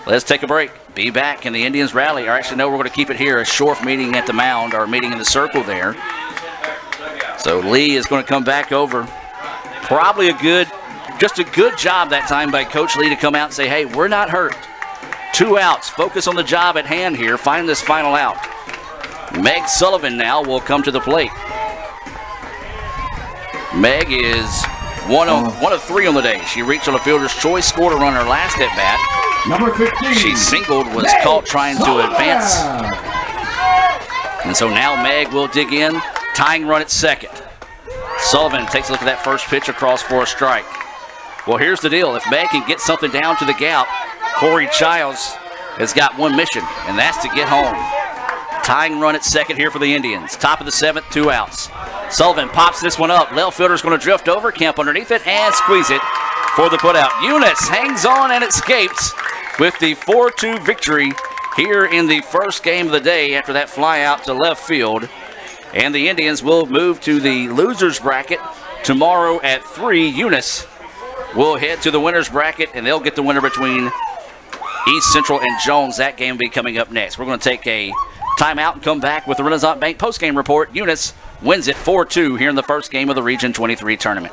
Let's take a break. Be back in the Indians rally. Or actually, no, we're going to keep it here. A Schorf meeting at the mound, or meeting in the circle there. So Lee is going to come back over. Probably just a good job that time by Coach Lee to come out and say, hey, we're not hurt. 2 outs. Focus on the job at hand here. Find this final out. Meg Sullivan now will come to the plate. Meg is one of 3 on the day. She reached on a fielder's choice, scored a run her last at bat. Number 15. She singled, was caught trying to advance. And so now Meg will dig in. Tying run at second. Sullivan takes a look at that first pitch across for a strike. Well, here's the deal. If Meg can get something down to the gap, Corey Childs has got one mission, and that's to get home. Tying run at second here for the Indians. Top of the 7th, 2 outs. Sullivan pops this one up. Left fielder's going to drift over, Kemp underneath it, and squeeze it for the putout. Eunice hangs on and escapes with the 4-2 victory here in the first game of the day after that fly out to left field. And the Indians will move to the loser's bracket tomorrow at 3. Eunice will head to the winner's bracket, and they'll get the winner between East Central and Jones. That game will be coming up next. We're going to take a timeout and come back with the Renaissance Bank postgame report. Eunice wins it 4-2 here in the first game of the Region 23 tournament.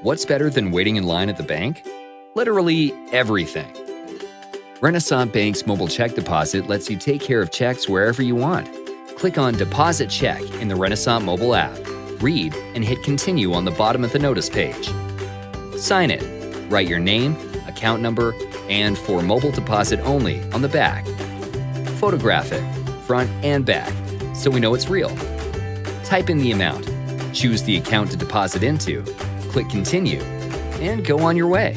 What's better than waiting in line at the bank? Literally everything. Renaissance Bank's mobile check deposit lets you take care of checks wherever you want. Click on Deposit Check in the Renaissance mobile app. Read and hit Continue on the bottom of the notice page. Sign it. Write your name, account number, and for mobile deposit only on the back. Photograph it, front and back, so we know it's real. Type in the amount, choose the account to deposit into, click Continue, and go on your way.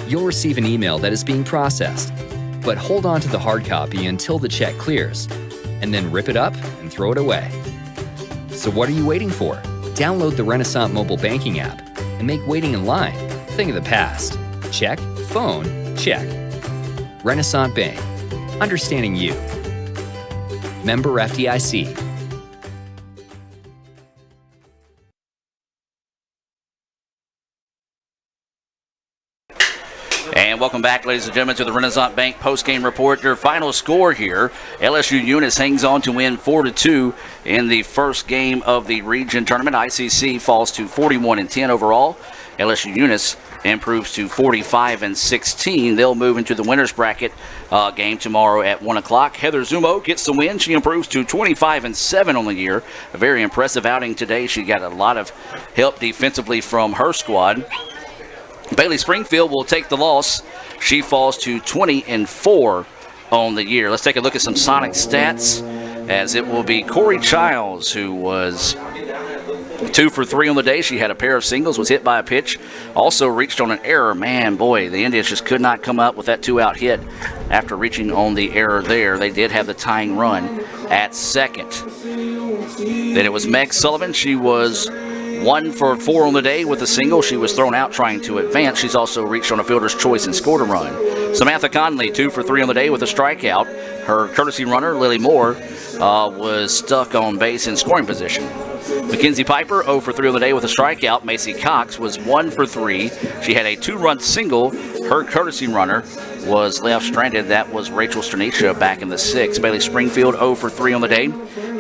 You'll receive an email that is being processed, but hold on to the hard copy until the check clears, and then rip it up and throw it away. So what are you waiting for? Download the Renaissance mobile banking app and make waiting in line a thing of the past. Check, phone, check. Renaissance Bank. Understanding you. Member FDIC. And welcome back, ladies and gentlemen, to the Renaissance Bank postgame report. Your final score here, LSU-Eunice hangs on to win 4-2 in the first game of the region tournament. ICC falls to 41-10 overall. LSU-Eunice improves to 45-16. They'll move into the winner's bracket game tomorrow at 1 o'clock. Heather Zumo gets the win. She improves to 25-7 on the year. A very impressive outing today. She got a lot of help defensively from her squad. Bailey Springfield will take the loss. She falls to 20-4 on the year. Let's take a look at some Sonic stats, as it will be Corey Childs, who was 2 for 3 on the day. She had a pair of singles, was hit by a pitch, also reached on an error. Man, boy, the Indians just could not come up with that 2-out hit after reaching on the error there. They did have the tying run. at second. Then it was Meg Sullivan. She was 1 for 4 on the day with a single. She was thrown out trying to advance. She's also reached on a fielder's choice and scored a run. Samantha Conley, 2 for 3 on the day with a strikeout. Her courtesy runner, Lily Moore, was stuck on base in scoring position. Mackenzie Piper, 0 for 3 on the day with a strikeout. Macy Cox was 1 for 3. She had a 2-run single. Her courtesy runner was left stranded. That was Rachel Stranisha back in the 6th. Bailey Springfield, 0 for 3 on the day.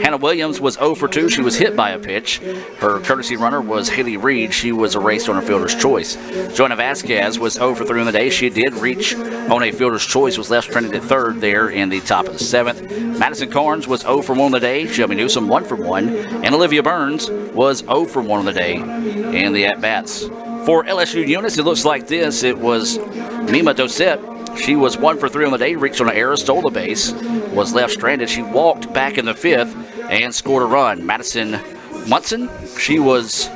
Hannah Williams was 0 for 2. She was hit by a pitch. Her courtesy runner was Haley Reed. She was erased on a fielder's choice. Joanna Vasquez was 0 for 3 on the day. She did reach on a fielder's choice, was left stranded at third there in the top of the 7th. Madison Carnes was 0 for 1 on the day. Shelby Newsom 1 for 1. And Olivia Burns was 0 for 1 on the day in the at-bats. For LSU-Eunice, it looks like this. It was Mima Dosette. She was 1 for 3 on the day, reached on an error, stole the base, was left stranded. She walked back in the 5th and scored a run. Madison Munson, she was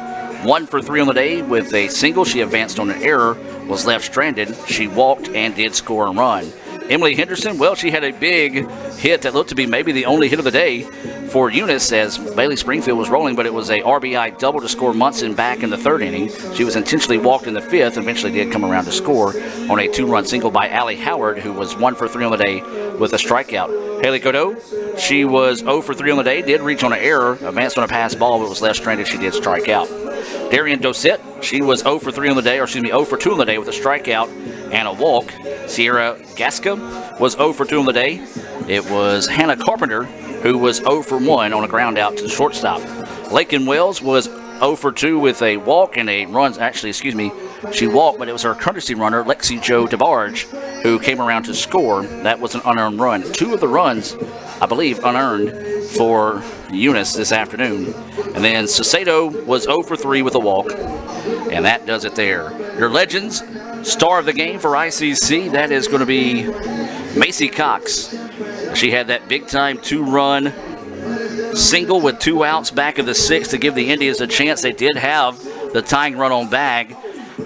1 for 3 on the day with a single. She advanced on an error, was left stranded. She walked and did score a run. Emily Henderson, well, she had a big hit that looked to be maybe the only hit of the day for Eunice as Bailey Springfield was rolling, but it was a RBI double to score Munson back in the 3rd inning. She was intentionally walked in the 5th and eventually did come around to score on a 2-run single by Allie Howard, who was 1 for 3 on the day with a strikeout. Haley Godot, she was 0 for 3 on the day, did reach on an error, advanced on a pass ball, but was left stranded. She did strike out. Darian Dosette, she was 0 for 3 on the day, 0 for 2 on the day with a strikeout and a walk. Sierra Gasca was 0 for 2 on the day. It was Hannah Carpenter who was 0 for 1 on a ground out to the shortstop. Lakin Wells was 0 for 2 with a walk and a run. Actually, she walked, but it was her courtesy runner, Lexi Jo DeBarge, who came around to score. That was an unearned run. 2 of the runs, I believe, unearned for Eunice this afternoon. And then Sacedo was 0 for 3 with a walk, and that does it there. Your Legends star of the game for ICC, that is going to be Macy Cox. She had that big-time 2-run single with 2 outs back of the 6th to give the Indians a chance. They did have the tying run on bag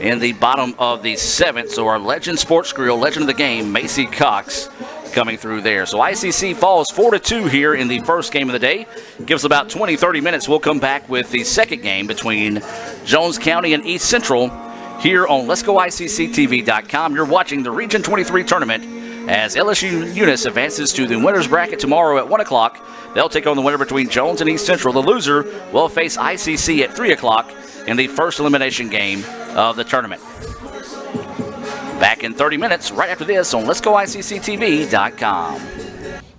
in the bottom of the 7th. So our Legend Sports Grill, legend of the game, Macy Cox, coming through there. So ICC falls 4-2 here in the first game of the day. Give us about 20-30 minutes. We'll come back with the second game between Jones County and East Central here on Let'sGoICCTV.com. You're watching the Region 23 tournament as LSU-Eunice advances to the winner's bracket tomorrow at 1 o'clock. They'll take on the winner between Jones and East Central. The loser will face ICC at 3 o'clock in the first elimination game of the tournament. Back in 30 minutes, right after this on Let'sGoICCTV.com.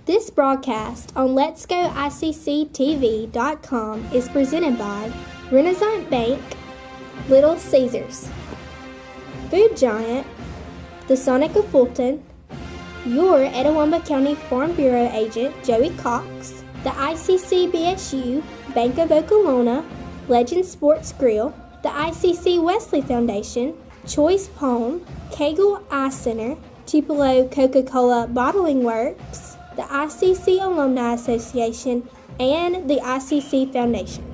This broadcast on Let'sGoICCTV.com is presented by Renaissance Bank, Little Caesars, Food Giant, the Sonic of Fulton, your Etowah County Farm Bureau agent, Joey Cox, the ICC BSU, Bank of Okolona, Legend Sports Grill, the ICC Wesley Foundation, Choice Palm, Kegel Eye Center, Tupelo Coca-Cola Bottling Works, the ICC Alumni Association, and the ICC Foundation.